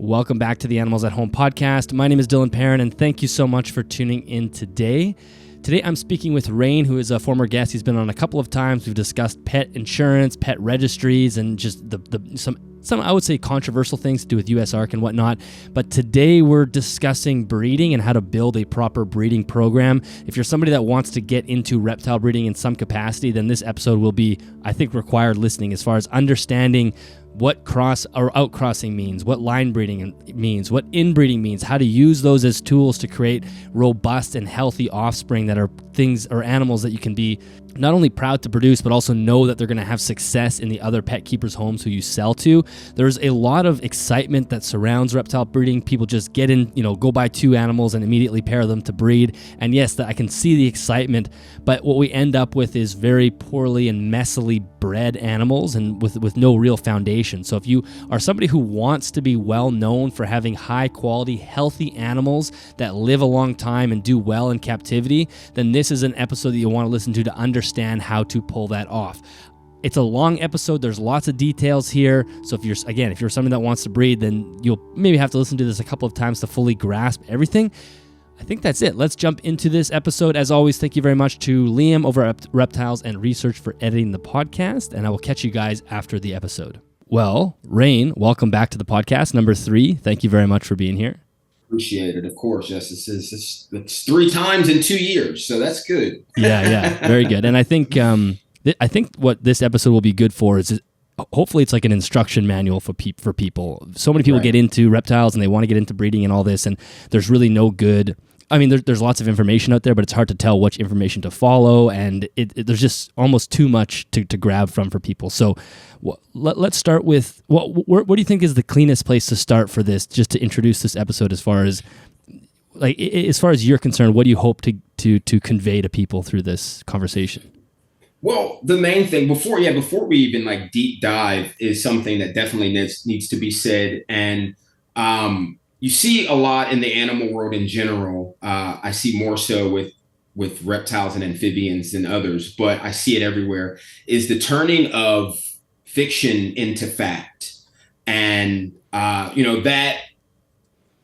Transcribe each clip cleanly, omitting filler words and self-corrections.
Welcome back to the Animals at Home podcast. My name is Dylan Perrin, and thank you so much for tuning in today. Today, I'm speaking with Rain, who is a former guest. He's been on a couple of times. We've discussed pet insurance, pet registries, and just some I would say controversial things to do with USARC and whatnot. But today, we're discussing breeding and how to build a proper breeding program. If you're somebody that wants to get into reptile breeding in some capacity, then this episode will be, I think, required listening as far as understanding what cross or outcrossing means, what line breeding means, what inbreeding means, how to use those as tools to create robust and healthy offspring that are things or animals that you can be not only proud to produce, but also know that they're going to have success in the other pet keepers' homes who you sell to. There's a lot of excitement that surrounds reptile breeding. People just get in, go buy two animals and immediately pair them to breed. And yes, I can see the excitement, but what we end up with is very poorly and messily bred animals and with no real foundation. So if you are somebody who wants to be well known for having high quality, healthy animals that live a long time and do well in captivity, then this is an episode that you want to listen to understand how to pull that off. It's a long episode. There's lots of details here. So if you're somebody that wants to breed, then you'll maybe have to listen to this a couple of times to fully grasp everything. I think that's it. Let's jump into this episode. As always, thank you very much to Liam over at Reptiles and Research for editing the podcast, and I will catch you guys after the episode. Well, Rain, welcome back to the podcast, number 3. Thank you very much for being here. Appreciate it, of course. Yes, it's 3 times in 2 years, so that's good. Yeah, very good. And I think what this episode will be good for is hopefully it's like an instruction manual for people. So many people get into reptiles and they want to get into breeding and all this, and there's really no good. I mean, there's lots of information out there, but it's hard to tell which information to follow, and there's just almost too much to grab from for people. So let's start with, what do you think is the cleanest place to start for this, just to introduce this episode as far as you're concerned? What do you hope to convey to people through this conversation? Well, the main thing before we even deep dive is something that definitely needs to be said. And you see a lot in the animal world in general. I see more so with reptiles and amphibians than others, but I see it everywhere, is the turning of fiction into fact. And, that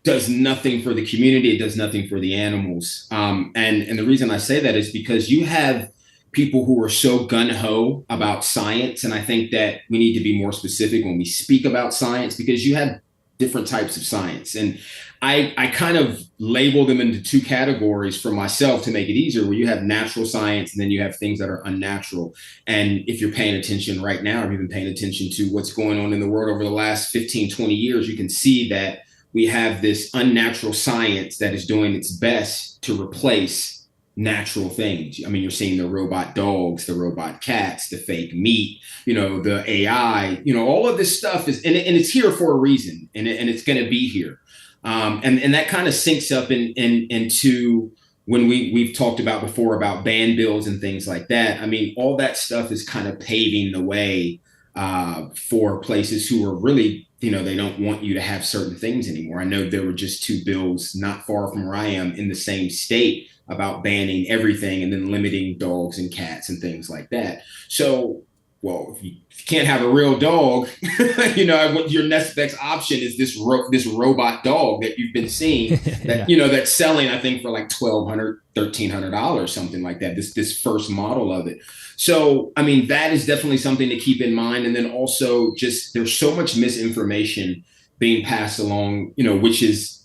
does nothing for the community. It does nothing for the animals. And the reason I say that is because you have people who are so gung-ho about science. And I think that we need to be more specific when we speak about science, because you have different types of science. And I kind of label them into 2 categories for myself to make it easier, where you have natural science and then you have things that are unnatural. And if you're paying attention right now, or you've been paying attention to what's going on in the world over the last 15, 20 years, you can see that we have this unnatural science that is doing its best to replace natural things. I mean, you're seeing the robot dogs, the robot cats, the fake meat, the AI, all of this stuff is, and it's here for a reason, and it's going to be here. And that kind of syncs up into when we've talked about before about ban bills and things like that. I mean, all that stuff is kind of paving the way for places who are really, they don't want you to have certain things anymore. I know there were just 2 bills not far from where I am in the same state about banning everything and then limiting dogs and cats and things like that. So, well, if you can't have a real dog, your next best option is this robot dog that you've been seeing that, that's selling, I think, for like $1,200, $1,300, something like that, this first model of it. So, I mean, that is definitely something to keep in mind. And then also just there's so much misinformation being passed along, which is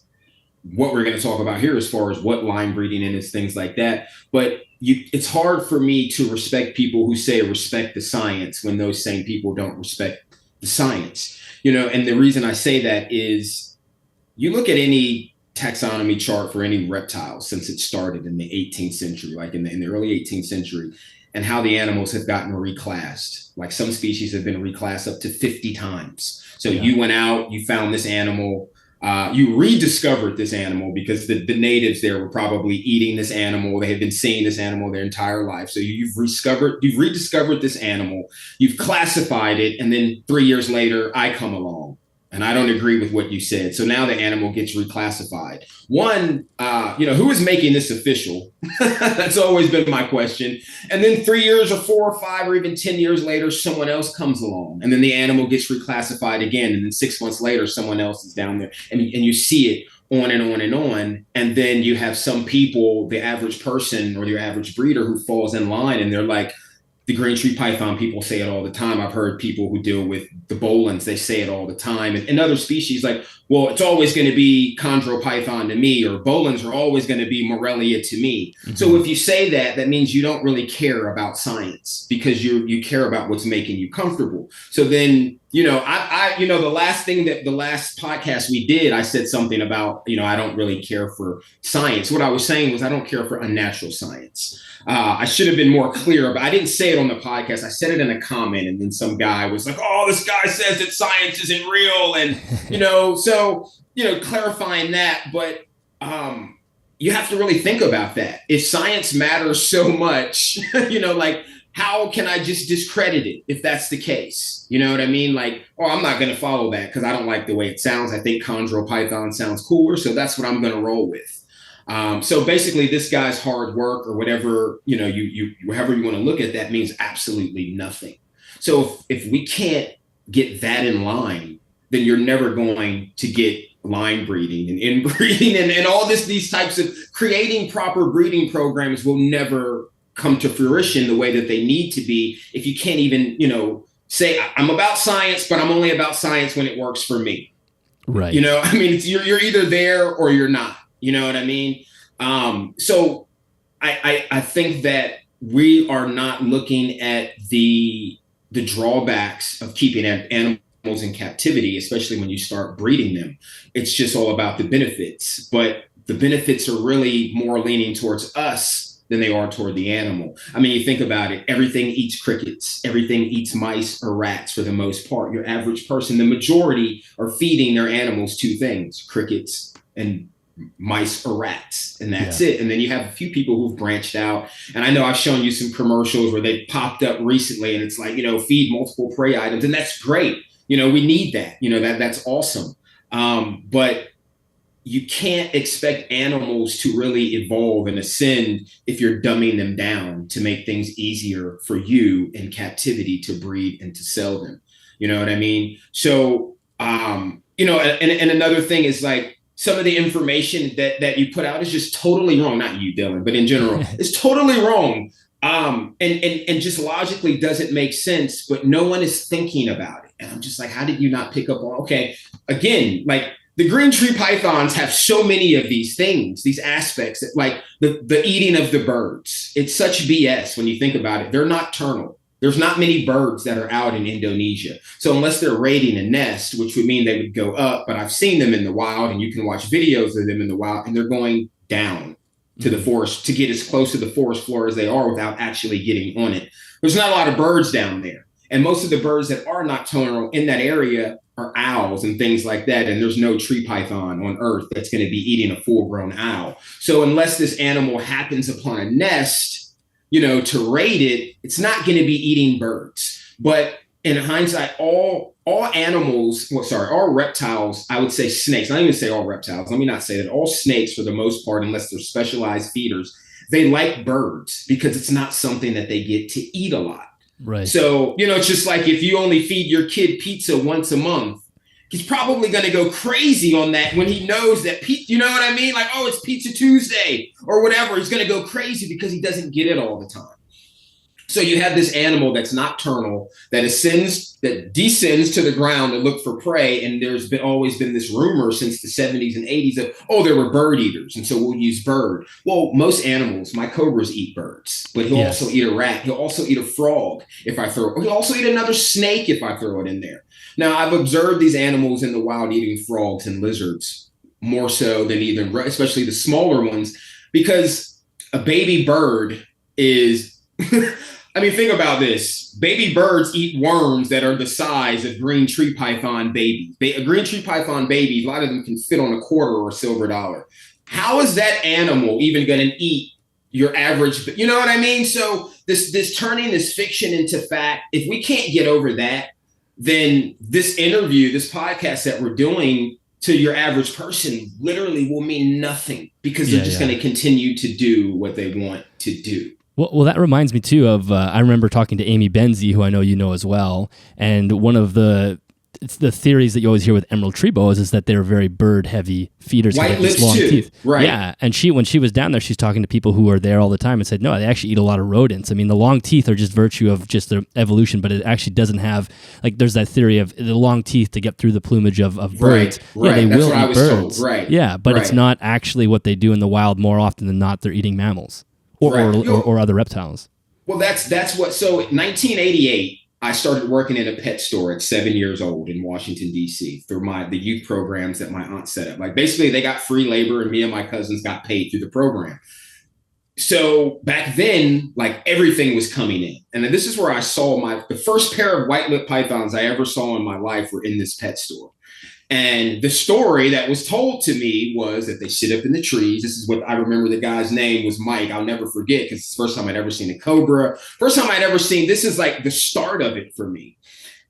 what we're going to talk about here as far as what line breeding is, things like that. But it's hard for me to respect people who say respect the science when those same people don't respect the science. And the reason I say that is you look at any taxonomy chart for any reptile since it started in the 18th century, like in the early 18th century, and how the animals have gotten reclassed. Like some species have been reclassed up to 50 times. So you went out, you found this animal, you rediscovered this animal because the natives there were probably eating this animal. They had been seeing this animal their entire life. So you've rediscovered this animal, you've classified it, and then 3 years later, I come along And I don't agree with what you said. So now the animal gets reclassified. One, who is making this official? That's always been my question. And then 3 years or 4 or 5 or even 10 years later, someone else comes along. And then the animal gets reclassified again. And then 6 months later, someone else is down there. And you see it on and on and on. And then you have some people, the average person or your average breeder, who falls in line and they're like, the green tree python people say it all the time. I've heard people who deal with the Bolins, they say it all the time. And other species like, well, it's always going to be chondropython to me, or Bolins are always going to be Morelia to me. Mm-hmm. So if you say that, that means you don't really care about science, because you care about what's making you comfortable. So then, the last podcast we did, I said something about, I don't really care for science. What I was saying was I don't care for unnatural science. I should have been more clear, but I didn't say it on the podcast. I said it in a comment, and then some guy was like, "Oh, this guy says that science isn't real," and clarifying that. But you have to really think about that. If science matters so much, how can I just discredit it if that's the case? You know what I mean? Like, I'm not going to follow that because I don't like the way it sounds. I think chondropython sounds cooler, so that's what I'm going to roll with. So basically, this guy's hard work or whatever, however you want to look at that, means absolutely nothing. So if we can't get that in line, then you're never going to get line breeding and inbreeding and all these types of creating proper breeding programs will never come to fruition the way that they need to be if you can't even, say I'm about science, but I'm only about science when it works for me. Right. You're either there or you're not. You know what I mean? So I think that we are not looking at the drawbacks of keeping animals in captivity, especially when you start breeding them. It's just all about the benefits, but the benefits are really more leaning towards us than they are toward the animal. I mean, you think about it, everything eats crickets, everything eats mice or rats for the most part. Your average person, the majority are feeding their animals 2 things, crickets and mice or rats, and that's it. And then you have a few people who've branched out. And I know I've shown you some commercials where they popped up recently and it's like, feed multiple prey items. And that's great. We need that, that's awesome. But you can't expect animals to really evolve and ascend if you're dumbing them down to make things easier for you in captivity to breed and to sell them. You know what I mean? So, and another thing is like, some of the information that you put out is just totally wrong. Not you, Dylan, but in general, it's totally wrong. And just logically doesn't make sense, but no one is thinking about it. And I'm just like, how did you not pick up on, okay, again, like the green tree pythons have so many of these things, these aspects that like the eating of the birds. It's such BS when you think about it. They're nocturnal. There's not many birds that are out in Indonesia. So unless they're raiding a nest, which would mean they would go up, but I've seen them in the wild and you can watch videos of them in the wild and they're going down to the forest to get as close to the forest floor as they are without actually getting on it. There's not a lot of birds down there. And most of the birds that are nocturnal in that area are owls and things like that. And there's no tree python on Earth that's going to be eating a full-grown owl. So unless this animal happens upon a nest, to raid it, it's not going to be eating birds. But in hindsight, all animals, all reptiles, I would say snakes. I don't even say all reptiles. Let me not say that. All snakes, for the most part, unless they're specialized feeders, they like birds because it's not something that they get to eat a lot. Right. So, it's just like if you only feed your kid pizza once a month, he's probably going to go crazy on that when he knows that, you know what I mean? Like, oh, it's Pizza Tuesday or whatever. He's going to go crazy because he doesn't get it all the time. So you have this animal that's nocturnal, that descends to the ground to look for prey. And there's always been this rumor since the 70s and 80s of, there were bird eaters. And so we'll use bird. Well, most animals, my cobras eat birds, but he'll also eat a rat. He'll also eat a frog if I throw it. He'll also eat another snake if I throw it in there. Now, I've observed these animals in the wild eating frogs and lizards more so than even, especially the smaller ones, because a baby bird is, I mean, think about this. Baby birds eat worms that are the size of green tree python babies. A green tree python baby, a lot of them can fit on a quarter or a silver dollar. How is that animal even going to eat your average? You know what I mean? So this turning this fiction into fact, if we can't get over that, then this interview, this podcast that we're doing to your average person literally will mean nothing because they're just going to continue to do what they want to do. Well, that reminds me too of, I remember talking to Amy Benzie, who I know you know as well, and one of the theories that you always hear with emerald tree boas is that they're very bird-heavy feeders. White lips long too, teeth. right? Yeah, and when she was down there, she's talking to people who are there all the time and said, no, they actually eat a lot of rodents. I mean, the long teeth are just virtue of just their evolution, but it actually doesn't have, like, there's that theory of the long teeth to get through the plumage of birds. Right. Yeah, they That's will what eat I was birds. told. Right. Yeah, but it's not actually what they do in the wild. More often than not, they're eating mammals or other reptiles. Well, that's what. So, in 1988. I started working in a pet store at 7 years old in Washington, D.C. through the youth programs that my aunt set up. Like basically they got free labor and me and my cousins got paid through the program. So back then, like everything was coming in. And then this is where I saw the first pair of white-lipped pythons I ever saw in my life were in this pet store. And the story that was told to me was that they sit up in the trees. This is what I remember. The guy's name was Mike. I'll never forget because it's the first time I'd ever seen a cobra. First time I'd ever seen, this is like the start of it for me.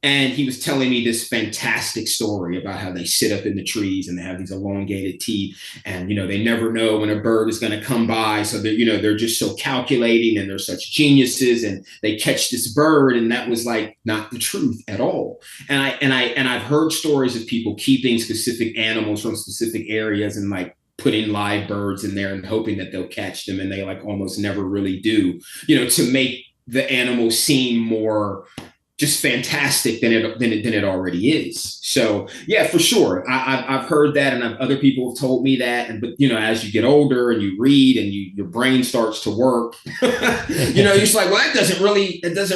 And he was telling me this fantastic story about how they sit up in the trees and they have these elongated teeth. And, they never know when a bird is going to come by. So they're just so calculating and they're such geniuses and they catch this bird. And that was like not the truth at all. And I've heard stories of people keeping specific animals from specific areas and like putting live birds in there and hoping that they'll catch them. And they like almost never really do, to make the animal seem more just fantastic than it already is. So yeah, for sure. I've heard that and other people have told me that. But as you get older and you read and your brain starts to work, you're just like, well, that doesn't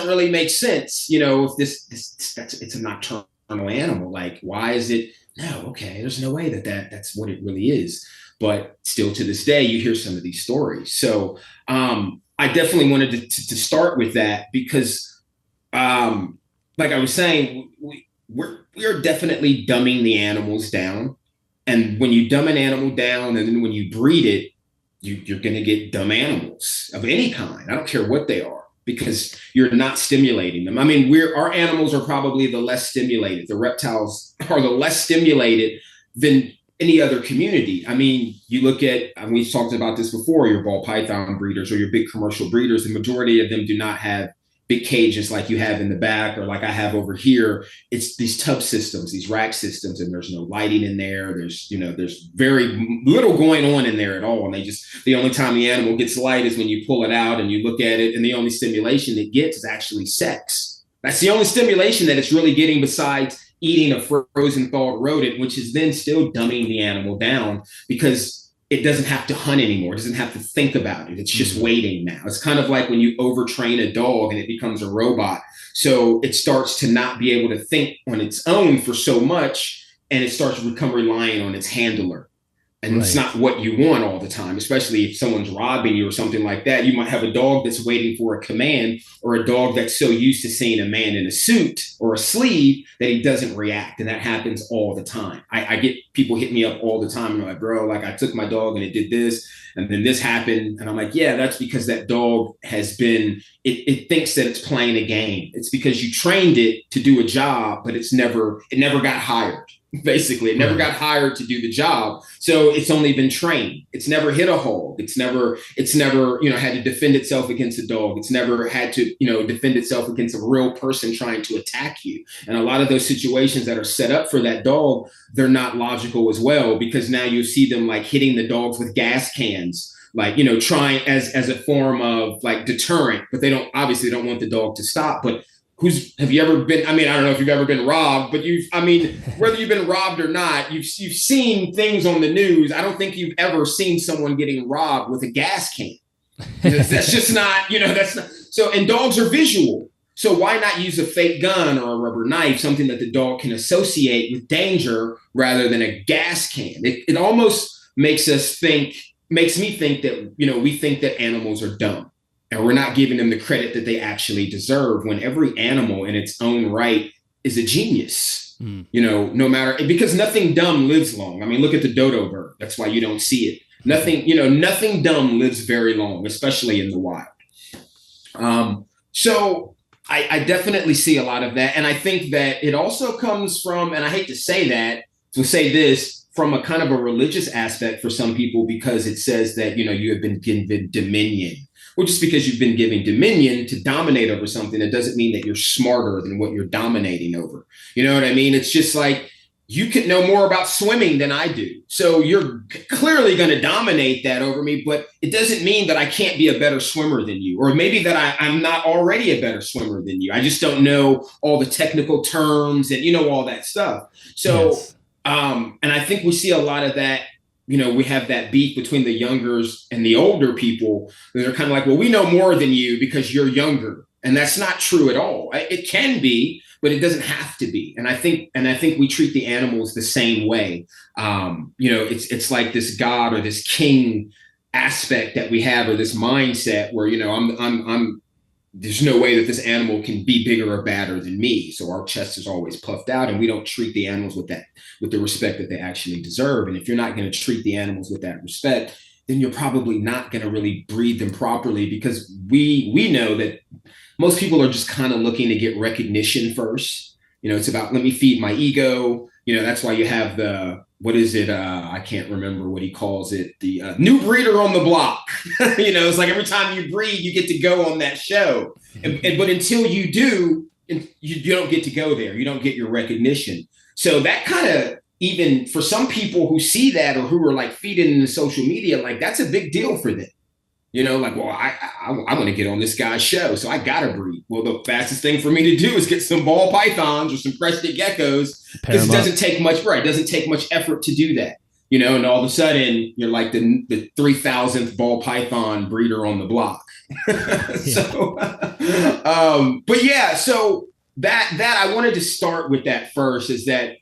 really make sense. If it's a nocturnal animal, like why is it? No, okay, there's no way that's what it really is. But still to this day, you hear some of these stories. So I definitely wanted to start with that because like I was saying, we are definitely dumbing the animals down. And when you dumb an animal down and then when you breed it, you're going to get dumb animals of any kind. I don't care what they are because you're not stimulating them. I mean, our animals are probably the less stimulated. The reptiles are the less stimulated than any other community. I mean, you look at, and we've talked about this before, your ball python breeders or your big commercial breeders, the majority of them do not have big cages like you have in the back or like I have over here. It's these tub systems, these rack systems, and there's no lighting in there. There's very little going on in there at all. And the only time the animal gets light is when you pull it out and you look at it. And the only stimulation it gets is actually sex. That's the only stimulation that it's really getting besides eating a frozen thawed rodent, which is then still dumbing the animal down because it doesn't have to hunt anymore. It doesn't have to think about it. It's just waiting now. It's kind of like when you overtrain a dog and it becomes a robot. So it starts to not be able to think on its own for so much, and it starts to become reliant on its handler. And It's not what you want all the time, especially if someone's robbing you or something like that. You might have a dog that's waiting for a command or a dog that's so used to seeing a man in a suit or a sleeve that he doesn't react. And that happens all the time. I get people hit me up all the time. And they're like, bro, like I took my dog and it did this and then this happened. And I'm like, yeah, that's because that dog has been, it thinks that it's playing a game. It's because you trained it to do a job, but it never got hired. Basically, it never got hired to do the job. So it's only been trained. It's never hit a hog. It's never, had to defend itself against a dog. It's never had to, defend itself against a real person trying to attack you. And a lot of those situations that are set up for that dog, they're not logical as well, because now you see them like hitting the dogs with gas cans, like, trying as a form of like deterrent, but they don't want the dog to stop. But have you ever been, I don't know if you've ever been robbed, but whether you've been robbed or not, you've seen things on the news. I don't think you've ever seen someone getting robbed with a gas can. That's just not, that's not. So, and dogs are visual. So why not use a fake gun or a rubber knife, something that the dog can associate with danger rather than a gas can? It almost makes me think that, we think that animals are dumb. And we're not giving them the credit that they actually deserve when every animal in its own right is a genius, no matter, because nothing dumb lives long. I mean, look at the dodo bird. That's why you don't see it. Nothing dumb lives very long, especially in the wild. So I definitely see a lot of that. And I think that it also comes from, and I hate to say that, to say this, from a kind of a religious aspect for some people, because it says that, you have been given dominion. Well, just because you've been given dominion to dominate over something, that doesn't mean that you're smarter than what you're dominating over. You know what I mean? It's just like, you could know more about swimming than I do. So you're clearly going to dominate that over me, but it doesn't mean that I can't be a better swimmer than you, or maybe that I'm not already a better swimmer than you. I just don't know all the technical terms and, all that stuff. So, Yes. And I think we see a lot of that. We have that beef between the youngers and the older people. They're kind of like, well, we know more than you because you're younger. And that's not true at all. It can be, but it doesn't have to be. And I think we treat the animals the same way. It's like this God or this king aspect that we have, or this mindset where, I'm there's no way that this animal can be bigger or badder than me. So our chest is always puffed out, and we don't treat the animals with the respect that they actually deserve. And if you're not going to treat the animals with that respect, then you're probably not going to really breed them properly, because we know that most people are just kind of looking to get recognition first. It's about, let me feed my ego. That's why you have what is it? I can't remember what he calls it. The new breeder on the block. It's like every time you breed, you get to go on that show. But until you do, you don't get to go there. You don't get your recognition. So that kind of, even for some people who see that, or who are like feeding into social media, like that's a big deal for them. Like, well, I want to get on this guy's show, so I got to breed. Well, the fastest thing for me to do is get some ball pythons or some crested geckos, because it doesn't take much, right? It doesn't take much effort to do that, and all of a sudden you're like the 3,000th ball python breeder on the block. So, but yeah, so that I wanted to start with that first, is that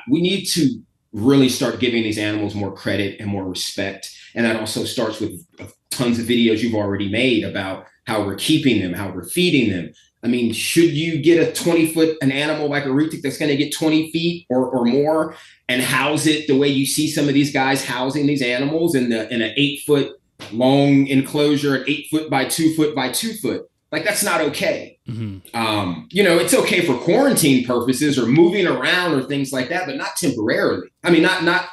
we need to really start giving these animals more credit and more respect. And that also starts with tons of videos you've already made about how we're keeping them, how we're feeding them. I mean, should you get a 20-foot, an animal like a retic that's going to get 20 feet or more, and house it the way you see some of these guys housing these animals in an 8-foot long enclosure, an 8-foot by 2-foot by 2-foot? Like, that's not okay. Mm-hmm. It's okay for quarantine purposes or moving around or things like that, but not temporarily. I mean, not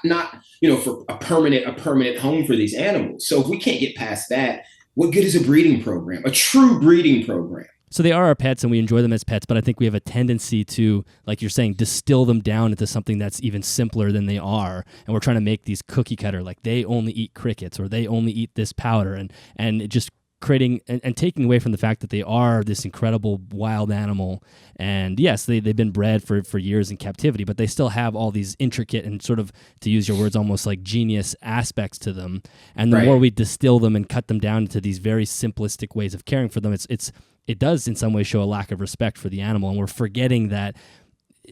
for a permanent home for these animals. So if we can't get past that, what good is a breeding program, a true breeding program? So they are our pets, and we enjoy them as pets, but I think we have a tendency to, like you're saying, distill them down into something that's even simpler than they are. And we're trying to make these cookie cutter, like they only eat crickets, or they only eat this powder, and it just creating and taking away from the fact that they are this incredible wild animal. And yes, they've been bred for years in captivity, but they still have all these intricate and, sort of, to use your words, almost like genius aspects to them. And the more we distill them and cut them down into these very simplistic ways of caring for them, it does in some ways show a lack of respect for the animal. And we're forgetting that,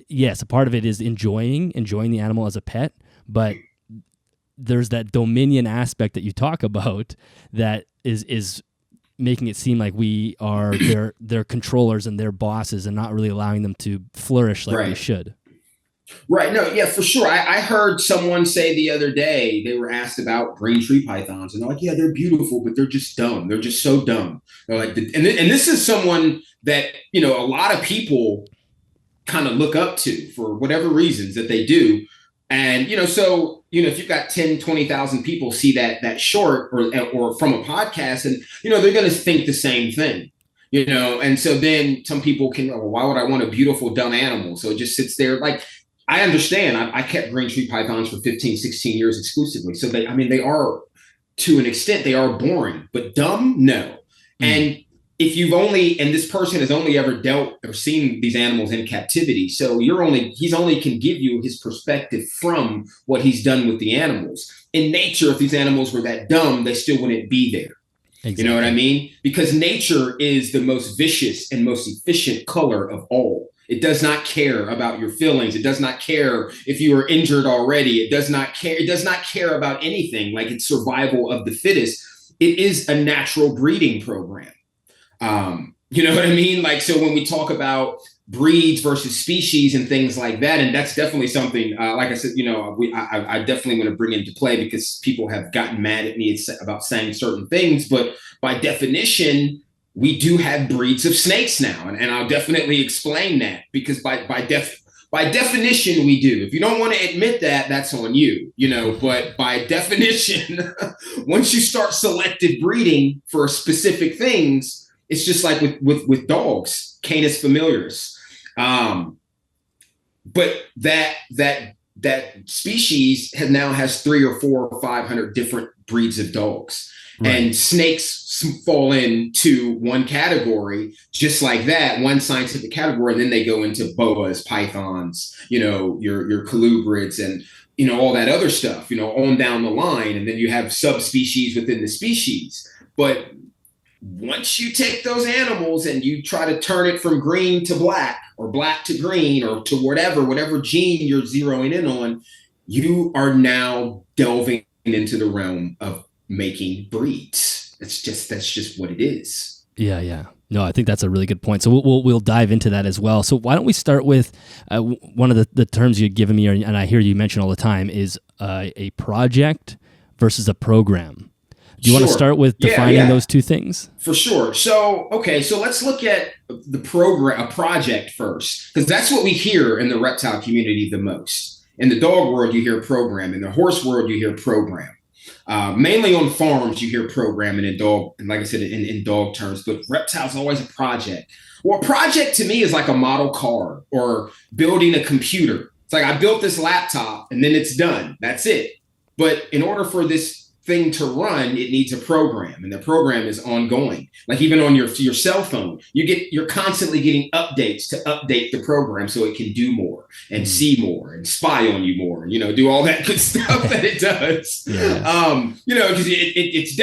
yes, a part of it is enjoying the animal as a pet, but there's that dominion aspect that you talk about that is making it seem like we are their controllers and their bosses, and not really allowing them to flourish like they should. Right. No, yeah, for sure. I heard someone say the other day, they were asked about green tree pythons, and they're like, yeah, they're beautiful, but they're just dumb. They're just so dumb. They're like, and this is someone that, a lot of people kind of look up to for whatever reasons that they do. And, so, if you've got 10, 20,000 people see that short or from a podcast, and, they're going to think the same thing, and so then some people can, well, why would I want a beautiful, dumb animal? So it just sits there. Like, I understand. I kept green tree pythons for 15, 16 years exclusively. So they are, to an extent, they are boring, but dumb, no. And if and this person has only ever dealt or seen these animals in captivity, so he's only can give you his perspective from what he's done with the animals. In nature, if these animals were that dumb, they still wouldn't be there. Exactly. You know what I mean? Because nature is the most vicious and most efficient color of all. It does not care about your feelings. It does not care if you are injured already. It does not care. It does not care about anything. Like, it's survival of the fittest. It is a natural breeding program. You know what I mean? Like, so when we talk about breeds versus species and things like that, and that's definitely something, like I said, I definitely want to bring into play, because people have gotten mad at me about saying certain things, but by definition, we do have breeds of snakes now, and I'll definitely explain that, because by definition we do. If you don't want to admit that, that's on you, but by definition, once you start selective breeding for specific things, it's just like with dogs, Canis familiaris. But that species now has 300 or 400 or 500 different breeds of dogs. Right. And snakes fall into one category, just like that, one scientific category, and then they go into boas, pythons, your colubrids, and all that other stuff, on down the line, and then you have subspecies within the species. But once you take those animals and you try to turn it from green to black, or black to green, or to whatever gene you're zeroing in on, you are now delving into the realm of making breeds. That's just what it is. Yeah. No, I think that's a really good point. So we'll dive into that as well. So why don't we start with one of the terms you'd given me, and I hear you mention all the time, is a project versus a program. Do you want to start with defining those two things? For sure. So let's look at a project first, because that's what we hear in the reptile community the most. In the dog world, you hear program. In the horse world, you hear program. Mainly on farms, you hear programming in dog, and like I said, in dog terms, but reptiles always a project. Well, a project to me is like a model car or building a computer. It's like, I built this laptop and then it's done. That's it. But in order for this thing to run, it needs a program, and the program is ongoing. Like even on your cell phone, you're constantly getting updates to update the program so it can do more and see more and spy on you more, do all that good stuff that it does. Because it's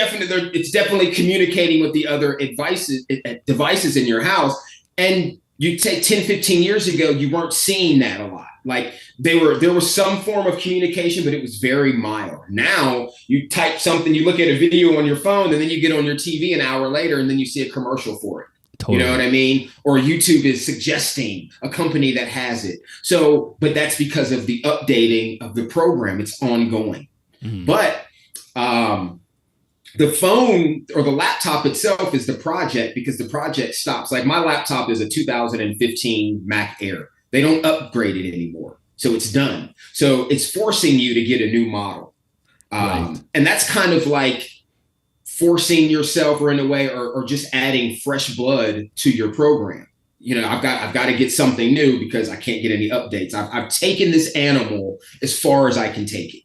definitely communicating with the other devices in your house. And you take 10, 15 years ago, you weren't seeing that a lot. Like there was some form of communication, but it was very mild. Now you type something, you look at a video on your phone, and then you get on your TV an hour later, and then you see a commercial for it. Totally. You know what I mean? Or YouTube is suggesting a company that has it. So, but that's because of the updating of the program. It's ongoing. Mm-hmm. But the phone or the laptop itself is the project, because the project stops. Like my laptop is a 2015 Mac Air. They don't upgrade it anymore. So it's done. So it's forcing you to get a new model. Right. And that's kind of like forcing yourself, or in a way, or just adding fresh blood to your program. I've got to get something new because I can't get any updates. I've taken this animal as far as I can take it.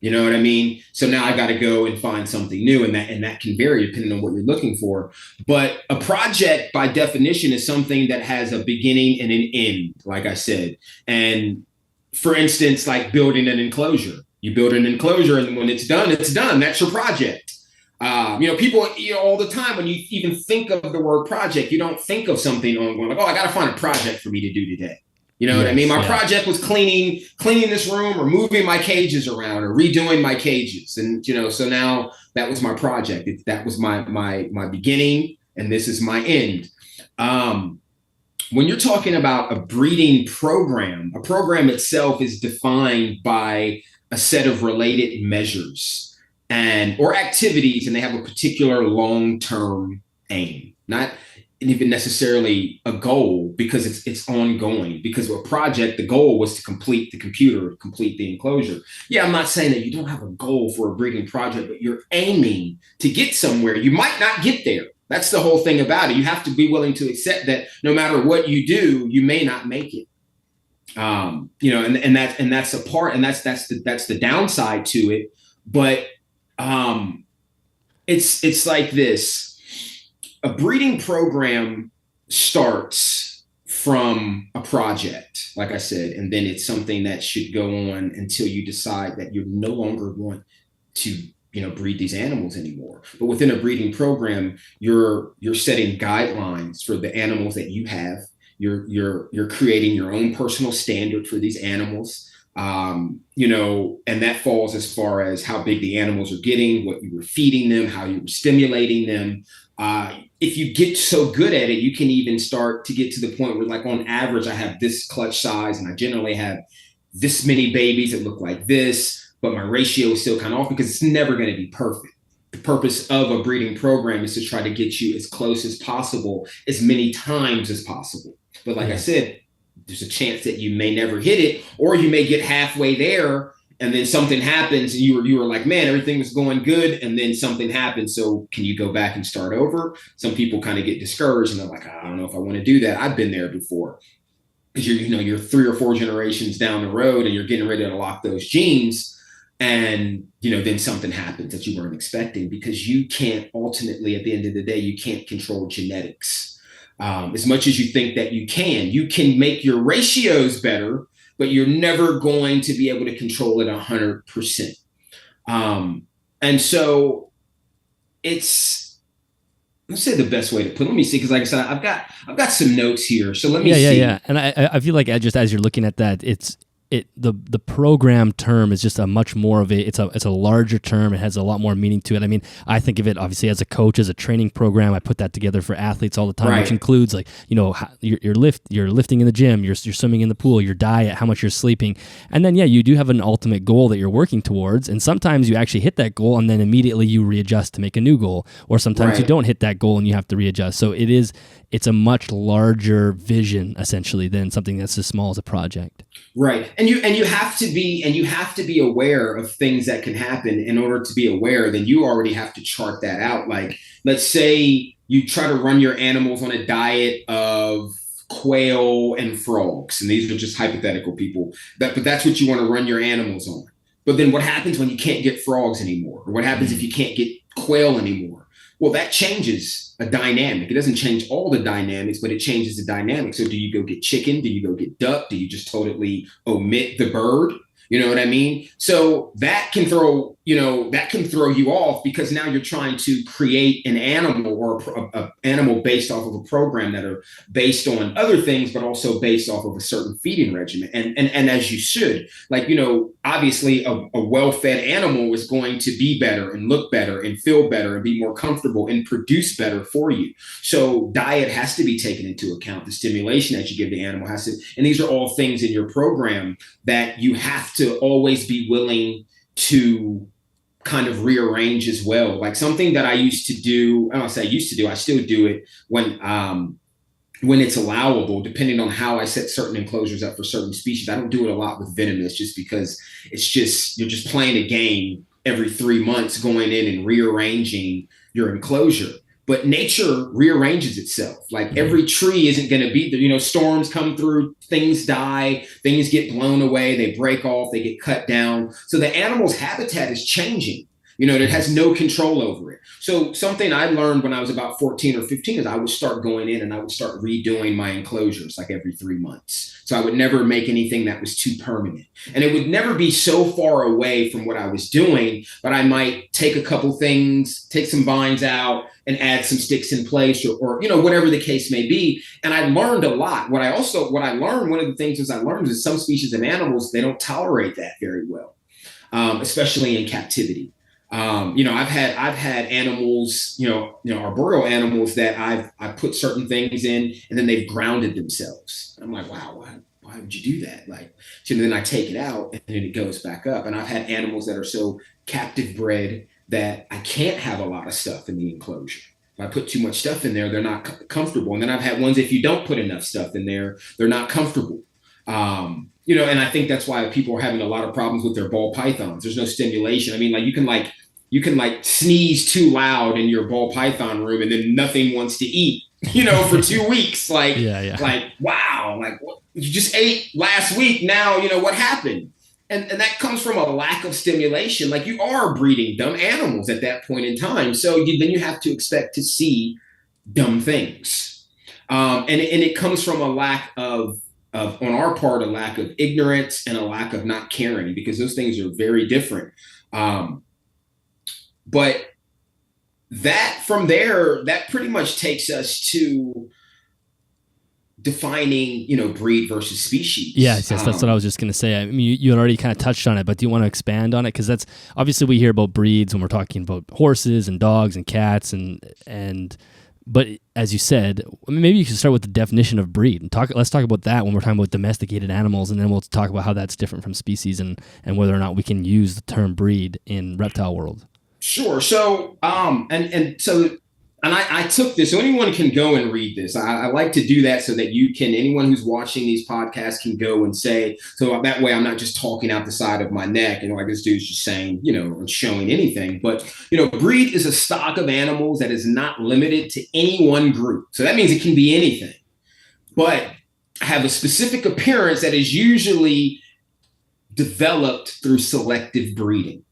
You know what I mean? So now I got to go and find something new, and that can vary depending on what you're looking for. But a project, by definition, is something that has a beginning and an end, like I said. And for instance, like building an enclosure. You build an enclosure, and when it's done, it's done. That's your project. People, all the time, when you even think of the word project, you don't think of something ongoing, like, I got to find a project for me to do today. You know what I mean? My project was cleaning this room, or moving my cages around, or redoing my cages. And, so now that was my project. That was my beginning, and this is my end. When you're talking about a breeding program, a program itself is defined by a set of related measures or activities, and they have a particular long-term aim, not even necessarily a goal, because it's ongoing. Because a project, the goal was to complete the computer, complete the enclosure. Yeah, I'm not saying that you don't have a goal for a breeding project, but you're aiming to get somewhere. You might not get there. That's the whole thing about it. You have to be willing to accept that no matter what you do, you may not make it. And that's a part, and that's the downside to it. But it's like this. A breeding program starts from a project, like I said, and then it's something that should go on until you decide that you no longer want to, breed these animals anymore. But within a breeding program, you're setting guidelines for the animals that you have. You're creating your own personal standard for these animals. And that falls as far as how big the animals are getting, what you were feeding them, how you were stimulating them. If you get so good at it, you can even start to get to the point where, like, on average, I have this clutch size, and I generally have this many babies that look like this, but my ratio is still kind of off, because it's never going to be perfect. the purpose of a breeding program is to try to get you as close as possible, as many times as possible. But like I said, there's a chance that you may never hit it, or you may get halfway there and then something happens and you were like, man, everything was going good, and then something happens. So can you go back and start over? Some people kind of get discouraged and they're like, I don't know if I want to do that. I've been there before. Because you're 3 or 4 generations down the road and you're getting ready to lock those genes, and then something happens that you weren't expecting, because you can't, ultimately at the end of the day, you can't control genetics. As much as you think that you can make your ratios better, but you're never going to be able to control it 100%. And so it's, let's say the best way to put. Let me see, because like I said, I've got some notes here. So let me see. Yeah. And I feel like just as you're looking at that, the program term is just a much more of it's a larger term. It has a lot more meaning to it. I mean, I think of it obviously as a coach, as a training program. I put that together for athletes all the time, which includes like, you're lifting in the gym, you're swimming in the pool, your diet, how much you're sleeping. And then, you do have an ultimate goal that you're working towards. And sometimes you actually hit that goal and then immediately you readjust to make a new goal. Or sometimes you don't hit that goal and you have to readjust. So it's a much larger vision essentially than something that's as small as a project. Right. And you have to be aware of things that can happen. In order to be aware, then you already have to chart that out. Like, let's say you try to run your animals on a diet of quail and frogs, and these are just hypothetical people, but that's what you want to run your animals on. But then what happens when you can't get frogs anymore? Or what happens if you can't get quail anymore? Well, that changes a dynamic. It doesn't change all the dynamics, but it changes the dynamic. So do you go get chicken? Do you go get duck? Do you just totally omit the bird? You know what I mean? So that can throw you off, because now you're trying to create an animal, or a animal based off of a program that are based on other things, but also based off of a certain feeding regimen. And as you should, like, obviously a well-fed animal is going to be better and look better and feel better and be more comfortable and produce better for you. So diet has to be taken into account. The stimulation that you give the animal has to, and these are all things in your program that you have to always be willing to kind of rearrange as well. Like something that I used to do, I still do it when it's allowable, depending on how I set certain enclosures up for certain species. I don't do it a lot with venomous, just because you're just playing a game every 3 months, going in and rearranging your enclosure. But nature rearranges itself. Like every tree isn't going to be there. Storms come through, things die, things get blown away, they break off, they get cut down. So the animal's habitat is changing. It has no control over it. So something I learned when I was about 14 or 15 is I would start going in and I would start redoing my enclosures like every 3 months. So I would never make anything that was too permanent. And it would never be so far away from what I was doing, but I might take a couple things, take some vines out and add some sticks in place, or whatever the case may be. And I learned a lot. One of the things I learned is some species of animals, they don't tolerate that very well, especially in captivity. I've had animals, arboreal animals that I've put certain things in and then they've grounded themselves. I'm like, wow, why would you do that? Like, so then I take it out and then it goes back up. And I've had animals that are so captive bred that I can't have a lot of stuff in the enclosure. If I put too much stuff in there, they're not comfortable. And then I've had ones, if you don't put enough stuff in there, they're not comfortable. And I think that's why people are having a lot of problems with their ball pythons. There's no stimulation. I mean, like you can sneeze too loud in your ball python room and then nothing wants to eat, for 2 weeks. Like, like, wow, like what, you just ate last week. Now, what happened? And that comes from a lack of stimulation. Like, you are breeding dumb animals at that point in time. So then you have to expect to see dumb things. And it comes from a lack on our part, a lack of ignorance and a lack of not caring, because those things are very different. But that from there, that pretty much takes us to defining, breed versus species. Yes, that's what I was just going to say. I mean, you had already kind of touched on it, but do you want to expand on it? Because that's obviously, we hear about breeds when we're talking about horses and dogs and cats, but as you said, maybe you can start with the definition of breed and let's talk about that when we're talking about domesticated animals, and then we'll talk about how that's different from species and whether or not we can use the term breed in reptile world. Sure. So, I took this. So anyone can go and read this. I like to do that so that anyone who's watching these podcasts can go and say, so that way I'm not just talking out the side of my neck and like this dude's just saying, and showing anything. But, breed is a stock of animals that is not limited to any one group. So that means it can be anything, but have a specific appearance that is usually developed through selective breeding.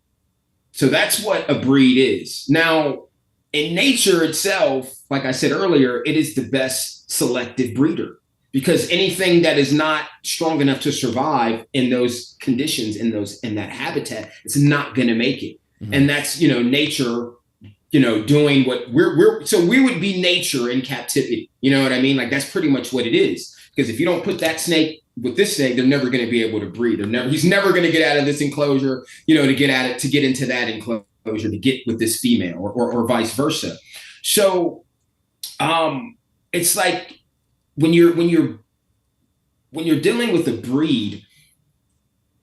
So that's what a breed is. Now, in nature itself, like I said earlier, it is the best selective breeder because anything that is not strong enough to survive in those conditions, in that habitat, it's not going to make it. Mm-hmm. And that's, nature, doing what so we would be nature in captivity. You know what I mean? Like that's pretty much what it is. Because if you don't put that snake with this snake, they're never going to be able to breed. He's never going to get out of this enclosure, to get into that enclosure, to get with this female or vice versa. So it's like when you're dealing with a breed,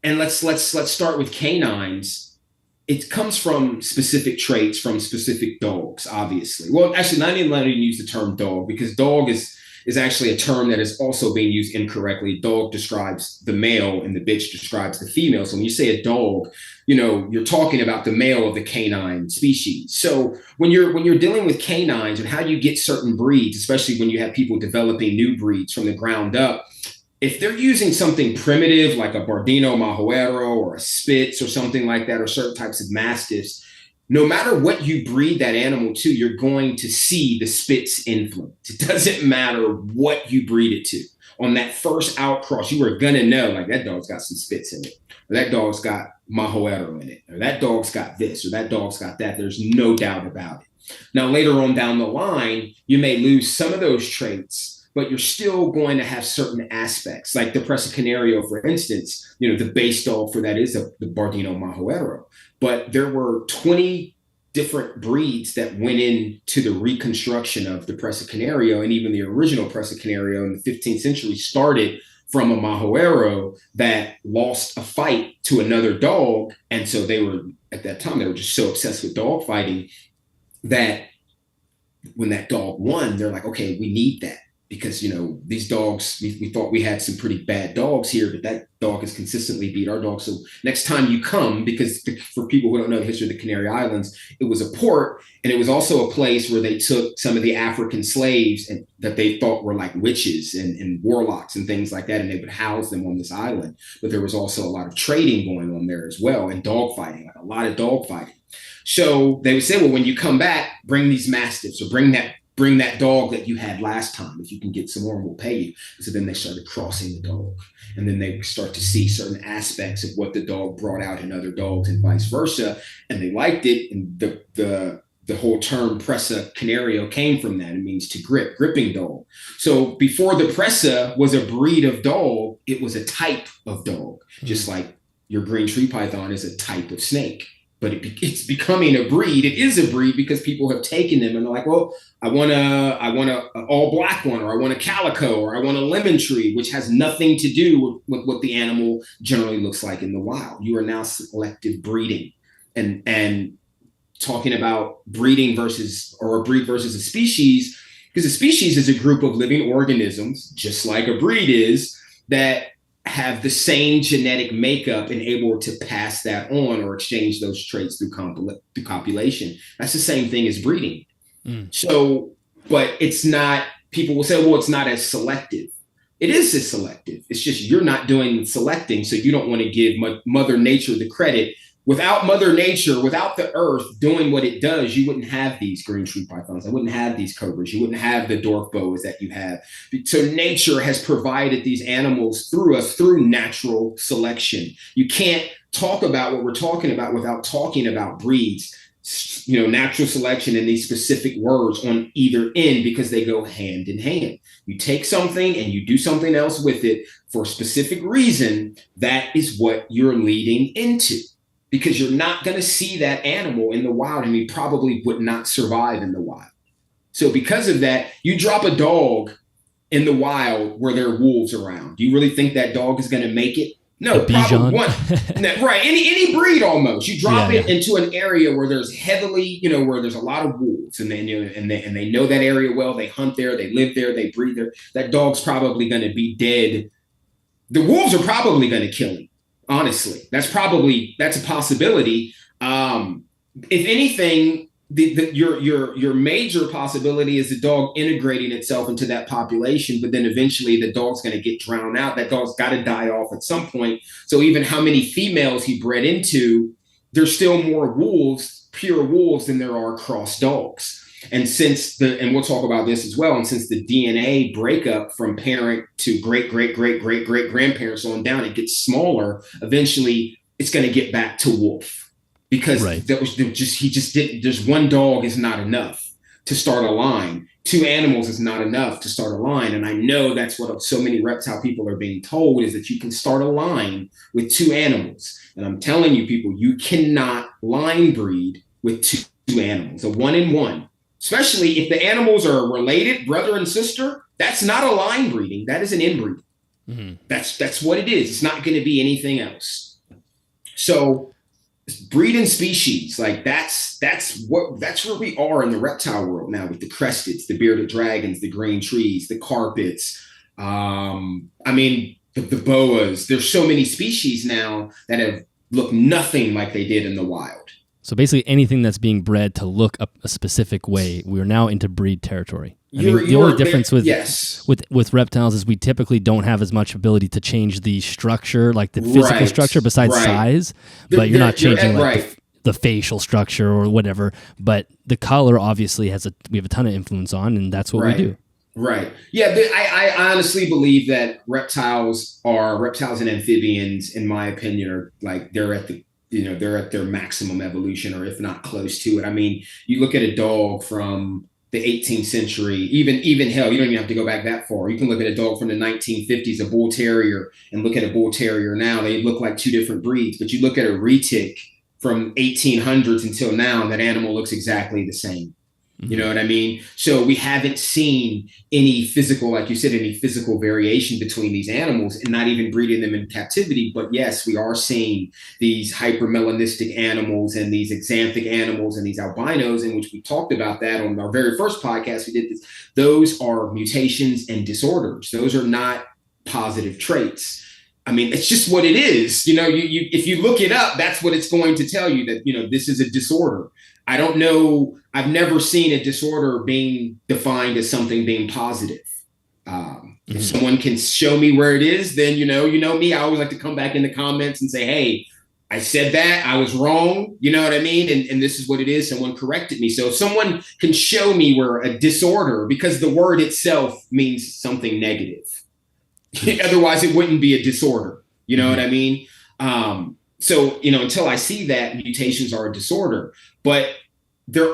and let's start with canines, it comes from specific traits from specific dogs, obviously. Well, actually, not even letting you use the term dog because dog is actually a term that is also being used incorrectly. Dog describes the male and the bitch describes the female. So when you say a dog, you're talking about the male of the canine species. So when you're dealing with canines and how you get certain breeds, especially when you have people developing new breeds from the ground up, if they're using something primitive like a Bardino Mahoero or a Spitz or something like that, or certain types of Mastiffs, no matter what you breed that animal to, you're going to see the Spitz influence. It doesn't matter what you breed it to. On that first outcross, you are going to know, like, that dog's got some Spitz in it, or that dog's got Mahoero in it, or that dog's got this, or that dog's got that. There's no doubt about it. Now, later on down the line, you may lose some of those traits, but you're still going to have certain aspects, like the Presa Canario, for instance. The base dog for that is the Bardino Mahoero. But there were 20 different breeds that went into the reconstruction of the Presa Canario, and even the original Presa Canario in the 15th century started from a Mahoero that lost a fight to another dog. And so at that time, they were just so obsessed with dog fighting that when that dog won, they're like, okay, we need that. Because, these dogs, we thought we had some pretty bad dogs here, but that dog has consistently beat our dog. So next time you come, because for people who don't know the history of the Canary Islands, it was a port, and it was also a place where they took some of the African slaves and that they thought were like witches and warlocks and things like that, and they would house them on this island. But there was also a lot of trading going on there as well, and dog fighting, like a lot of dog fighting. So they would say, well, when you come back, bring these Mastiffs or bring that dog that you had last time. If you can get some more, we'll pay you. So then they started crossing the dog. And then they start to see certain aspects of what the dog brought out in other dogs and vice versa. And they liked it. And the whole term Presa Canario came from that. It means to grip, gripping dog. So before the Presa was a breed of dog, it was a type of dog, just like your green tree python is a type of snake. But it's becoming a breed. It is a breed because people have taken them and they're like, well, I want a all black one, or I want a calico, or I want a lemon tree, which has nothing to do with what the animal generally looks like in the wild. You are now selective breeding, and talking about breeding versus, or a breed versus a species, because a species is a group of living organisms, just like a breed is, that have the same genetic makeup and able to pass that on or exchange those traits through copulation. That's the same thing as breeding. So, but it's not, people will say, well, it's not as selective. It is as selective. It's just you're not doing selecting, so you don't want to give Mother Nature the credit. Without Mother Nature, without the earth doing what it does, you wouldn't have these green tree pythons. I wouldn't have these cobras. You wouldn't have the dwarf boas that you have. So nature has provided these animals through us through natural selection. You can't talk about what we're talking about without talking about breeds, natural selection and these specific words on either end, because they go hand in hand. You take something and you do something else with it for a specific reason. That is what you're leading into. Because you're not going to see that animal in the wild, and he probably would not survive in the wild. So because of that, you drop a dog in the wild where there are wolves around. Do you really think that dog is going to make it? No, probably one. No, right. Any breed almost. You drop it into an area where there's heavily, where there's a lot of wolves, and they know that area well. They hunt there, they live there, they breed there. That dog's probably going to be dead. The wolves are probably going to kill him. Honestly, that's a possibility. If anything, your major possibility is the dog integrating itself into that population, but then eventually the dog's going to get drowned out. That dog's got to die off at some point. So even how many females he bred into, there's still more wolves, pure wolves, than there are cross dogs. And and we'll talk about this as well. And since the DNA breakup from parent to great grandparents on down, it gets smaller. Eventually, it's going to get back to wolf. Because there's one dog is not enough to start a line. Two animals is not enough to start a line. And I know that's what so many reptile people are being told, is that you can start a line with two animals. And I'm telling you, people, you cannot line breed with two animals, a one and one, especially if the animals are related, brother and sister. That's not a line breeding. That is an inbreeding. Mm-hmm. That's what it is. It's not going to be anything else. So breeding species, like that's where we are in the reptile world now, with the cresteds, the bearded dragons, the green trees, the carpets. The boas. There's so many species now that have looked nothing like they did in the wild. So basically anything that's being bred to look a specific way, we're now into breed territory. The only difference with reptiles is we typically don't have as much ability to change the structure, like the physical structure, besides size. But you're not changing the facial structure or whatever. But the color obviously we have a ton of influence on, and that's what we do. Right. Yeah. I honestly believe that reptiles and amphibians, in my opinion, are like they're at their maximum evolution, or if not close to it. I mean, you look at a dog from the 18th century, even hell, you don't even have to go back that far. You can look at a dog from the 1950s, a bull terrier, and look at a bull terrier now. They look like two different breeds. But you look at a retic from 1800s until now, and that animal looks exactly the same. You know what I mean? So we haven't seen any physical, like you said, any physical variation between these animals, and not even breeding them in captivity. But yes, we are seeing these hypermelanistic animals and these xanthic animals and these albinos, in which we talked about that on our very first podcast. We did this. Those are mutations and disorders. Those are not positive traits. I mean, it's just what it is. You if you look it up, that's what it's going to tell you, that, this is a disorder. I don't know. I've never seen a disorder being defined as something being positive. If someone can show me where it is, then, you know me, I always like to come back in the comments and say, hey, I said that, I was wrong. You know what I mean? And this is what it is. Someone corrected me. So if someone can show me where a disorder, because the word itself means something negative. Otherwise, it wouldn't be a disorder. You know what I mean? So, until I see that, mutations are a disorder. But there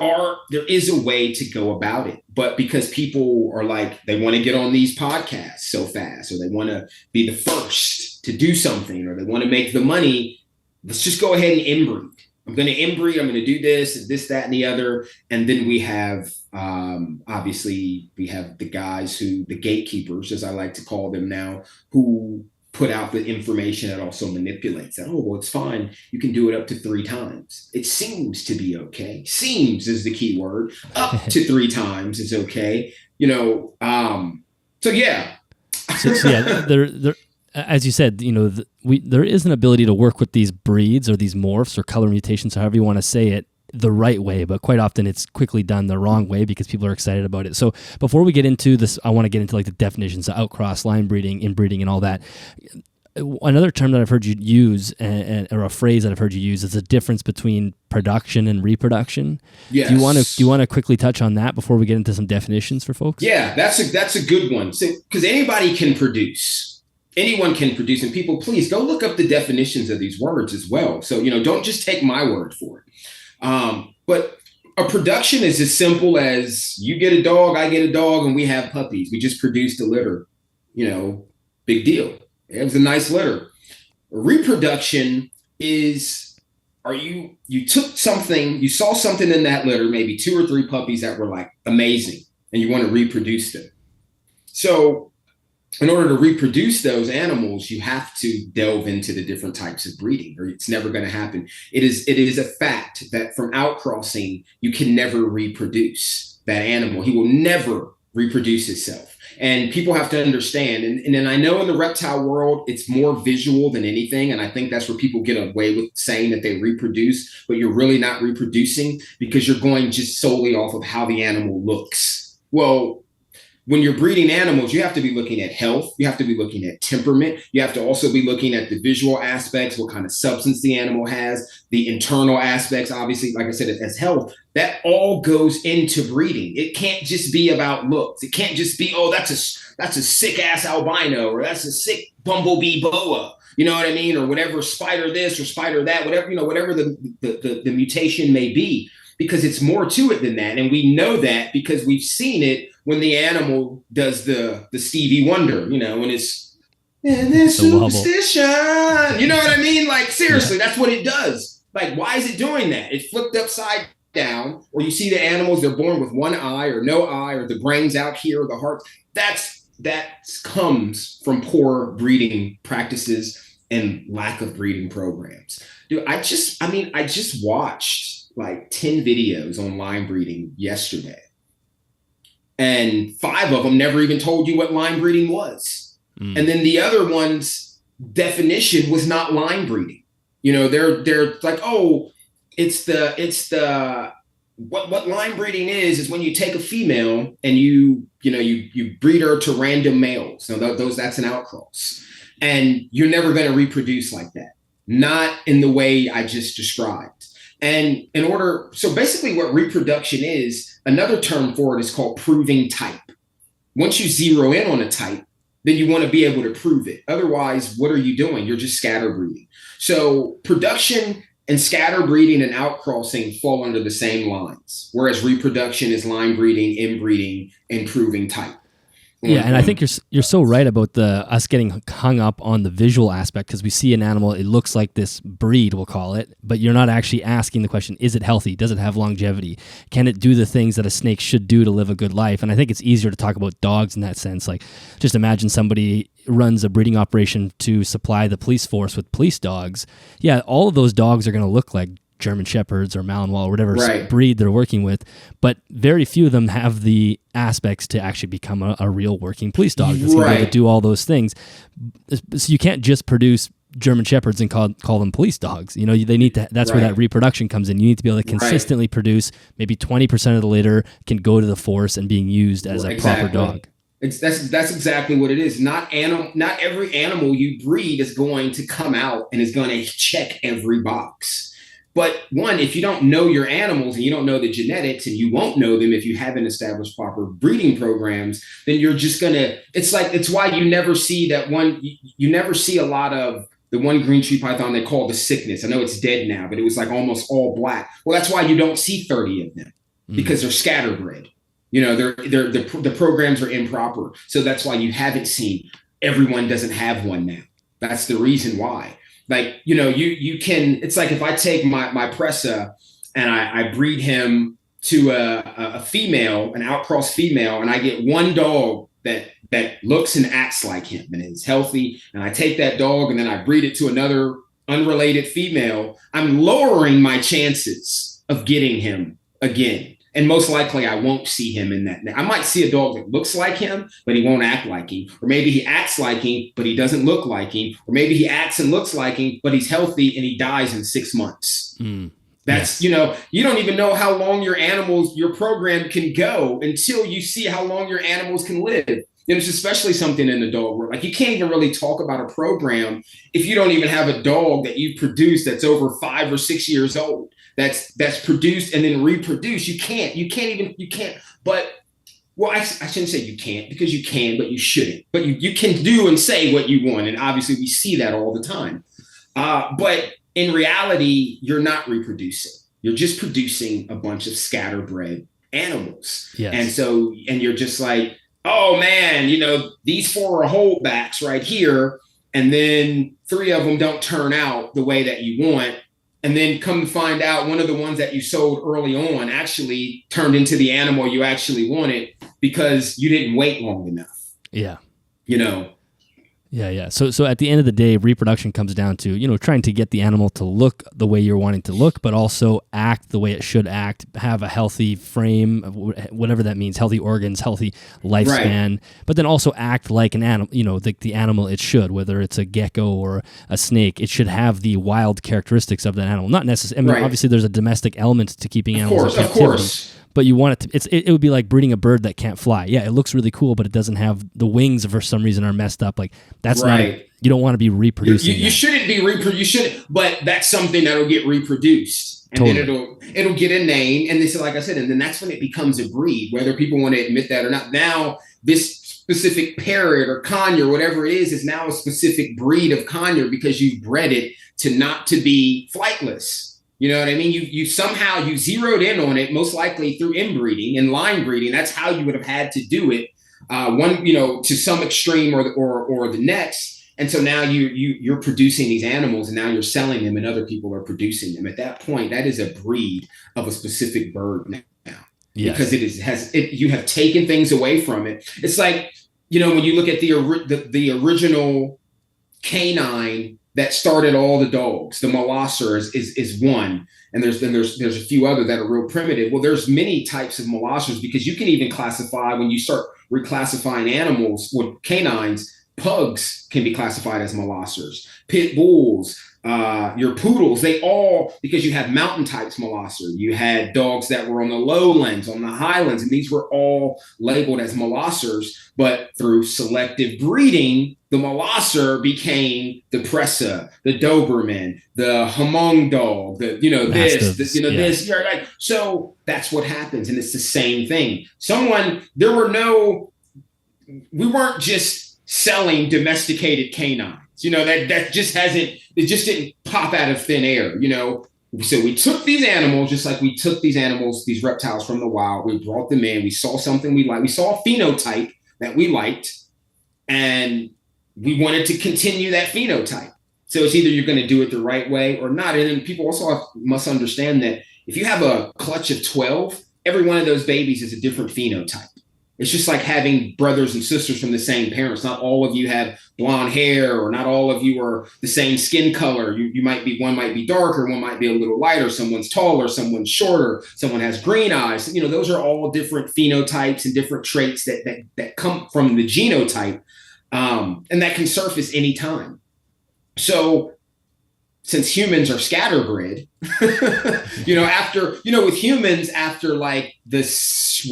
is a way to go about it. But because people are like, they want to get on these podcasts so fast, or they want to be the first to do something, or they want to make the money, let's just go ahead and inbreed. I'm going to inbreed. I'm going to do this, that, and the other. And then we have, obviously, we have the guys the gatekeepers, as I like to call them now, who put out the information that also manipulates that. Oh, well, it's fine. You can do it up to 3 times. It seems to be okay. Seems is the key word. Up to 3 times is okay. So yeah. There, as you said, there is an ability to work with these breeds or these morphs or color mutations, however you want to say it, the right way, but quite often it's quickly done the wrong way because people are excited about it. So before we get into this, I want to get into like the definitions of outcross, line breeding, inbreeding, and all that. Another term that I've heard you use, or a phrase that I've heard you use, is the difference between production and reproduction. Yes. Do you want to quickly touch on that before we get into some definitions for folks? Yeah, that's a good one. So, because anybody can produce. Anyone can produce, and people, please go look up the definitions of these words as well. So, don't just take my word for it. But a production is as simple as you get a dog, I get a dog, and we have puppies. We just produced a litter, big deal. It was a nice litter. Reproduction is, you took something, you saw something in that litter, maybe 2 or 3 puppies that were like amazing, and you want to reproduce them. So in order to reproduce those animals, you have to delve into the different types of breeding, or it's never going to happen. It is a fact that from outcrossing, you can never reproduce that animal. He will never reproduce itself. And people have to understand, and then I know in the reptile world, it's more visual than anything. And I think that's where people get away with saying that they reproduce, but you're really not reproducing because you're going just solely off of how the animal looks. Well, when you're breeding animals, you have to be looking at health. You have to be looking at temperament. You have to also be looking at the visual aspects, what kind of substance the animal has, the internal aspects, obviously, like I said, as health. That all goes into breeding. It can't just be about looks. It can't just be, oh, that's a sick ass albino, or that's a sick bumblebee boa. You know what I mean? Or whatever, spider this or spider that, whatever, whatever the mutation may be, because it's more to it than that. And we know that because we've seen it when the animal does the Stevie Wonder, when it's and then superstition, you know what I mean? Like, seriously, that's what it does. Like, why is it doing that? It flipped upside down, or you see the animals, they're born with one eye or no eye, or the brain's out here, or the heart. That comes from poor breeding practices and lack of breeding programs. Dude, I just watched like 10 videos on line breeding yesterday. And 5 of them never even told you what line breeding was. And then the other one's definition was not line breeding. They're like, oh, it's the what line breeding is when you take a female and you breed her to random males. Now that's an outcross. And you're never going to reproduce like that. Not in the way I just described. And so basically what reproduction is, another term for it is called proving type. Once you zero in on a type, then you want to be able to prove it. Otherwise, what are you doing? You're just scatter breeding. So production and scatter breeding and outcrossing fall under the same lines, whereas reproduction is line breeding, inbreeding, and proving type. Yeah, and I think you're so right about us getting hung up on the visual aspect, because we see an animal, it looks like this breed, we'll call it, but you're not actually asking the question, is it healthy? Does it have longevity? Can it do the things that a snake should do to live a good life? And I think it's easier to talk about dogs in that sense. Like, just imagine somebody runs a breeding operation to supply the police force with police dogs. Yeah, all of those dogs are going to look like German Shepherds or Malinois or whatever breed they're working with, but very few of them have the aspects to actually become a real working police dog that's going to be able to do all those things. So you can't just produce German Shepherds and call them police dogs. They need to. That's where that reproduction comes in. You need to be able to consistently produce. Maybe 20% of the litter can go to the force and being used as a proper dog. That's exactly what it is. Not every animal you breed is going to come out and is going to check every box. But one, if you don't know your animals and you don't know the genetics, and you won't know them if you haven't established proper breeding programs, then you're just it's why you never see that one. You never see a lot of the one green tree python they call the sickness. I know it's dead now, but it was like almost all black. Well, that's why you don't see 30 of them, because they're scatterbred. The programs are improper. So that's why you haven't seen, everyone doesn't have one now. That's the reason why. Like, you can, it's like if I take my Presa and I breed him to a female, an outcross female, and I get one dog that looks and acts like him and is healthy, and I take that dog and then I breed it to another unrelated female, I'm lowering my chances of getting him again. And most likely I won't see him in that. I might see a dog that looks like him, but he won't act like him. Or maybe he acts like him, but he doesn't look like him. Or maybe he acts and looks like him, but he's healthy and he dies in 6 months. That's, you don't even know how long your program can go until you see how long your animals can live. It's especially something in the dog world. Like, you can't even really talk about a program if you don't even have a dog that you've produced that's over 5 or 6 years old. That's produced and then reproduced. You can't. But, well, I shouldn't say you can't, because you can, but you shouldn't. But you can do and say what you want. And obviously we see that all the time. But in reality, you're not reproducing. You're just producing a bunch of scatterbred animals. Yes. And you're just like, oh man, these 4 are holdbacks right here. And then 3 of them don't turn out the way that you want. And then come to find out, one of the ones that you sold early on actually turned into the animal you actually wanted because you didn't wait long enough. Yeah. you know. Yeah. So at the end of the day, reproduction comes down to, trying to get the animal to look the way you're wanting to look, but also act the way it should act, have a healthy frame, whatever that means, healthy organs, healthy lifespan, right. But then also act like an animal, the animal it should, whether it's a gecko or a snake, it should have the wild characteristics of that animal. Not necessarily, right. Obviously there's a domestic element to keeping animals in captivity. Of course. But you want it to, it would be like breeding a bird that can't fly. Yeah, it looks really cool, but it doesn't have the wings for some reason are messed up. Like that's right. Not, you don't want to be reproducing. You shouldn't be reproducing. You shouldn't, but that's something that'll get reproduced. And totally. Then it'll get a name. And this, like I said, and then that's when it becomes a breed, whether people want to admit that or not. Now, this specific parrot or conure, whatever it is now a specific breed of conure because you've bred it to be flightless. You know what I mean? You somehow you zeroed in on it, most likely through inbreeding and line breeding. That's how you would have had to do it, to some extreme or the next. And so now you're producing these animals, and now you're selling them, and other people are producing them. At that point, that is a breed of a specific bird now, yes. Because you have taken things away from it. It's like, when you look at the original canine that started all the dogs, the molosser is one. And there's a few other that are real primitive. Well, there's many types of molossers because you can even classify, when you start reclassifying animals with canines, pugs can be classified as molossers, pit bulls, your poodles, they all, because you have mountain types molosser, you had dogs that were on the lowlands, on the highlands, and these were all labeled as molossers, but through selective breeding, the molosser became the Presa, the Doberman, the Hmong dog, this, you're like, so that's what happens. And it's the same thing. We weren't just selling domesticated canines. That just it just didn't pop out of thin air, So we took these animals, just like we took these reptiles from the wild. We brought them in. We saw something we liked. We saw a phenotype that we liked, and we wanted to continue that phenotype. So it's either you're going to do it the right way or not. And then people also must understand that if you have a clutch of 12, every one of those babies is a different phenotype. It's just like having brothers and sisters from the same parents. Not all of you have blonde hair, or not all of you are the same skin color. One might be darker, one might be a little lighter, someone's taller, someone's shorter, someone has green eyes. Those are all different phenotypes and different traits that come from the genotype, and that can surface anytime. So since humans are scatterbred, with humans, after like this,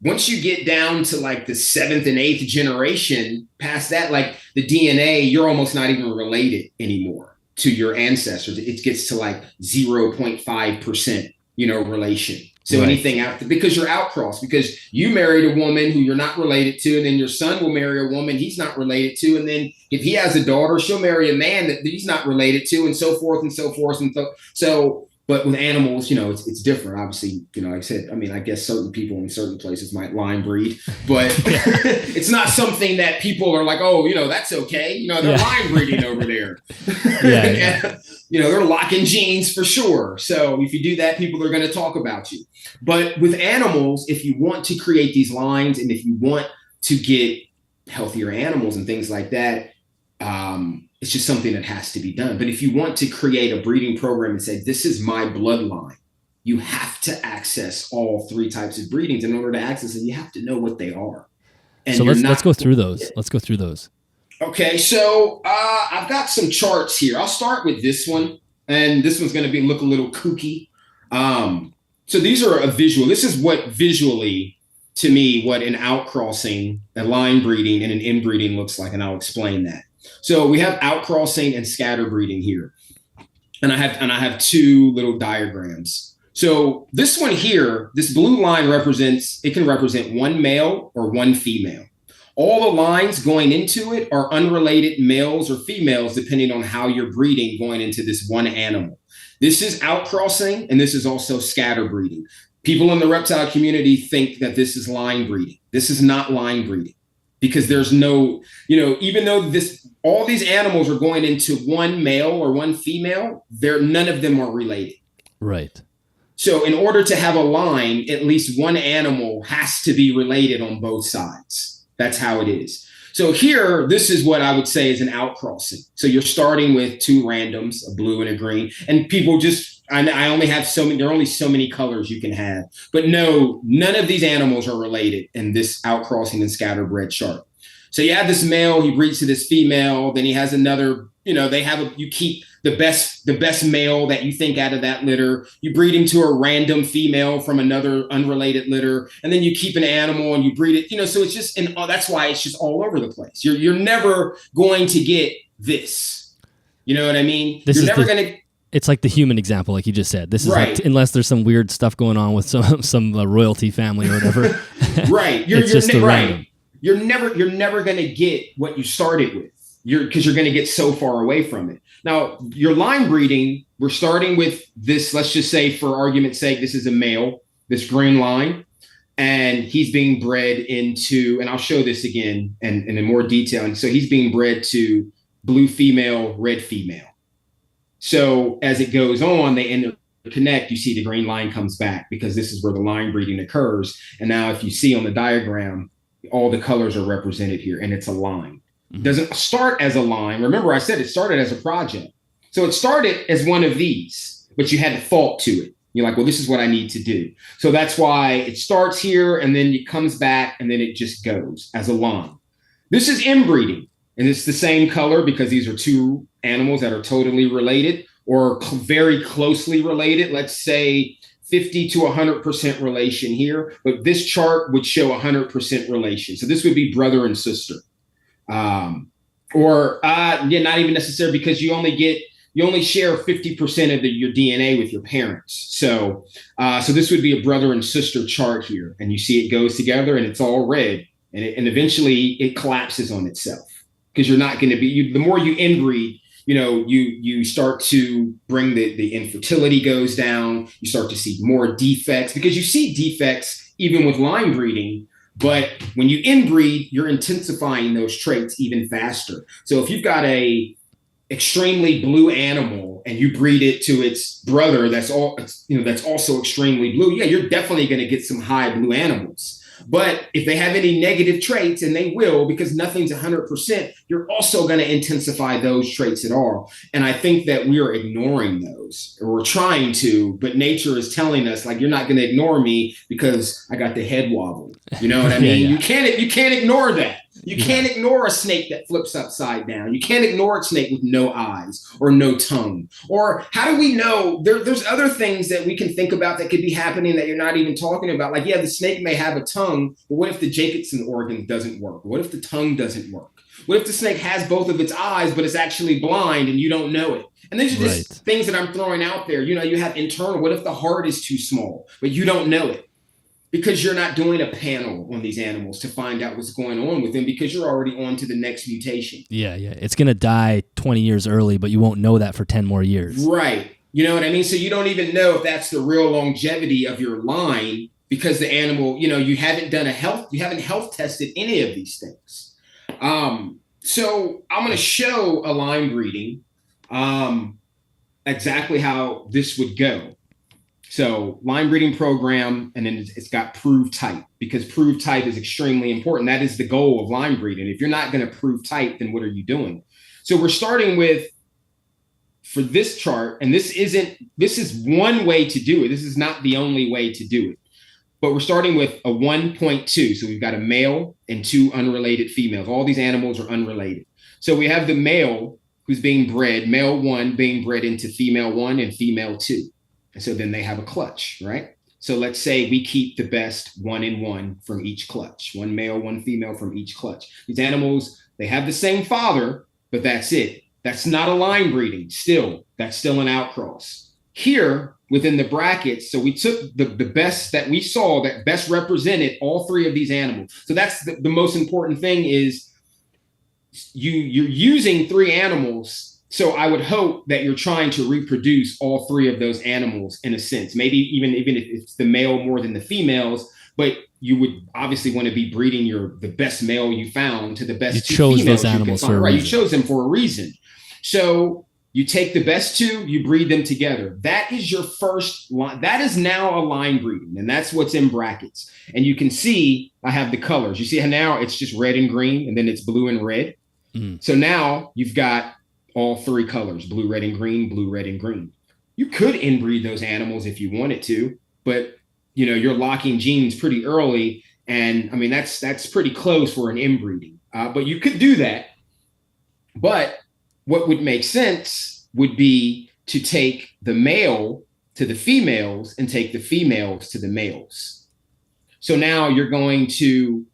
once you get down to like the 7th and 8th generation, past that, like the DNA, you're almost not even related anymore to your ancestors. It gets to like 0.5%, relation. So right. Anything after, because you're outcrossed, because you married a woman who you're not related to, and then your son will marry a woman he's not related to. And then if he has a daughter, she'll marry a man that he's not related to, and so forth and so forth. And so but with animals, it's different. Obviously, like I said, I guess certain people in certain places might line breed, but it's not something that people are like, oh, that's okay. They're line breeding over there. Yeah. They're locking genes for sure. So if you do that, people are going to talk about you. But with animals, if you want to create these lines, and if you want to get healthier animals and things like that, it's just something that has to be done. But if you want to create a breeding program and say, this is my bloodline, you have to access all 3 types of breedings. In order to access them, you have to know what they are. And so let's go through those. Let's go through those. Okay, so I've got some charts here. I'll start with this one, and this one's going to look a little kooky. So these are a visual. This is what visually, to me, what an outcrossing, a line breeding, and an inbreeding looks like, and I'll explain that. So we have outcrossing and scatterbreeding here. And I have 2 little diagrams. So this one here, this blue line can represent one male or one female. All the lines going into it are unrelated males or females, depending on how you're breeding going into this one animal. This is outcrossing, and this is also scatterbreeding. People in the reptile community think that this is line breeding. This is not line breeding, because there's no, even though all these animals are going into one male or one female, none of them are related. Right. So in order to have a line, at least one animal has to be related on both sides. That's how it is. So here, this is what I would say is an outcrossing. So you're starting with two randoms, a blue and a green, and people just, I only have so many, there are only so many colors you can have. But no, none of these animals are related in this outcrossing and scatterbred chart. So you have this male, he breeds to this female, then he has another, you keep the best male that you think out of that litter, you breed him to a random female from another unrelated litter, and then you keep an animal and you breed it, so it's just, and that's why it's just all over the place. You're never going to get this. You know what I mean? You're never going to. It's like the human example, like you just said. This is right. Like, unless there's some weird stuff going on with some royalty family or whatever. Right. It's just random. You're never going to get what you started with. Because you're going to get so far away from it. Now, your line breeding, we're starting with this, let's just say for argument's sake, this is a male, this green line, and he's being bred into, and I'll show this again and in more detail. And so he's being bred to blue female, red female. So as it goes on, they interconnect, you see the green line comes back because this is where the line breeding occurs. And now if you see on the diagram, all the colors are represented here and it's a line. It doesn't start as a line. Remember, I said it started as a project. So it started as one of these, but you had a thought to it. You're like, well, this is what I need to do. So that's why it starts here and then it comes back and then it just goes as a line. This is inbreeding, and it's the same color because these are two animals that are totally related or very closely related. Let's say 50 to 100% relation here, but this chart would show 100% relation. So this would be brother and sister. Not even necessarily, because you only share 50% of your DNA with your parents. So this would be a brother and sister chart here, and you see it goes together and it's all red, and eventually it collapses on itself because you're not going to be. The more you inbreed, you start to bring the infertility goes down. You start to see more defects because you see defects even with line breeding. But when you inbreed, you're intensifying those traits even faster. So if you've got a extremely blue animal and you breed it to its brother, that's also extremely blue. Yeah, you're definitely going to get some high blue animals. But if they have any negative traits, and they will, because nothing's 100%, you're also going to intensify those traits at all. And I think that we are ignoring those, or we're trying to, but nature is telling us, like, you're not going to ignore me because I got the head wobble. You know what I mean? Yeah. You can't ignore that. You can't ignore a snake that flips upside down. You can't ignore a snake with no eyes or no tongue. Or how do we know? There's other things that we can think about that could be happening that you're not even talking about. Like, yeah, the snake may have a tongue, but what if the Jacobson organ doesn't work? What if the tongue doesn't work? What if the snake has both of its eyes, but it's actually blind and you don't know it? And these are just things that I'm throwing out there. You have internal. What if the heart is too small, but you don't know it? Because you're not doing a panel on these animals to find out what's going on with them, because you're already on to the next mutation. Yeah. It's going to die 20 years early, but you won't know that for 10 more years. Right. You know what I mean? So you don't even know if that's the real longevity of your line, because the animal, you haven't health tested any of these things. So I'm going to show a line breeding exactly how this would go. So line breeding program, and then it's got prove type, because prove type is extremely important. That is the goal of line breeding. If you're not going to prove type, then what are you doing? So we're starting with, for this chart, and this is one way to do it. This is not the only way to do it, but we're starting with a 1.2. So we've got a male and two unrelated females. All these animals are unrelated. So we have the male who's being bred, male 1 being bred into female 1 and female 2. And so then they have a clutch, right? So let's say we keep the best 1 and 1 from each clutch, 1 male, 1 female from each clutch. These animals, they have the same father, but that's it. That's not a line breeding. That's still an outcross. Here within the brackets, so we took the best that we saw that best represented all three of these animals. So that's the most important thing, is you're using 3 animals. So I would hope that you're trying to reproduce all 3 of those animals in a sense, maybe even if it's the male more than the females, but you would obviously want to be breeding the best male you found to the best 2 females. You chose those animals for a reason. Right, you chose them for a reason. So You take the best two, you breed them together. That is your first line. That is now a line breeding, and that's what's in brackets. And you can see I have the colors. You see how now it's just red and green, and then it's blue and red. So now you've got all three colors, blue, red, and green, blue, red, and green. You could inbreed those animals if you wanted to, but you're locking genes pretty early. And I mean, that's pretty close for an inbreeding, but you could do that. But what would make sense would be to take the male to the females and take the females to the males. So now you're going to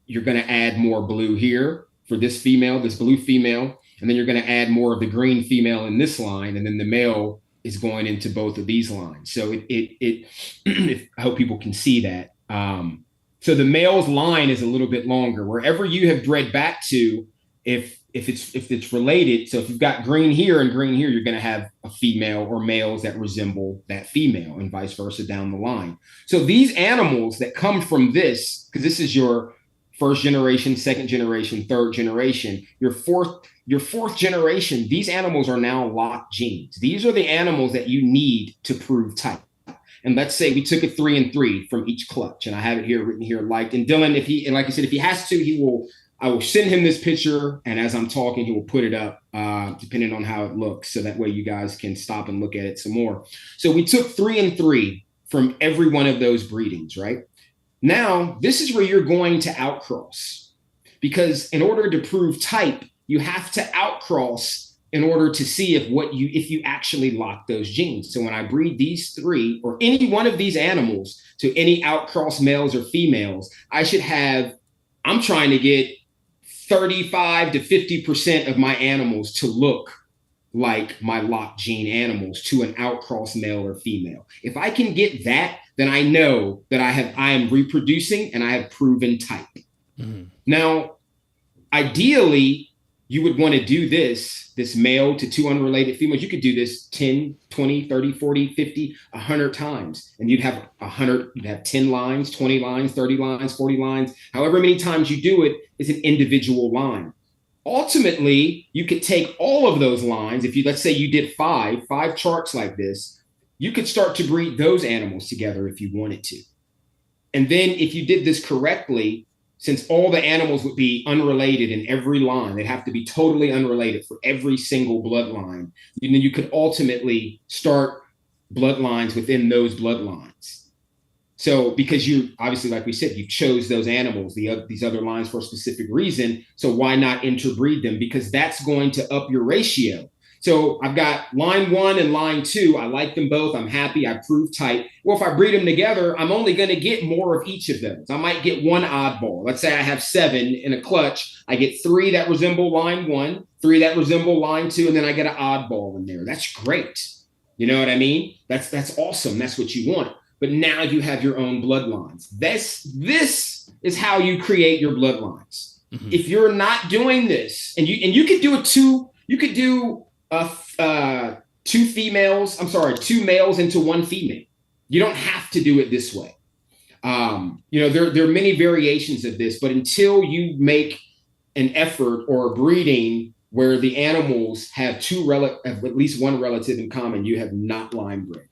add more blue here for this female, this blue female, and then you're going to add more of the green female in this line, and then the male is going into both of these lines. So I hope people can see that. So the male's line is a little bit longer. Wherever you have bred back to, if it's related, so if you've got green here and green here, you're going to have a female or males that resemble that female, and vice versa down the line. So these animals that come from this, because this is your first generation, second generation, third generation, your fourth generation, these animals are now locked genes. These are the animals that you need to prove type. And let's say we took a 3 and 3 from each clutch, and I have it here written here, liked. And Dylan, like I said, if he has to, I will send him this picture, and as I'm talking, he will put it up, depending on how it looks, so that way you guys can stop and look at it some more. So we took 3 and 3 from every one of those breedings, right? Now, this is where you're going to outcross, because in order to prove type, you have to outcross in order to see if you actually lock those genes. So when I breed these 3 or any one of these animals to any outcross males or females, I'm trying to get 35 to 50% of my animals to look like my locked gene animals to an outcross male or female. If I can get that, then I know that I am reproducing and I have proven type. Now, ideally, you would want to do this male to 2 unrelated females. You could do this 10, 20, 30, 40, 50, 100 times. And you'd have 10 lines, 20 lines, 30 lines, 40 lines. However many times you do it is an individual line. Ultimately, you could take all of those lines. Let's say you did five charts like this, you could start to breed those animals together if you wanted to. And then if you did this correctly, since all the animals would be unrelated in every line, they'd have to be totally unrelated for every single bloodline. You could ultimately start bloodlines within those bloodlines. So because you obviously, like we said, you chose those animals, these other lines for a specific reason. So why not interbreed them? Because that's going to up your ratio. So I've got line 1 and line 2. I like them both. I'm happy. I proved type. Well, if I breed them together, I'm only going to get more of each of those. I might get one oddball. Let's say I have 7 in a clutch. I get 3 that resemble line 1, 3 that resemble line 2, and then I get an oddball in there. That's great. You know what I mean? That's awesome. That's what you want. But now you have your own bloodlines. This is how you create your bloodlines. If you're not doing this, and you could do two males into one female. You don't have to do it this way. There are many variations of this, but until you make an effort or a breeding where the animals have at least one relative in common, you have not line bred.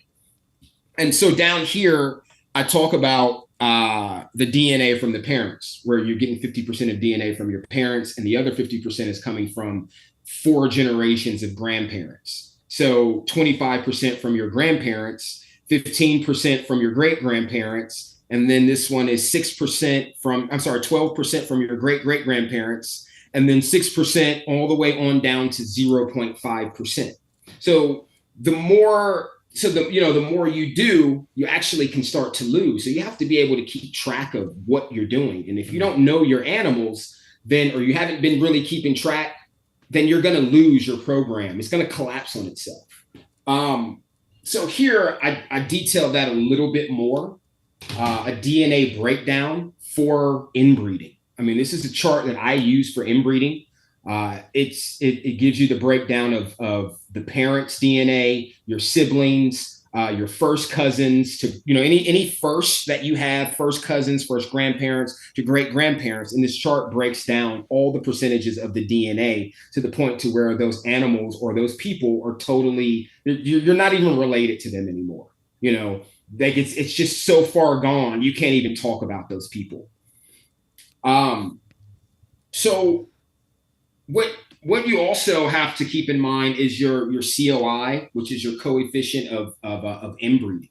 And so down here, I talk about the DNA from the parents, where you're getting 50% of DNA from your parents, and the other 50% is coming from 4 generations of grandparents. So 25% from your grandparents, 15% from your great-grandparents, and then this one is 12% from your great-great-grandparents, and then 6% all the way on down to 0.5%. So the more you do, you actually can start to lose. So you have to be able to keep track of what you're doing. And if you don't know your animals, or you haven't been really keeping track, then you're going to lose your program. It's going to collapse on itself. So here I detailed that a little bit more, a DNA breakdown for inbreeding. I mean, this is a chart that I use for inbreeding. It gives you the breakdown of the parents' DNA, your siblings, your first cousins to, any first that you have, first cousins, first grandparents to great grandparents. And this chart breaks down all the percentages of the DNA to the point to where those animals or those people are totally, you're not even related to them anymore. Like it's just so far gone. You can't even talk about those people. So what you also have to keep in mind is your COI, which is your coefficient of inbreeding.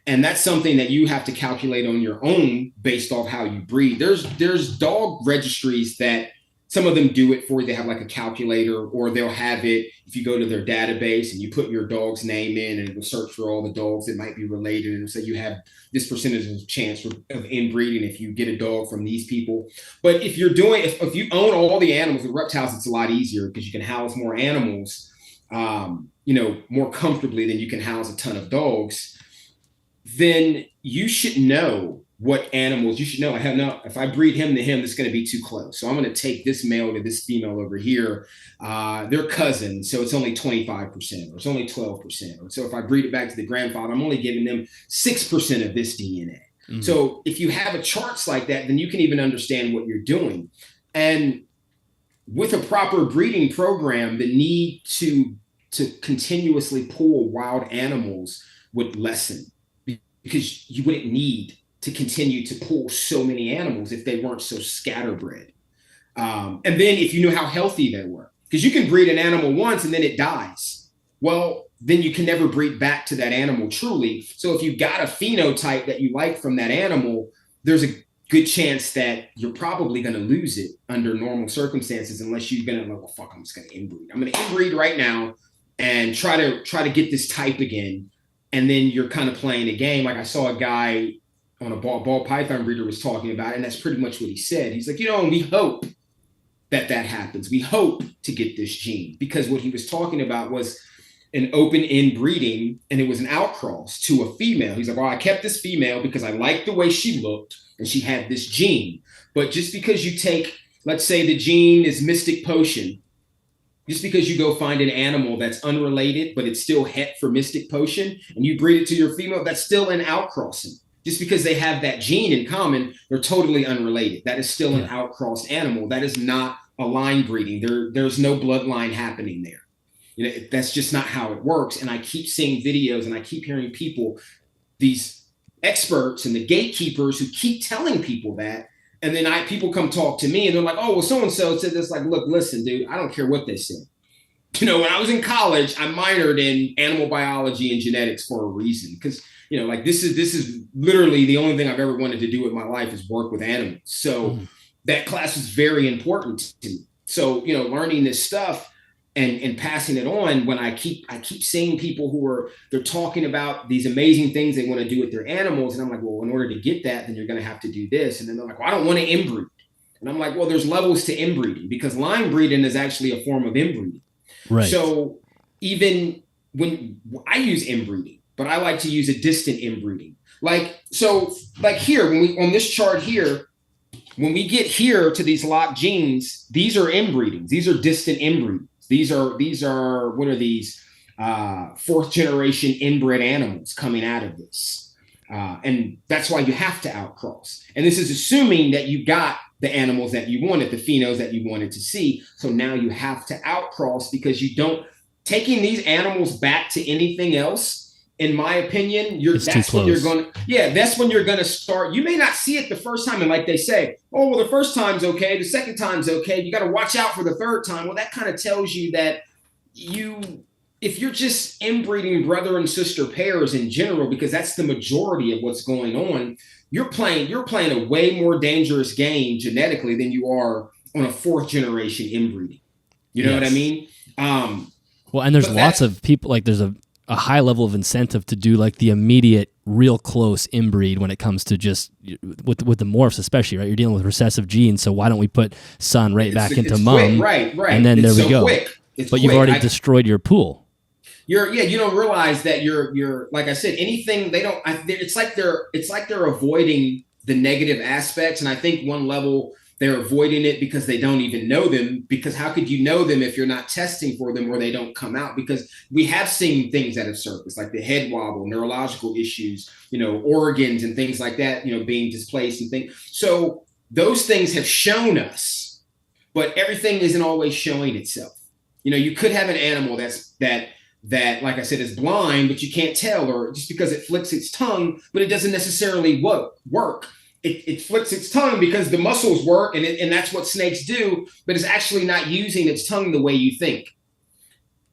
And that's something that you have to calculate on your own based off how you breed. There's dog registries that some of them do it for you. They have like a calculator, or they'll have it if you go to their database and you put your dog's name in, and it will search for all the dogs that might be related, and it'll say you have this percentage of chance of inbreeding if you get a dog from these people. But if you own all the animals with reptiles, it's a lot easier because you can house more animals, more comfortably than you can house a ton of dogs. Then you should know what animals you should know. If I breed him to him, it's going to be too close. So I'm going to take this male to this female over here. They're cousins, so it's only 25%, or it's only 12%. Or so if I breed it back to the grandfather, I'm only giving them 6% of this DNA. Mm-hmm. So if you have a charts like that, then you can even understand what you're doing. And with a proper breeding program, the need to continuously pull wild animals would lessen, because you wouldn't need to continue to pull so many animals if they weren't so scatterbred. And then if you knew how healthy they were, because you can breed an animal once and then it dies. Well, then you can never breed back to that animal truly. So if you've got a phenotype that you like from that animal, there's a good chance that you're probably going to lose it under normal circumstances, unless you're going to like, well, fuck, I'm just going to inbreed. I'm going to inbreed right now and try to get this type again. And then you're kind of playing a game. Like I saw a guy on a ball python breeder was talking about it, and that's pretty much what he said. He's like, we hope that happens. We hope to get this gene, because what he was talking about was an open inbreeding, and it was an outcross to a female. He's like, well, I kept this female because I liked the way she looked and she had this gene. But just because you take, let's say the gene is Mystic Potion, just because you go find an animal that's unrelated, but it's still het for Mystic Potion, and you breed it to your female, that's still an outcrossing. Just because they have that gene in common, they're totally unrelated. That is still an outcrossed animal. That is not a line breeding. There's no bloodline happening there. That's just not how it works. And I keep seeing videos, and I keep hearing people, these experts and the gatekeepers, who keep telling people that. And then people come talk to me, and they're like, oh, well, so-and-so said this. Like, look, listen, dude, I don't care what they said. When I was in college, I minored in animal biology and genetics for a reason, because this is literally the only thing I've ever wanted to do with my life is work with animals. So that class was very important to me. So, learning this stuff and passing it on, when I keep seeing people they're talking about these amazing things they want to do with their animals. And I'm like, well, in order to get that, then you're going to have to do this. And then they're like, well, I don't want to inbreed. And I'm like, well, there's levels to inbreeding, because line breeding is actually a form of inbreeding. Right. So even when I use inbreeding, but I like to use a distant inbreeding. Like here, when we on this chart here, when we get here to these locked genes, these are inbreedings. These are distant inbreedings. These are what are these? Fourth generation inbred animals coming out of this. And that's why you have to outcross. And this is assuming that you got the animals that you wanted, the phenos that you wanted to see. So now you have to outcross, because you don't, taking these animals back to anything else, in my opinion, that's when you're going to start. You may not see it the first time. And like they say, oh, well, the first time's okay. The second time's okay. You got to watch out for the third time. Well, that kind of tells you that if you're just inbreeding brother and sister pairs in general, because that's the majority of what's going on, you're playing a way more dangerous game genetically than you are on a fourth generation inbreeding. You know what I mean? Well, and there's lots of people, like there's a high level of incentive to do like the immediate, real close inbreed when it comes to just with the morphs, especially, right? You're dealing with recessive genes, so why don't we put son back into mom? Quick, right. And then there we go. But you've already destroyed your pool. You don't realize that you're like I said, anything they don't. It's like they're avoiding the negative aspects. And I think one level They're avoiding it because they don't even know them, because how could you know them if you're not testing for them or they don't come out? Because we have seen things that have surfaced, like the head wobble, neurological issues, organs and things like that, being displaced and things. So those things have shown us, but everything isn't always showing itself. You could have an animal that, like I said, is blind, but you can't tell, or just because it flicks its tongue, but it doesn't necessarily work. It flicks its tongue because the muscles work, and that's what snakes do, but it's actually not using its tongue the way you think,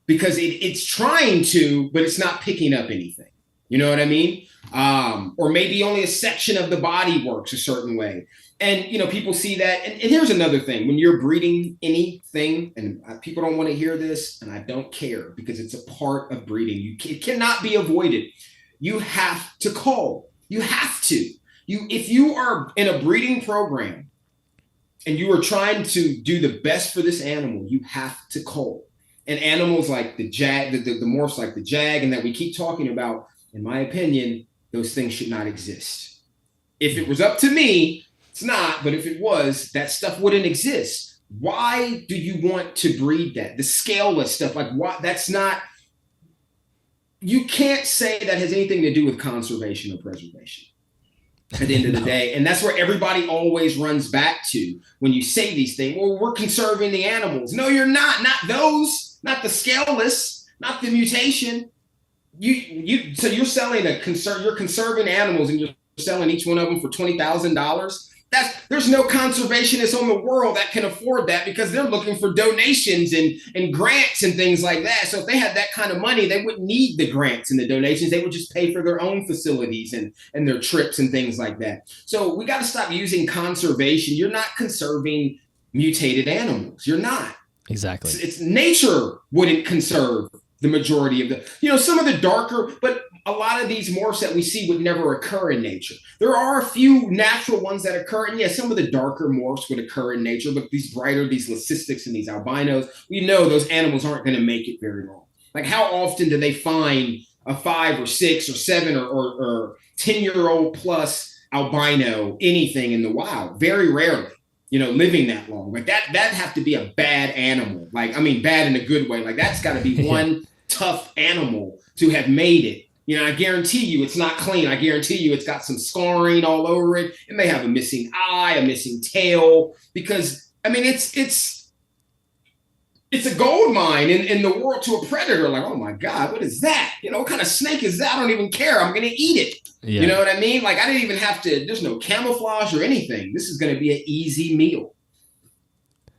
because it's trying to, but it's not picking up anything. You know what I mean? Or maybe only a section of the body works a certain way. And, people see that. And here's another thing. When you're breeding anything, and people don't want to hear this, and I don't care, because it's a part of breeding. It cannot be avoided. You have to cull. You have to. If you are in a breeding program and you are trying to do the best for this animal, you have to cull. And animals like the jag, the morphs like the jag, and that we keep talking about, in my opinion, those things should not exist. If it was up to me, it's not, but if it was, that stuff wouldn't exist. Why do you want to breed that? The scaleless stuff, like what? That's not, you can't say that has anything to do with conservation or preservation at the end of the day. And that's where everybody always runs back to when you say these things. Well, we're conserving the animals. No, you're not. Not those, not the scaleless, not the mutation. So you're selling you're conserving animals, and you're selling each one of them for $20,000. There's no conservationist on the world that can afford that, because they're looking for donations and grants and things like that. So if they had that kind of money, they wouldn't need the grants and the donations. They would just pay for their own facilities and their trips and things like that. So we got to stop using conservation. You're not conserving mutated animals. You're not. Exactly. It's nature wouldn't conserve the majority of some of the darker, but a lot of these morphs that we see would never occur in nature. There are a few natural ones that occur, and yes, some of the darker morphs would occur in nature, but these brighter, these leucistics and these albinos, we know those animals aren't going to make it very long. Like, how often do they find a 5 or 6 or 7 or 10-year-old plus albino anything in the wild? Very rarely. Living that long. Like that'd have to be a bad animal. Like, I mean, bad in a good way. Like, that's got to be one tough animal to have made it. I guarantee you it's not clean. I guarantee you it's got some scarring all over it. It may have a missing eye, a missing tail, because, I mean, it's a gold mine in the world to a predator. Like, oh my God, what is that? What kind of snake is that? I don't even care. I'm going to eat it. Yeah. You know what I mean? Like, I didn't even have to, there's no camouflage or anything. This is going to be an easy meal.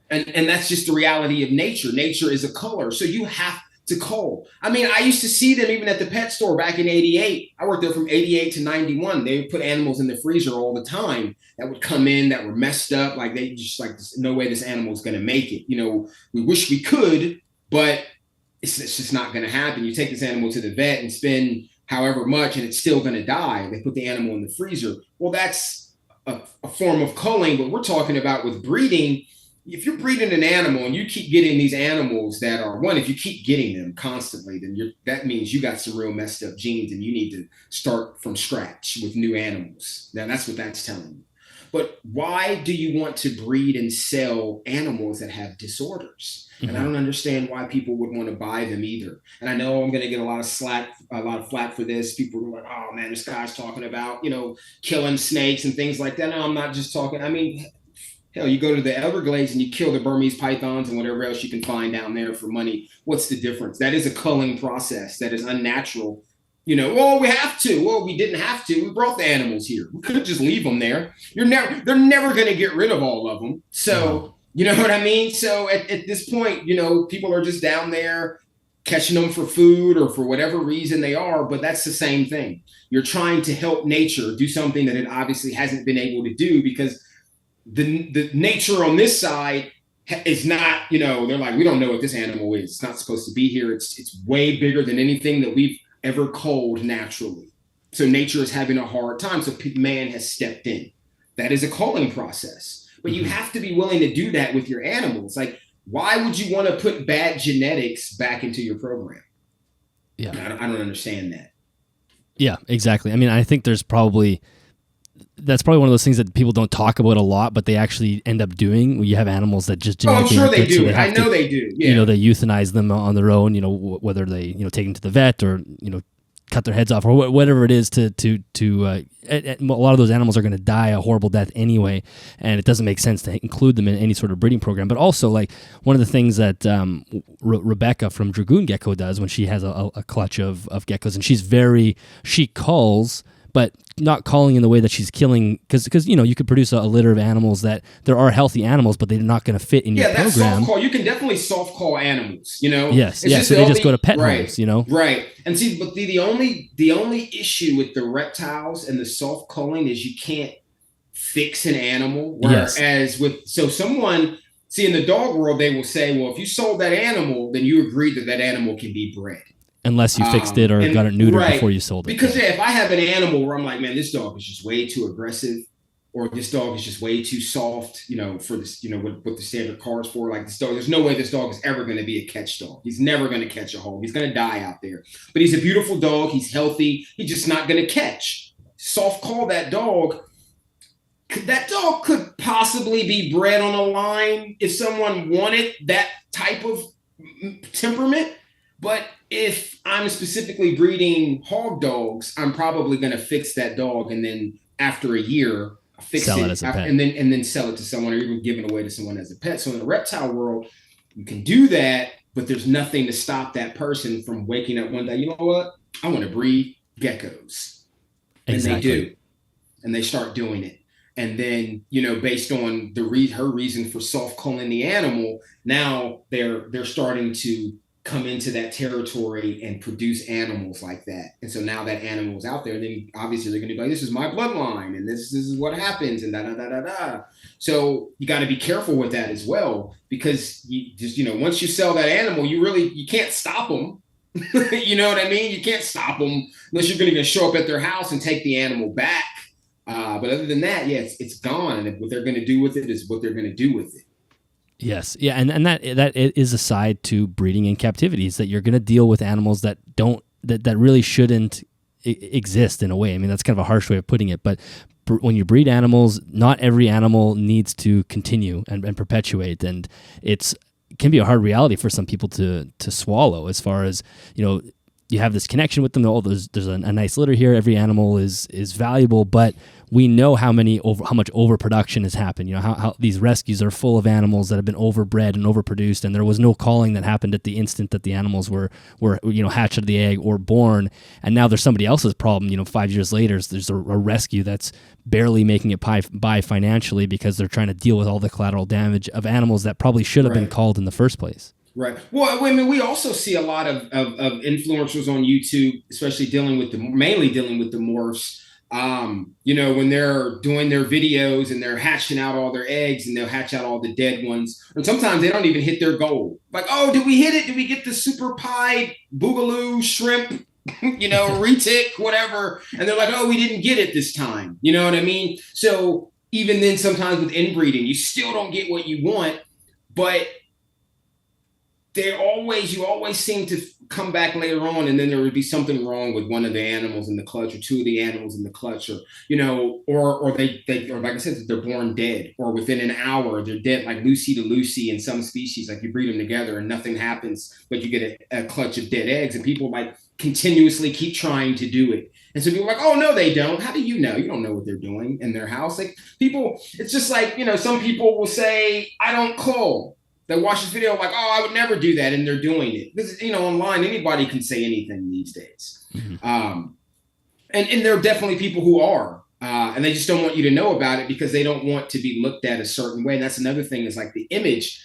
And that's just the reality of nature. Nature is a color. So you have to cull. I mean, I used to see them even at the pet store back in 88. I worked there from 88 to 91. They would put animals in the freezer all the time that would come in that were messed up. Like, they just like, no way this animal is going to make it. We wish we could, but it's just not going to happen. You take this animal to the vet and spend however much, and it's still going to die. They put the animal in the freezer. Well, that's a form of culling. But we're talking about with breeding. If you're breeding an animal and you keep getting these animals that are, one, if you keep getting them constantly, then that means you got some real messed up genes, and you need to start from scratch with new animals. Now, that's what that's telling you. But why do you want to breed and sell animals that have disorders? Mm-hmm. And I don't understand why people would want to buy them either. And I know I'm going to get a lot of flack for this. People are like, oh man, this guy's talking about, killing snakes and things like that. No, I'm not just talking. I mean, hell, you go to the Everglades and you kill the Burmese pythons and whatever else you can find down there for money. What's the difference? That is a culling process that is unnatural. Well, we have to. Well, we didn't have to. We brought the animals here. We could just leave them there. They're never going to get rid of all of them. So, you know what I mean? So at this point, people are just down there catching them for food or for whatever reason they are. But that's the same thing. You're trying to help nature do something that it obviously hasn't been able to do, because the nature on this side is not, they're like, we don't know what this animal is. It's not supposed to be here. It's way bigger than anything that we've ever culled naturally. So nature is having a hard time. So man has stepped in. That is a culling process. But you have to be willing to do that with your animals. Like, why would you want to put bad genetics back into your program? Yeah, I don't understand that. Yeah, exactly. I mean, I think there's probably that's probably one of those things that people don't talk about a lot, but they actually end up doing. You have animals that just I'm genetically sure they good, so do. I know they do. Yeah. You know, they euthanize them on their own. You know, whether they take them to the vet or cut their heads off or whatever it is to a lot of those animals are going to die a horrible death anyway, and it doesn't make sense to include them in any sort of breeding program. But also, like, one of the things that Rebecca from Dragoon Gecko does when she has a clutch of geckos, and she culls, but not calling in the way that she's killing, because you could produce a litter of animals that there are healthy animals, but they're not going to fit in your program. Yeah, that's soft call. You can definitely soft call animals. Yes, so they just go to pet homes. Right. And see, but the only issue with the reptiles and the soft culling is you can't fix an animal. Whereas in the dog world, they will say, well, if you sold that animal, then you agreed that animal can be bred. Unless you fixed it or got it neutered before you sold it. Because if I have an animal where I'm like, man, this dog is just way too aggressive, or this dog is just way too soft, for this, what the standard car is for, like this dog, there's no way this dog is ever going to be a catch dog. He's never going to catch a hog. He's going to die out there. But he's a beautiful dog. He's healthy. He's just not going to catch. Soft call that dog. That dog could possibly be bred on a line if someone wanted that type of temperament. But if I'm specifically breeding hog dogs, I'm probably going to fix that dog, and then after a year, sell it as a pet, and then sell it to someone, or even give it away to someone as a pet. So in the reptile world, you can do that, but there's nothing to stop that person from waking up one day. You know what? I want to breed geckos, and they do, and they start doing it. And then, based on her reason for soft culling the animal, now they're starting to come into that territory and produce animals like that. And so now that animal is out there, then obviously they're going to be like, this is my bloodline, and this is what happens, and da-da-da-da-da. So you got to be careful with that as well, because you just, once you sell that animal, you can't stop them. You know what I mean? You can't stop them unless you're going to show up at their house and take the animal back. But other than that, yeah, it's gone. And what they're going to do with it is what they're going to do with it. Yes, yeah, and that is a side to breeding in captivity, is that you're going to deal with animals that really shouldn't exist in a way. I mean, that's kind of a harsh way of putting it, but when you breed animals, not every animal needs to continue and perpetuate, and it can be a hard reality for some people to swallow. As far as you have this connection with them. Oh, there's a nice litter here. Every animal is valuable, but we know how much overproduction has happened. How these rescues are full of animals that have been overbred and overproduced, and there was no calling that happened at the instant that the animals were hatched out of the egg or born. And now there's somebody else's problem. 5 years later, there's a rescue that's barely making it by financially because they're trying to deal with all the collateral damage of animals that probably should have been called in the first place. Right. Well, I mean, we also see a lot of influencers on YouTube, especially mainly dealing with the morphs. When they're doing their videos and they're hatching out all their eggs, and they'll hatch out all the dead ones. And sometimes they don't even hit their goal. Like, oh, did we hit it? Did we get the super pied boogaloo shrimp, retic, whatever? And they're like, oh, we didn't get it this time. You know what I mean? So even then, sometimes with inbreeding, you still don't get what you want, but you always seem to come back later on, and then there would be something wrong with one of the animals in the clutch, or two of the animals in the clutch, or or like I said, they're born dead, or within an hour they're dead, like Lucy to Lucy in some species. Like, you breed them together and nothing happens, but you get a clutch of dead eggs, and people continuously keep trying to do it. And so people are like, oh, no, they don't. How do you know? You don't know what they're doing in their house. Like, people, it's just like, some people will say, I don't cull. They watch this video like, oh, I would never do that, and they're doing it. Because, online, anybody can say anything these days. Mm-hmm. And there are definitely people who are, and they just don't want you to know about it because they don't want to be looked at a certain way. And that's another thing, is like the image.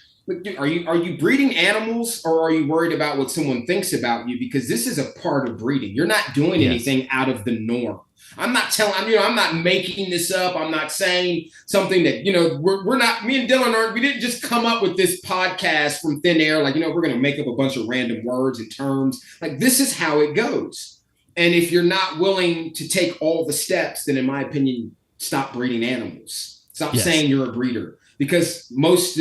Are you breeding animals, or are you worried about what someone thinks about you? Because this is a part of breeding. You're not doing anything out of the norm. I'm not making this up. I'm not saying something that, we're not, me and Dylan we didn't just come up with this podcast from thin air. Like, we're going to make up a bunch of random words and terms. Like, this is how it goes. And if you're not willing to take all the steps, then in my opinion, stop breeding animals. Stop saying you're a breeder, because most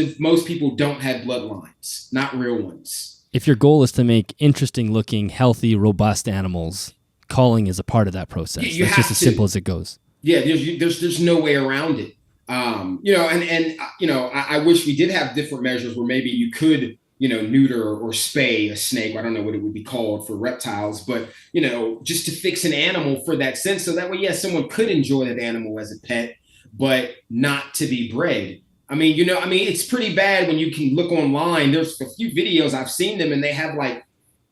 people don't have bloodlines, not real ones. If your goal is to make interesting looking, healthy, robust animals, culling is a part of that process. It's just as simple as it goes. Yeah, there's no way around it. I wish we did have different measures where maybe you could, neuter or spay a snake. I don't know what it would be called for reptiles, but just to fix an animal for that sense, so that way, yes, someone could enjoy that animal as a pet, but not to be bred. It's pretty bad when you can look online. There's a few videos I've seen them, and they have like,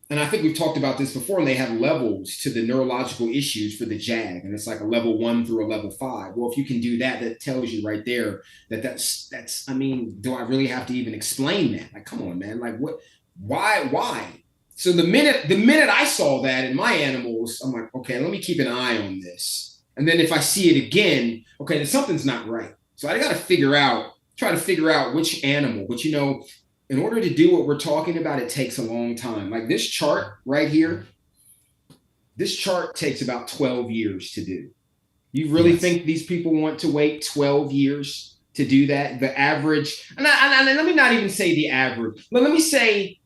and I think we've talked about this before, and they have levels to the neurological issues for the JAG, and it's like a level 1 through a level 5. Well, if you can do that, that tells you right there that's. I mean, do I really have to even explain that? Like, come on, man. Like, what? Why? So the minute I saw that in my animals, I'm like, okay, let me keep an eye on this, and then if I see it again, okay, then something's not right. So I got to try to figure out which animal. But in order to do what we're talking about, it takes a long time. Like this chart right here, this chart takes about 12 years to do. You really think these people want to wait 12 years to do that? The average, and let me not even say the average, but let me say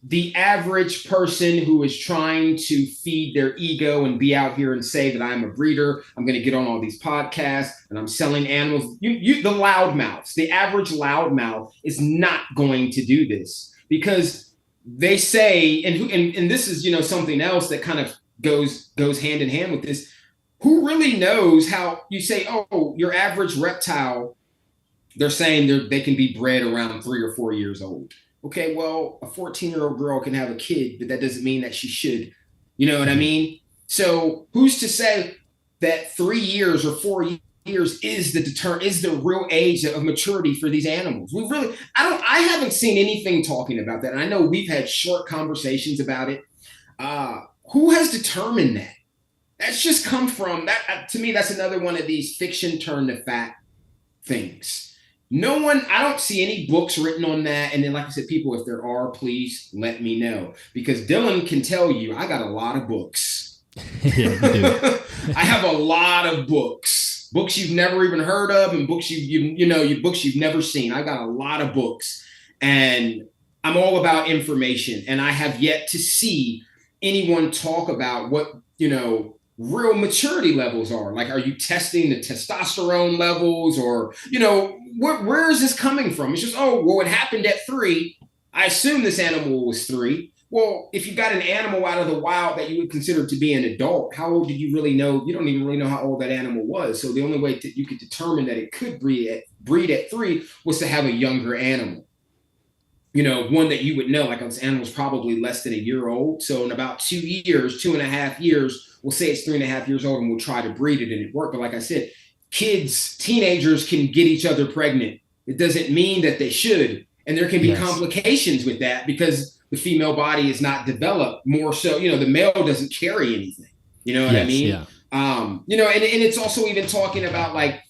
the average person who is trying to feed their ego and be out here and say that I'm a breeder, I'm going to get on all these podcasts and I'm selling animals. The loudmouths, the average loudmouth is not going to do this because they say, and this is, something else that kind of goes hand in hand with this. Who really knows how you say, oh, your average reptile, they're saying they can be bred around 3 or 4 years old. Okay, well, a 14-year-old girl can have a kid, but that doesn't mean that she should. You know what I mean? So who's to say that 3 years or 4 years is the real age of maturity for these animals? I haven't seen anything talking about that. And I know we've had short conversations about it. Who has determined that? That's just come from that. To me, that's another one of these fiction turned to fact things. No one, I don't see any books written on that. And then, like I said, people, if there are, please let me know. Because Dylan can tell you, I got a lot of books. Yeah, you do. I have a lot of books. Books you've never even heard of, and books books you've never seen. I got a lot of books. And I'm all about information. And I have yet to see anyone talk about what, real maturity levels are. Like, are you testing the testosterone levels, or, where is this coming from? It's just, oh, well, it happened at 3. I assume this animal was 3. Well, if you got an animal out of the wild that you would consider to be an adult, how old did you really know? You don't even really know how old that animal was. So the only way that you could determine that it could breed at 3 was to have a younger animal. One that you would know, like this animal's probably less than a year old. So in about 2 years, 2.5 years, we'll say it's 3.5 years old, and we'll try to breed it and it worked. But like I said, teenagers can get each other pregnant. It doesn't mean that they should. And there can be complications with that because the female body is not developed. More so, the male doesn't carry anything. You know what I mean? Yeah. And it's also even talking about like,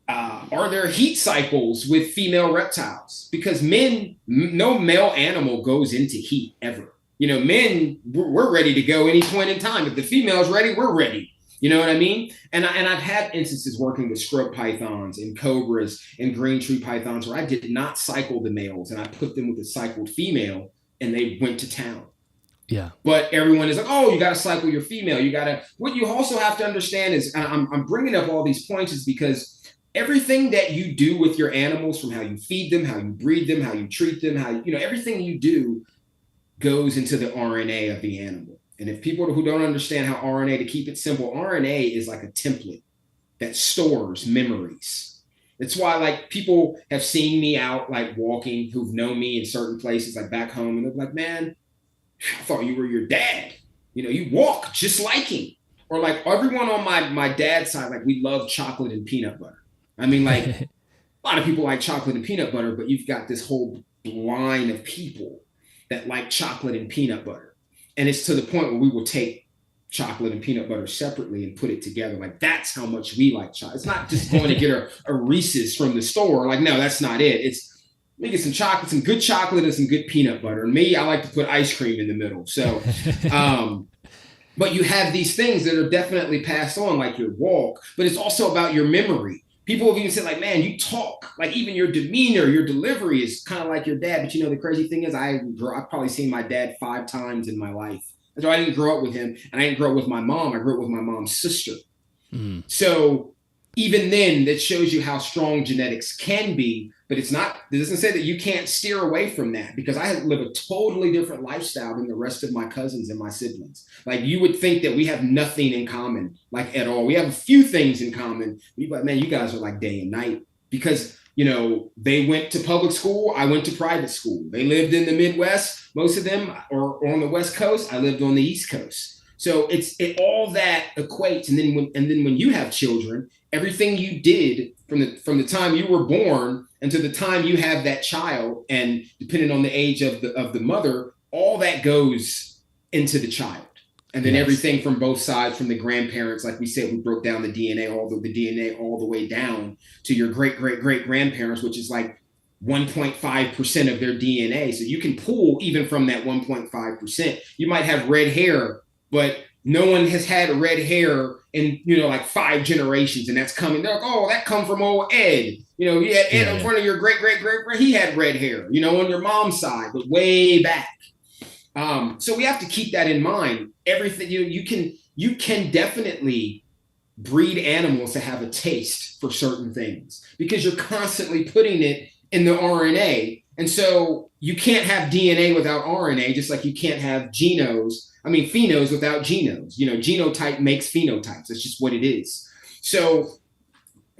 are there heat cycles with female reptiles? Because no male animal goes into heat ever. Men, we're ready to go any point in time. If the female's ready, we're ready. You know what I mean? And I've had instances working with scrub pythons and cobras and green tree pythons where I did not cycle the males, and I put them with a cycled female, and they went to town. Yeah. But everyone is like, oh, you got to cycle your female. What you also have to understand is, and I'm bringing up all these points is because everything that you do with your animals, from how you feed them, how you breed them, how you treat them, everything you do goes into the RNA of the animal. And if people who don't understand how RNA, to keep it simple, RNA is like a template that stores memories. That's why, like, people have seen me out, like, walking, who've known me in certain places, like back home, and they're like, man, I thought you were your dad. You walk just like him. Or like everyone on my dad's side, like, we love chocolate and peanut butter. I mean, like, a lot of people like chocolate and peanut butter, but you've got this whole line of people that like chocolate and peanut butter. And it's to the point where we will take chocolate and peanut butter separately and put it together. Like, that's how much we like chocolate. It's not just going to get a Reese's from the store. Like, no, that's not it. It's, let me get some chocolate, some good chocolate and some good peanut butter. And me, I like to put ice cream in the middle. So, but you have these things that are definitely passed on, like your walk, but it's also about your memory. People have even said, like, man, you talk, like, even your demeanor, your delivery is kind of like your dad. But the crazy thing is I've probably seen my dad 5 times in my life. So I didn't grow up with him, and I didn't grow up with my mom. I grew up with my mom's sister. So even then, that shows you how strong genetics can be, but it doesn't say that you can't steer away from that, because I live a totally different lifestyle than the rest of my cousins and my siblings. Like, you would think that we have nothing in common, like, at all. We have a few things in common. But man, you guys are like day and night, because, they went to public school. I went to private school. They lived in the Midwest, most of them, or on the West Coast. I lived on the East Coast. So all that equates. And then when you have children, everything you did from the time you were born until the time you have that child, and depending on the age of the mother, all that goes into the child. And then everything from both sides, from the grandparents, like we said, we broke down the DNA all the way down to your great grandparents, which is like 1.5% of their DNA. So you can pull even from that 1.5%. You might have red hair, but no one has had red hair in, like 5 generations, and that's coming. They're like, oh, that come from old Ed. You had Ed in front of your great, he had red hair, on your mom's side, but way back. So we have to keep that in mind. Everything you can definitely breed animals to have a taste for certain things, because you're constantly putting it in the RNA. And so you can't have DNA without RNA, just like you can't have phenos without genomes. Genotype makes phenotypes. That's just what it is. So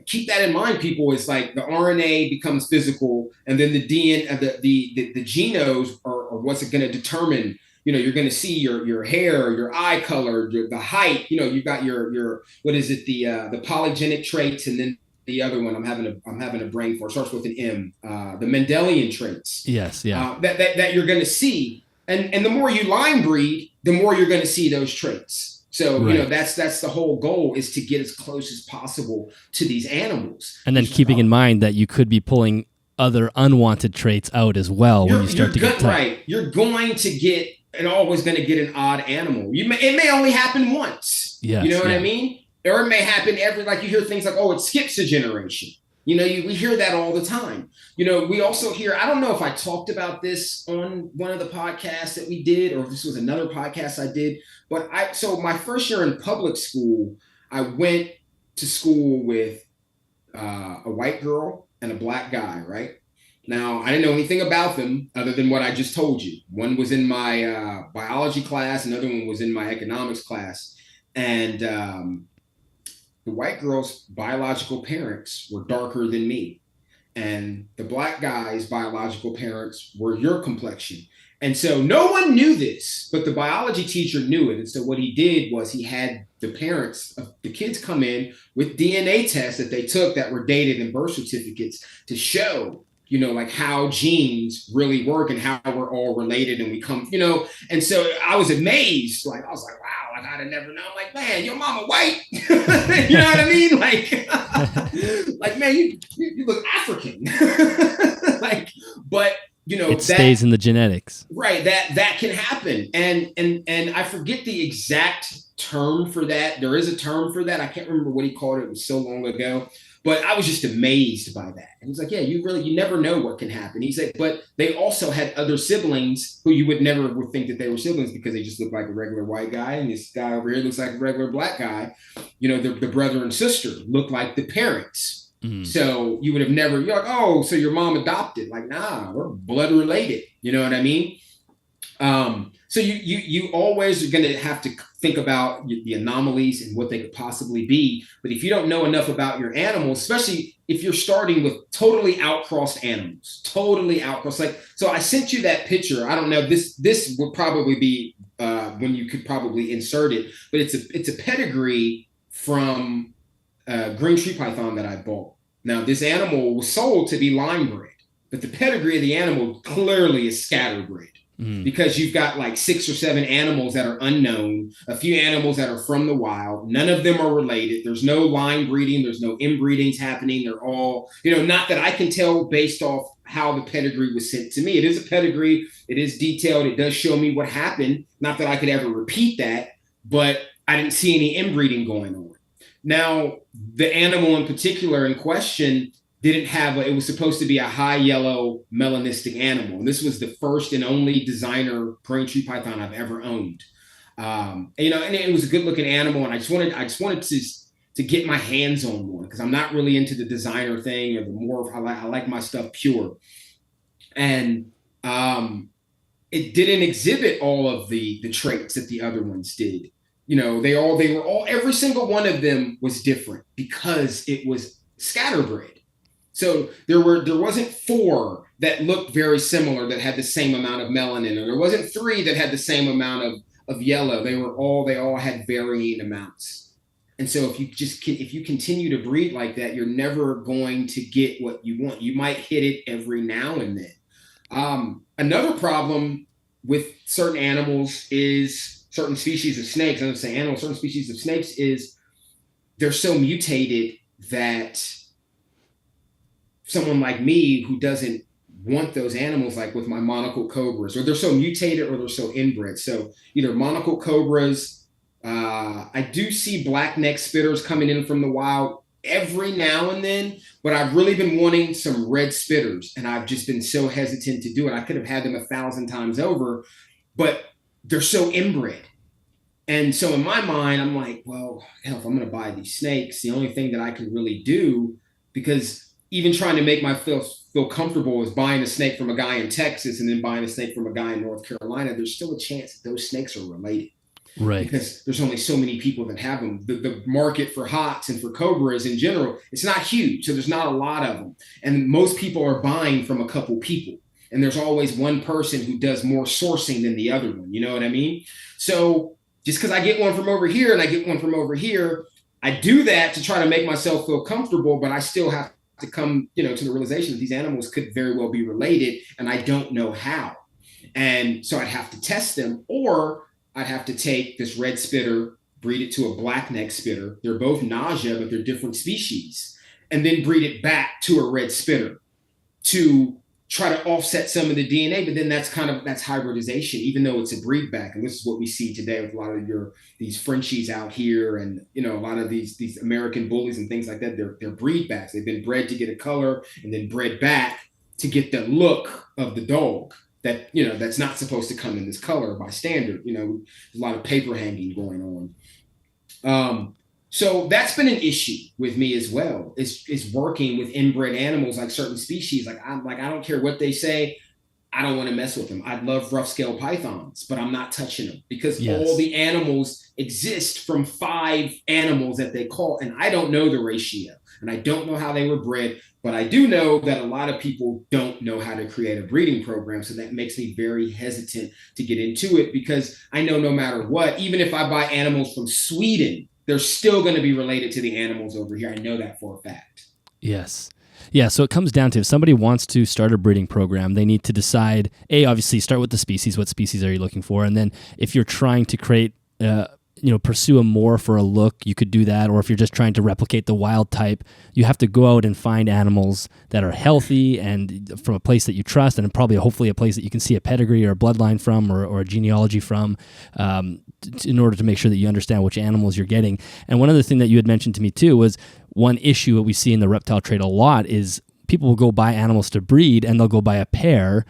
keep that in mind, people. It's like the RNA becomes physical, and then the DNA, the genomes are what's going to determine. You're going to see your hair, your eye color, the height. You've got your what is it? The polygenic traits, and then the other one I'm having a brain for, starts with an M. The Mendelian traits. Yes, yeah. That you're going to see, and the more you line breed, the more you're going to see those traits. So, right. That's the whole goal, is to get as close as possible to these animals. And then keeping in mind that you could be pulling other unwanted traits out as well when you start to get right. You're going to get, and always going to get an odd animal. It may only happen once. Yes, you know what I mean? Or it may happen like you hear things like, oh, it skips a generation. We hear that all the time. We also hear, I don't know if I talked about this on one of the podcasts that we did, or if this was another podcast I did, but so my first year in public school, I went to school with a white girl and a black guy, right? Now, I didn't know anything about them other than what I just told you. One was in my biology class, another one was in my economics class. And the white girl's biological parents were darker than me. And the black guy's biological parents were your complexion. And so no one knew this, but the biology teacher knew it. And so what he did was he had the parents of the kids come in with DNA tests that they took that were dated in birth certificates to show, like how genes really work and how we're all related, and we come, and so I was amazed. Like, I was like, wow, like I'd have never known. I'm like, man, your mama white. You know what I mean? Like, man, you look African. But it stays in the genetics, right? That can happen, and I forget the exact term for that. There is a term for that. I can't remember what he called it. It was so long ago. But I was just amazed by that. And he's like, yeah, you never know what can happen. He's like, but they also had other siblings who you would never think that they were siblings, because they just look like a regular white guy. And this guy over here looks like a regular black guy. The brother and sister look like the parents. Mm-hmm. So you would have never, you're like, oh, so your mom adopted. Like, nah, we're blood related. You know what I mean? So you always are going to have to think about the anomalies and what they could possibly be. But if you don't know enough about your animals, especially if you're starting with totally outcrossed animals, so I sent you that picture. I don't know, this would probably be when you could probably insert it, but it's a pedigree from green tree python that I bought. Now, this animal was sold to be line bred, but the pedigree of the animal clearly is scatterbred. Because you've got like 6 or 7 animals that are unknown, a few animals that are from the wild. None of them are related. There's no line breeding. There's no inbreedings happening. They're all, not that I can tell based off how the pedigree was sent to me. It is a pedigree. It is detailed. It does show me what happened. Not that I could ever repeat that, but I didn't see any inbreeding going on. Now, the animal in particular in question didn't have, it was supposed to be a high yellow melanistic animal. And this was the first and only designer green tree python I've ever owned. And it was a good looking animal. And I just wanted to get my hands on one. development because I'm not really into the designer thing or the morph. I like my stuff pure. And it didn't exhibit all of the traits that the other ones did. They were all, every single one of them was different because it was scatterbred. So there wasn't 4 that looked very similar that had the same amount of melanin, or there wasn't 3 that had the same amount of yellow. They all had varying amounts. And so if you continue to breed like that, you're never going to get what you want. You might hit it every now and then. Another problem with certain animals is certain species of snakes. I'm going to say animals, certain species of snakes is they're so mutated that someone like me who doesn't want those animals, like with my monocle cobras, or they're so mutated or they're so inbred. So either monocle cobras, I do see black neck spitters coming in from the wild every now and then, but I've really been wanting some red spitters, and I've just been so hesitant to do it. I could have had them 1,000 times over, but they're so inbred. And so in my mind, I'm like, well, hell, if I'm going to buy these snakes, the only thing that I can really do, because even trying to make myself feel comfortable is buying a snake from a guy in Texas and then buying a snake from a guy in North Carolina, there's still a chance that those snakes are related. Right. Because there's only so many people that have them. The market for hots and for cobras in general, it's not huge. So there's not a lot of them. And most people are buying from a couple people. And there's always one person who does more sourcing than the other one. You know what I mean? So just because I get one from over here and I get one from over here, I do that to try to make myself feel comfortable, but I still have to come, to the realization that these animals could very well be related, and I don't know how. And so I'd have to test them, or I'd have to take this red spitter, breed it to a black neck spitter. They're both nausea, but they're different species, and then breed it back to a red spitter to try to offset some of the DNA. But then that's hybridization, even though it's a breed back. And this is what we see today with a lot of these Frenchies out here, and a lot of these American bullies and things like that. They're breed backs. They've been bred to get a color and then bred back to get the look of the dog that that's not supposed to come in this color by standard. There's a lot of paper hanging going on. So that's been an issue with me as well, is working with inbred animals, like certain species. I don't care what they say. I don't want to mess with them. I love rough scale pythons, but I'm not touching them because all the animals exist from 5 animals that they call, and I don't know the ratio and I don't know how they were bred, but I do know that a lot of people don't know how to create a breeding program. So that makes me very hesitant to get into it, because I know no matter what, even if I buy animals from Sweden, they're still going to be related to the animals over here. I know that for a fact. Yes. Yeah, so it comes down to, if somebody wants to start a breeding program, they need to decide, obviously start with the species. What species are you looking for? And then if you're trying to create, pursue a morph or a look, you could do that. Or if you're just trying to replicate the wild type, you have to go out and find animals that are healthy and from a place that you trust, and probably hopefully a place that you can see a pedigree or a bloodline from, or a genealogy from, in order to make sure that you understand which animals you're getting. And one other thing that you had mentioned to me too was, one issue that we see in the reptile trade a lot is people will go buy animals to breed, and they'll go buy a pair,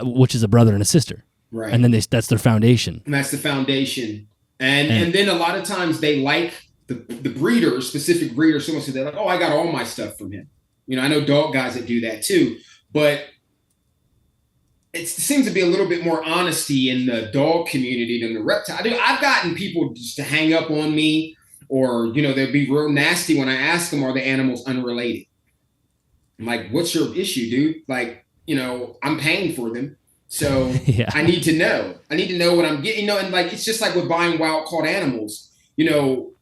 which is a brother and a sister. Right. And then that's their foundation. And that's the foundation. And then a lot of times they like the breeder, specific breeder, so much that they're like, oh, I got all my stuff from him. I know dog guys that do that too, but it seems to be a little bit more honesty in the dog community than the reptile. I've gotten people just to hang up on me, or, they'd be real nasty when I ask them, are the animals unrelated? I'm like, what's your issue, dude? Like, I'm paying for them. So I need to know. I need to know what I'm getting, and like, it's just like with buying wild caught animals, don't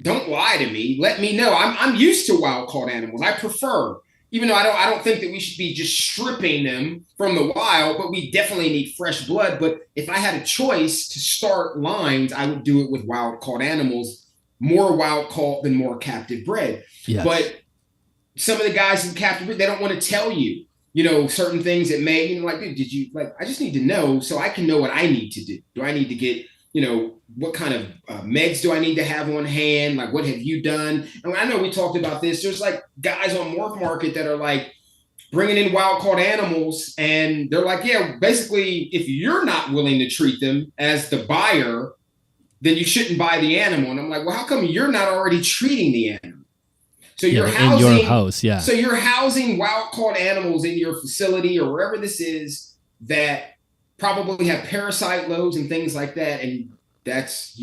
lie to me. Let me know. I'm used to wild caught animals. I prefer, even though I don't think that we should be just stripping them from the wild, but we definitely need fresh blood. But if I had a choice to start lines, I would do it with wild caught animals, more wild caught than more captive bred. Yes. But some of the guys in captive bred, they don't want to tell you, certain things that may, like, did you, like, I just need to know so I can know what I need to do. Do I need to get, what kind of meds do I need to have on hand? Like, what have you done? And I know we talked about this. There's like guys on Morph Market that are like bringing in wild caught animals, and they're like, yeah, basically, if you're not willing to treat them as the buyer, then you shouldn't buy the animal. And I'm like, well, how come you're not already treating the animal? So you're in your house, So you're housing wild caught animals in your facility or wherever this is that probably have parasite loads and things like that. And that's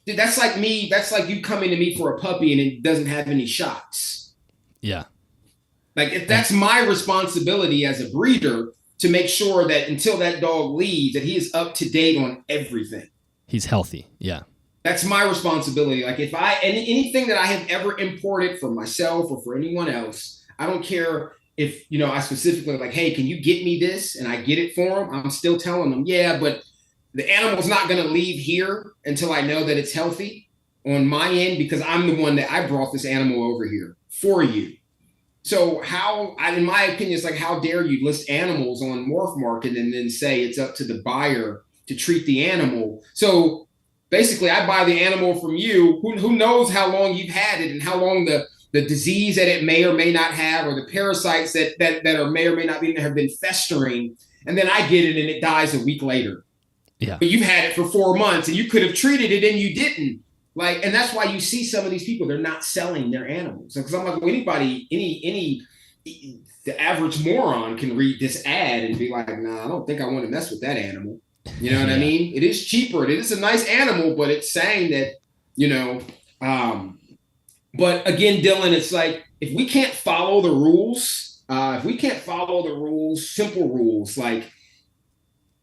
that's like me. That's like you coming to me for a puppy and it doesn't have any shots. Yeah. Like if that's my responsibility as a breeder to make sure that until that dog leaves, that he is up to date on everything. He's healthy. Yeah. That's my responsibility. Like if anything that I have ever imported for myself or for anyone else, I don't care if, I specifically like, hey, can you get me this? And I get it for them. I'm still telling them, yeah, but the animal's not going to leave here until I know that it's healthy on my end, because I'm the one that I brought this animal over here for you. So in my opinion, it's like, how dare you list animals on Morph Market and then say it's up to the buyer to treat the animal? So basically, I buy the animal from you. Who knows how long you've had it and how long the disease that it may or may not have, or the parasites that are may or may not have been festering. And then I get it and it dies a week later. Yeah. But you've had it for 4 months and you could have treated it and you didn't. Like, and that's why you see some of these people, they're not selling their animals. Because I'm like, well, the average moron can read this ad and be like, nah, I don't think I want to mess with that animal. You know what I mean? It is cheaper. It is a nice animal, but it's saying that, but again, Dylan, it's like, if we can't follow the rules, simple rules, like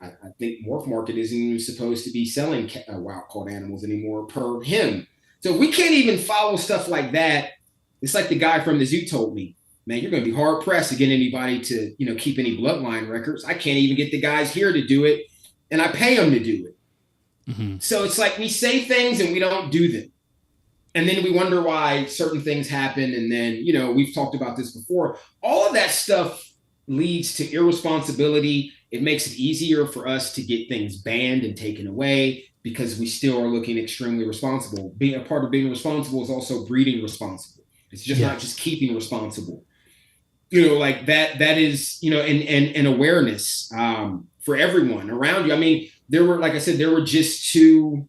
I think Morph Market isn't even supposed to be selling wild caught animals anymore per him. So if we can't even follow stuff like that, it's like the guy from the zoo told me, man, you're going to be hard pressed to get anybody to, keep any bloodline records. I can't even get the guys here to do it. And I pay them to do it. Mm-hmm. So it's like we say things and we don't do them. And then we wonder why certain things happen. And then, we've talked about this before. All of that stuff leads to irresponsibility. It makes it easier for us to get things banned and taken away because we still are looking extremely responsible. Being a part of being responsible is also breeding responsible. It's just not just keeping responsible. Like that is, and awareness for everyone around you. I mean, there were just 2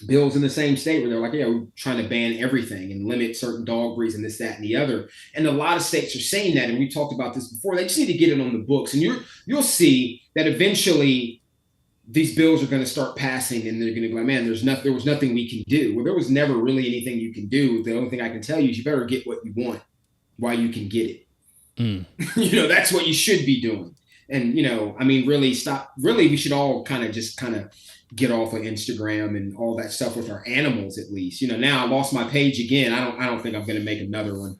bills in the same state where they're like, yeah, we're trying to ban everything and limit certain dog breeds and this, that, and the other. And a lot of states are saying that. And we talked about this before. They just need to get it on the books. And you'll see that eventually these bills are going to start passing and they're going to go, man, there was nothing we can do. Well, there was never really anything you can do. The only thing I can tell you is you better get what you want while you can get it. That's what you should be doing. And, really, we should all kind of get off of Instagram and all that stuff with our animals, at least. Now I lost my page again. I don't think I'm going to make another one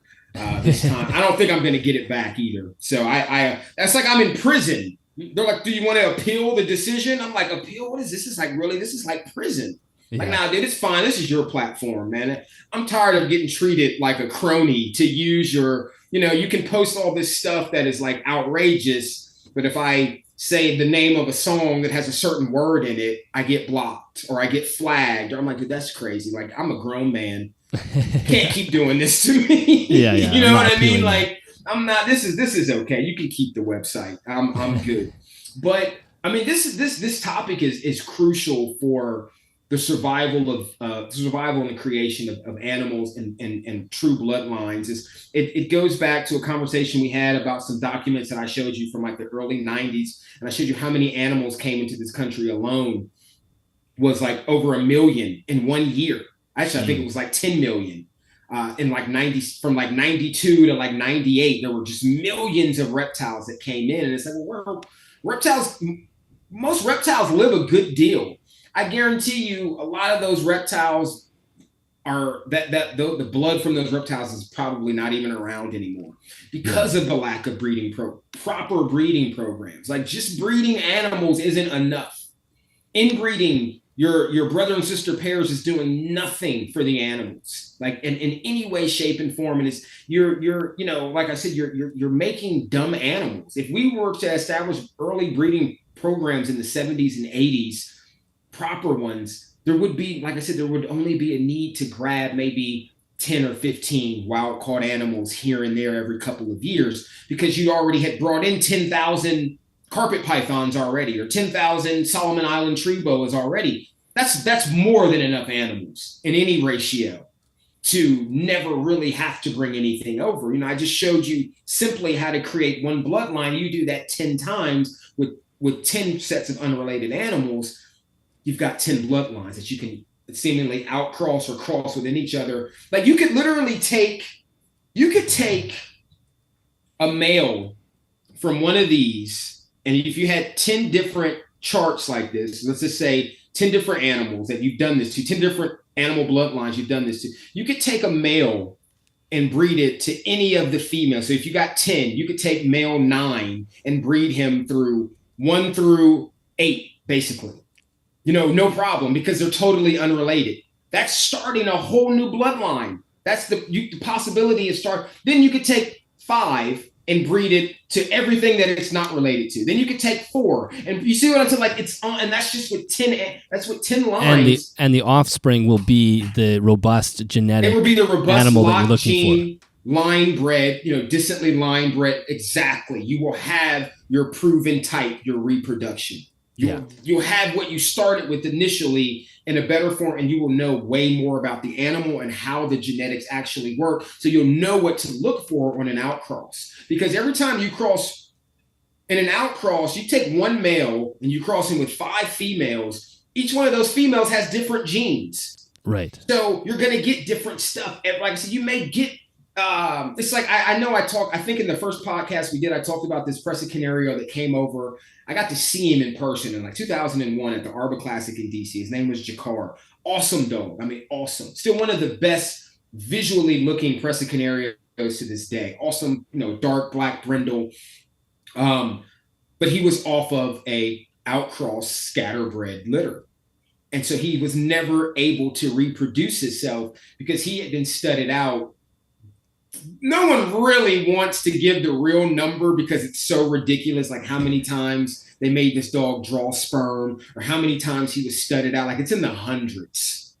this time. I don't think I'm going to get it back either. So I that's like I'm in prison. They're like, do you want to appeal the decision? I'm like, appeal? What is this? This is like prison. Yeah. Like, nah, dude, it's fine. This is your platform, man. I'm tired of getting treated like a crony to use your, you can post all this stuff that is like outrageous, but if I say the name of a song that has a certain word in it, I get blocked or I get flagged. Or I'm like, dude, that's crazy. Like, I'm a grown man. Can't keep doing this to me. Yeah. You know what I mean? Like, I'm not, this is okay. You can keep the website. I'm good. But I mean, this topic is crucial for the survival and the creation of animals and true bloodlines. It goes back to a conversation we had about some documents that I showed you from like the early 90s. And I showed you how many animals came into this country alone was like over 1 million in 1 year. Actually, I think it was like 10 million. In like 90, from like 92 to like 98, there were just millions of reptiles that came in. And it's like, well, most reptiles live a good deal. I guarantee you a lot of those reptiles are the blood from those reptiles is probably not even around anymore because of the lack of proper breeding programs. Like, just breeding animals isn't enough. Inbreeding your brother and sister pairs is doing nothing for the animals, like in any way, shape, and form. And it's you're like I said, you're making dumb animals. If we were to establish early breeding programs in the 70s and 80s, proper ones, there would be, like I said, there would only be a need to grab maybe 10 or 15 wild caught animals here and there every couple of years, because you already had brought in 10,000 carpet pythons already, or 10,000 Solomon Island tree boas already. that's more than enough animals in any ratio to never really have to bring anything over. I just showed you simply how to create one bloodline. You do that 10 times with 10 sets of unrelated animals. You've got 10 bloodlines that you can seemingly outcross or cross within each other. Like you could literally take a male from one of these, and if you had 10 different charts like this, let's just say 10 different animals that you've done this to, 10 different animal bloodlines you've done this to, you could take a male and breed it to any of the females. So if you got 10, you could take male 9 and breed him through 1 through 8, basically. No problem, because they're totally unrelated. That's starting a whole new bloodline. That's the possibility of start. Then you could take 5 and breed it to everything that it's not related to. Then you could take 4, and you see what I'm saying? Like it's on, and that's just with 10. That's with 10 lines. And the offspring will be the robust genetic. It will be the robust animal that you're looking gene, for. Line bred, distantly line bred. Exactly. You will have your proven type, your reproduction. You'll have what you started with initially in a better form, and you will know way more about the animal and how the genetics actually work. So you'll know what to look for on an outcross. Because every time you cross in an outcross, you take one male and you cross him with 5 females. Each one of those females has different genes. Right. So you're going to get different stuff. Like I said, you may get it's like I think in the first podcast we did, I talked about this Presa Canario that came over. I got to see him in person in like 2001 at the Arbor Classic in DC. His name was Jakar. Awesome dog. I mean, awesome. Still one of the best visually looking Presa Canarios to this day. Awesome, dark black brindle. But he was off of a outcross scatterbred litter. And so he was never able to reproduce himself because he had been studded out. No one really wants to give the real number because it's so ridiculous, like how many times they made this dog draw sperm or how many times he was studded out. Like it's in the hundreds.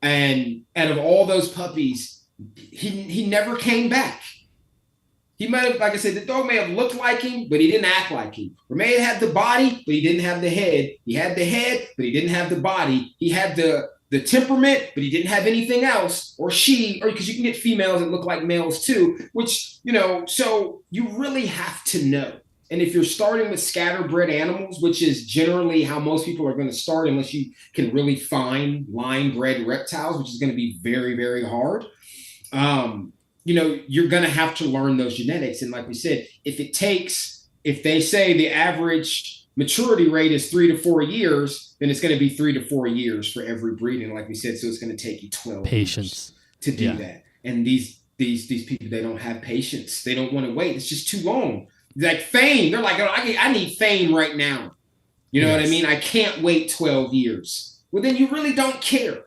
And out of all those puppies, he never came back. He might have, like I said, the dog may have looked like him, but he didn't act like him. Or may have had the body, but he didn't have the head. He had the head, but he didn't have the body. He had the temperament, but he didn't have anything else, or because you can get females that look like males too, which, so you really have to know. And if you're starting with scatterbred animals, which is generally how most people are going to start, unless you can really find line-bred reptiles, which is going to be very, very hard, you're going to have to learn those genetics. And like we said, if they say the average maturity rate is 3 to 4 years, then it's going to be 3 to 4 years for every breeding, like we said. So it's going to take you 12 patience years to do that. And these people, they don't have patience. They don't want to wait. It's just too long. Like fame, they're like, oh, I need fame right now. You know what I mean? I can't wait 12 years. Well, then you really don't care.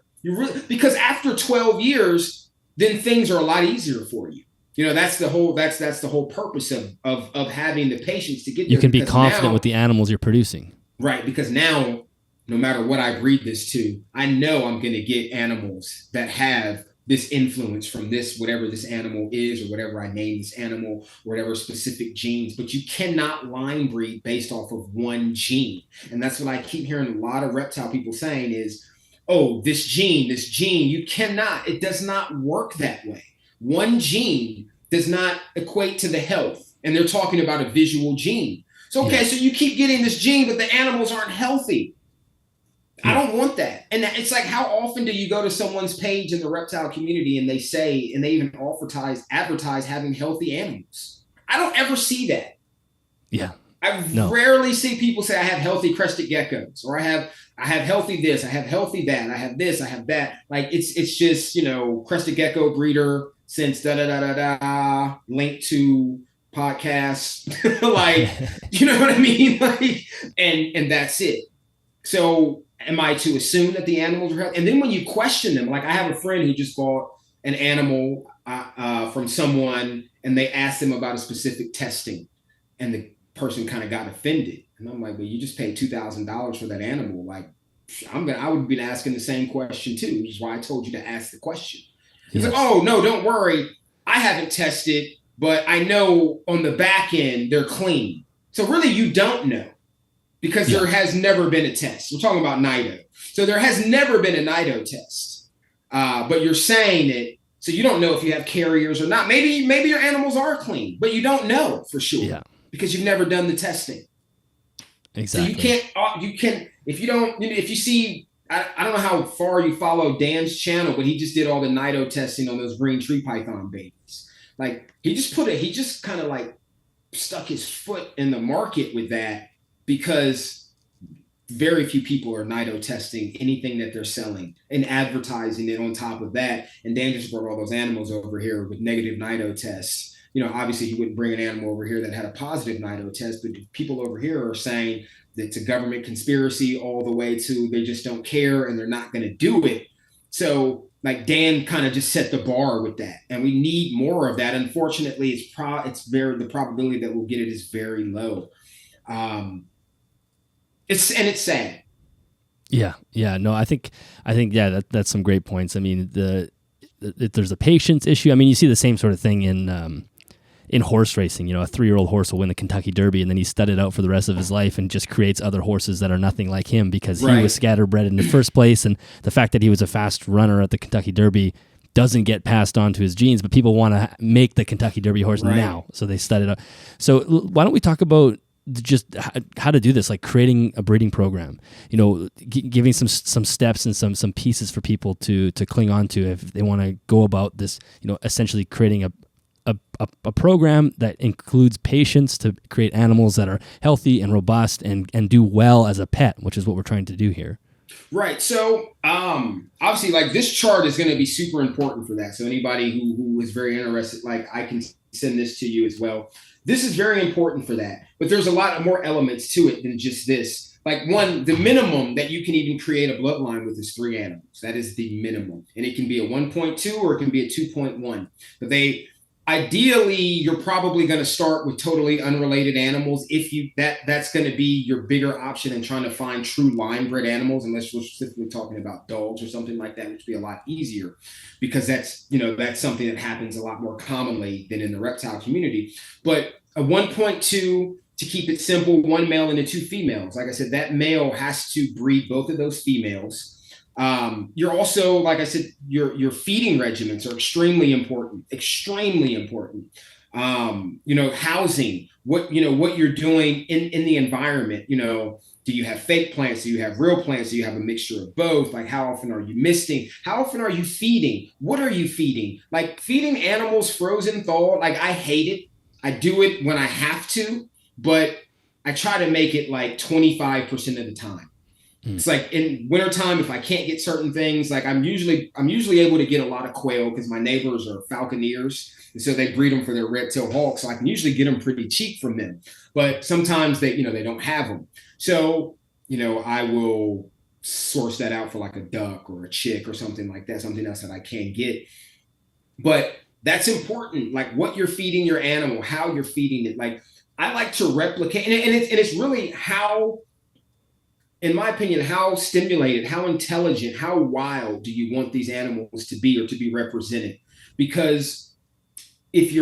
Because after 12 years, then things are a lot easier for you. That's the whole purpose of having the patience to get there. You can be confident with the animals you're producing. Right, because now, no matter what I breed this to, I know I'm going to get animals that have this influence from this, whatever this animal is, or whatever I name this animal, whatever specific genes. But you cannot line breed based off of one gene. And that's what I keep hearing a lot of reptile people saying is, oh, this gene, you cannot. It does not work that way. One gene does not equate to the health. And they're talking about a visual gene. So, okay, so you keep getting this gene, but the animals aren't healthy. I don't want that. And it's like, how often do you go to someone's page in the reptile community and they say, and they even advertise having healthy animals? I don't ever see that. Yeah. I rarely see people say I have healthy crested geckos, or I have healthy this, I have healthy that, I have this, I have that. Like it's just, crested gecko breeder since link to podcasts, like, you know what I mean? Like, and that's it. So am I to assume that the animals are healthy? And then when you question them, like I have a friend who just bought an animal from someone, and they asked him about a specific testing, and the person kind of got offended. And I'm like, well, you just paid $2,000 for that animal. Like, I would have been asking the same question too, which is why I told you to ask the question. He's like, oh, no, don't worry. I haven't tested, but I know on the back end, they're clean. So really, you don't know. because there has never been a test. We're talking about Nido. So there has never been a Nido test. But you're saying it, so you don't know if you have carriers or not. Maybe your animals are clean, but you don't know for sure because you've never done the testing. Exactly. So you can't, if you see, I don't know how far you follow Dan's channel, but he just did all the Nido testing on those green tree python babies. Like he just kind of like stuck his foot in the market with that because very few people are Nido testing anything that they're selling and advertising it on top of that. And Dan just brought all those animals over here with negative Nido tests. Obviously he wouldn't bring an animal over here that had a positive Nido test, but people over here are saying that it's a government conspiracy all the way to they just don't care and they're not going to do it. So like Dan kind of just set the bar with that, and we need more of that. Unfortunately, the probability that we'll get it is very low. It's sad. Yeah. No, I think that's some great points. I mean, there's a patience issue. I mean, you see the same sort of thing in horse racing. A 3-year-old horse will win the Kentucky Derby and then he's studded out for the rest of his life and just creates other horses that are nothing like him because he was scatterbred in the first place. And the fact that he was a fast runner at the Kentucky Derby doesn't get passed on to his genes, but people want to make the Kentucky Derby horse now. So they stud it out. So why don't we talk about just how to do this, like creating a breeding program, giving some steps and some pieces for people to cling on to if they want to go about this, essentially creating a program that includes patience to create animals that are healthy and robust and do well as a pet, which is what we're trying to do here. Right. So obviously, like this chart is going to be super important for that. So anybody who is very interested, like I can send this to you as well. This is very important for that. But there's a lot of more elements to it than just this. Like one, the minimum that you can even create a bloodline with is 3 animals. That is the minimum. And it can be a 1.2 or it can be a 2.1. But ideally, you're probably going to start with totally unrelated animals. If that's going to be your bigger option in trying to find true line bred animals, unless we're specifically talking about dogs or something like that, which would be a lot easier because that's something that happens a lot more commonly than in the reptile community. But a 1.2, to keep it simple, 1 male and 2 females. Like I said, that male has to breed both of those females. You're also, like I said, your feeding regimens are extremely important. Housing, what you're doing in the environment. Do you have fake plants? Do you have real plants? Do you have a mixture of both? Like, how often are you misting? How often are you feeding? What are you feeding? Like feeding animals frozen thaw. Like I hate it. I do it when I have to, but I try to make it like 25% of the time. It's like in wintertime, if I can't get certain things, like I'm usually able to get a lot of quail because my neighbors are falconeers. And so they breed them for their red-tailed hawks. So I can usually get them pretty cheap from them. But sometimes they don't have them. So, I will source that out for like a duck or a chick or something like that, something else that I can get. But that's important, like what you're feeding your animal, how you're feeding it. Like I like to replicate, and it's really how, in my opinion, how stimulated, how intelligent, how wild do you want these animals to be or to be represented? Because if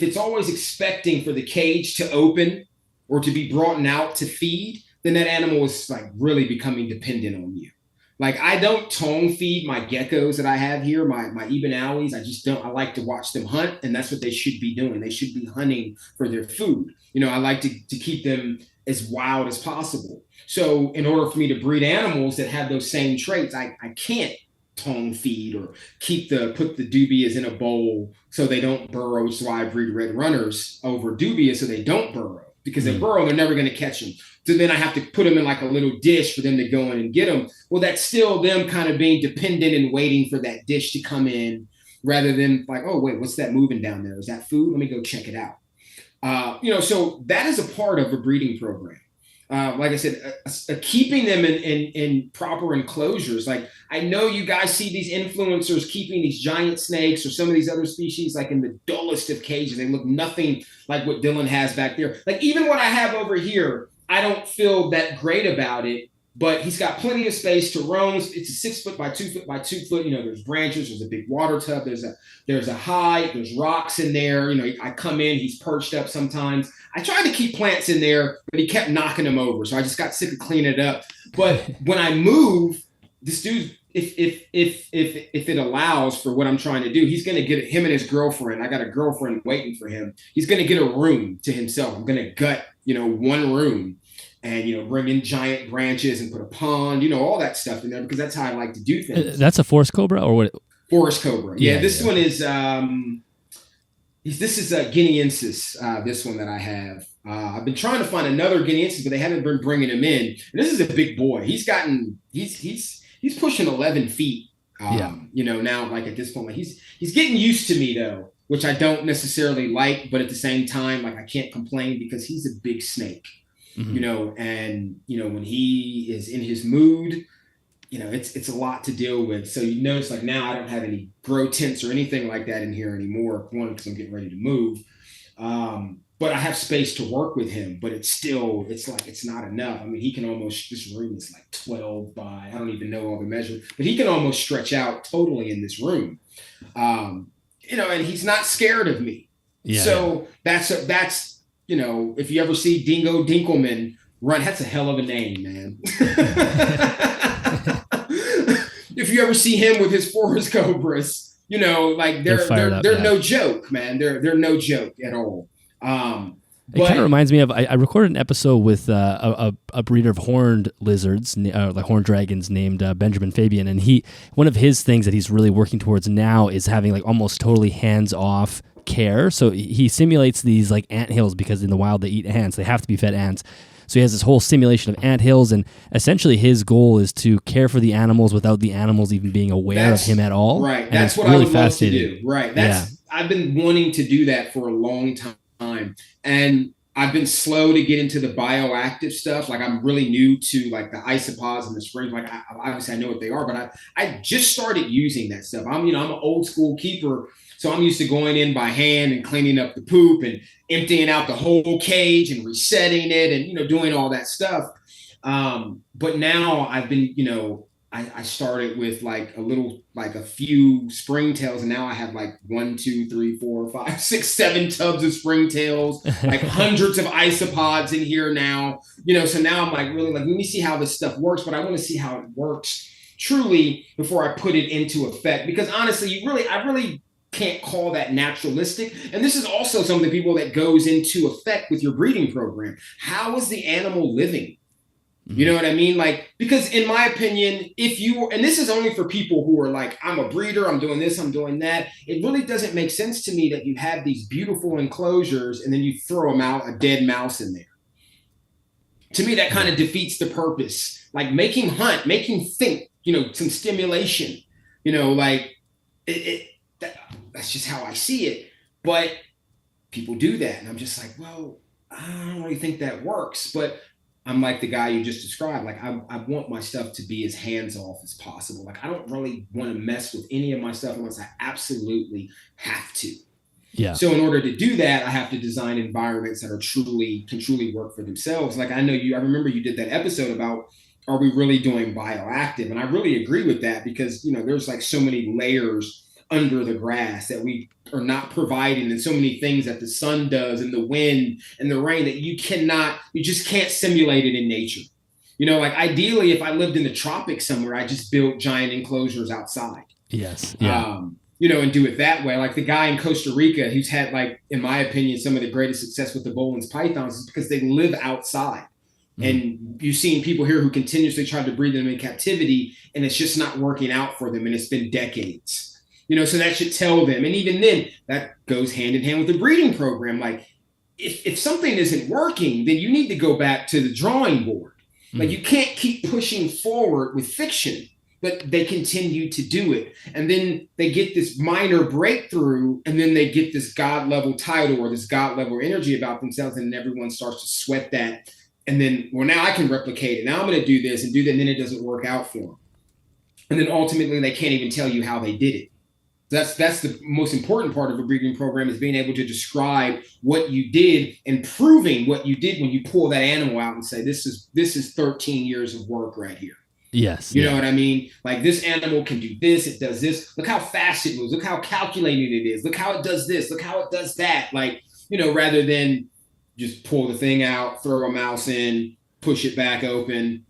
it's always expecting for the cage to open or to be brought out to feed, then that animal is like really becoming dependent on you. Like I don't tone feed my geckos that I have here, my Ebonowlies. I just don't. I like to watch them hunt, and that's what they should be doing. They should be hunting for their food. I like to keep them as wild as possible. So in order for me to breed animals that have those same traits, I can't tone feed or put the dubias in a bowl so they don't burrow, which is why I breed red runners over dubias so they don't burrow. Because they burrow, they're never going to catch them. So then I have to put them in like a little dish for them to go in and get them. Well, that's still them kind of being dependent and waiting for that dish to come in rather than like, oh, wait, what's that moving down there? Is that food? Let me go check it out. So that is a part of a breeding program. Like I said, keeping them in proper enclosures. Like I know you guys see these influencers keeping these giant snakes or some of these other species like in the dullest of cages. They look nothing like what Dylan has back there. Like even what I have over here, I don't feel that great about it but he's got plenty of space to roam. It's a 6 foot by 2 foot by 2 foot. There's branches, there's a big water tub, there's a hide, there's rocks in there. I come in, he's perched up sometimes. I tried to keep plants in there, but he kept knocking them over. So I just got sick of cleaning it up. But when I move, this dude, if it allows for what I'm trying to do, he's going to get him and his girlfriend. I got a girlfriend waiting for him. He's going to get a room to himself. I'm going to gut, one room and, bring in giant branches and put a pond, all that stuff in there because that's how I like to do things. That's a forest cobra or what? Forest cobra. Yeah. This one is, this is a Guineensis, this one that I have. I've been trying to find another Guineensis, but they haven't been bringing him in. And this is a big boy. He's pushing 11 feet. Now like at this point, like he's getting used to me though, which I don't necessarily like, but at the same time, like I can't complain because he's a big snake, and when he is in his mood, it's a lot to deal with. So you notice like now I don't have any grow tents or anything like that in here anymore. One, because I'm getting ready to move. But I have space to work with him, but it's not enough. I mean, he can almost, this room is like 12 by, I don't even know all the measurements, but he can almost stretch out totally in this room. And he's not scared of me. Yeah. So that's, if you ever see Dingo Dinkelman run, that's a hell of a name, man. If you ever see him with his forest cobras, like they're no joke, man. They're no joke at all. It kind of reminds me of I recorded an episode with a breeder of horned lizards, like horned dragons, named Benjamin Fabian, and one of his things that he's really working towards now is having like almost totally hands-off care. So he simulates these like ant hills because in the wild they eat ants; they have to be fed ants. So he has this whole simulation of ant hills, and essentially his goal is to care for the animals without the animals even being aware of him at all. Right, and that's what really I would love to do. Right, I've been wanting to do that for a long time. And I've been slow to get into the bioactive stuff. Like I'm really new to like the isopods and the springs. Like obviously I know what they are, but I just started using that stuff. I'm an old school keeper. So I'm used to going in by hand and cleaning up the poop and emptying out the whole cage and resetting it and, doing all that stuff. But now I've been, I started with like a few springtails, and now I have like 1, 2, 3, 4, 5, 6, 7 tubs of springtails, like hundreds of isopods in here now, so now I'm like, really like, let me see how this stuff works, but I want to see how it works truly before I put it into effect, because honestly, I really can't call that naturalistic. And this is also some of the people that goes into effect with your breeding program. How is the animal living? You know what I mean? Like, because in my opinion, and this is only for people who are like, I'm a breeder, I'm doing this, I'm doing that. It really doesn't make sense to me that you have these beautiful enclosures and then you throw a dead mouse in there. To me, that kind of defeats the purpose. Like make him hunt, make him think, some stimulation, like that's just how I see it. But people do that. And I'm just like, well, I don't really think that works. But I'm like the guy you just described. Like I want my stuff to be as hands-off as possible. Like I don't really want to mess with any of my stuff unless I absolutely have to. Yeah. So in order to do that, I have to design environments that can truly work for themselves. Like I remember you did that episode about, are we really doing bioactive? And I really agree with that because, there's like so many layers under the grass that we are not providing, and so many things that the sun does and the wind and the rain that you just can't simulate it in nature. Like ideally, if I lived in the tropics somewhere, I just built giant enclosures outside. Yes. Yeah. And do it that way. Like the guy in Costa Rica who's had, like, in my opinion, some of the greatest success with the Bolin's pythons is because they live outside. And you've seen people here who continuously try to breed them in captivity, and it's just not working out for them. And it's been decades. So that should tell them. And even then, that goes hand in hand with the breeding program. Like, if something isn't working, then you need to go back to the drawing board. Like, you can't keep pushing forward with fiction, but they continue to do it. And then they get this minor breakthrough, and then they get this God-level title or this God-level energy about themselves, and everyone starts to sweat that. And then, well, now I can replicate it. Now I'm going to do this and do that, and then it doesn't work out for them. And then ultimately, they can't even tell you how they did it. That's the most important part of a breeding program, is being able to describe what you did and proving what you did when you pull that animal out and say, this is 13 years of work right here. Yes. You know what I mean? Like, this animal can do this, it does this. Look how fast it moves. Look how calculated it is. Look how it does this. Look how it does that. Like, rather than just pull the thing out, throw a mouse in, push it back open.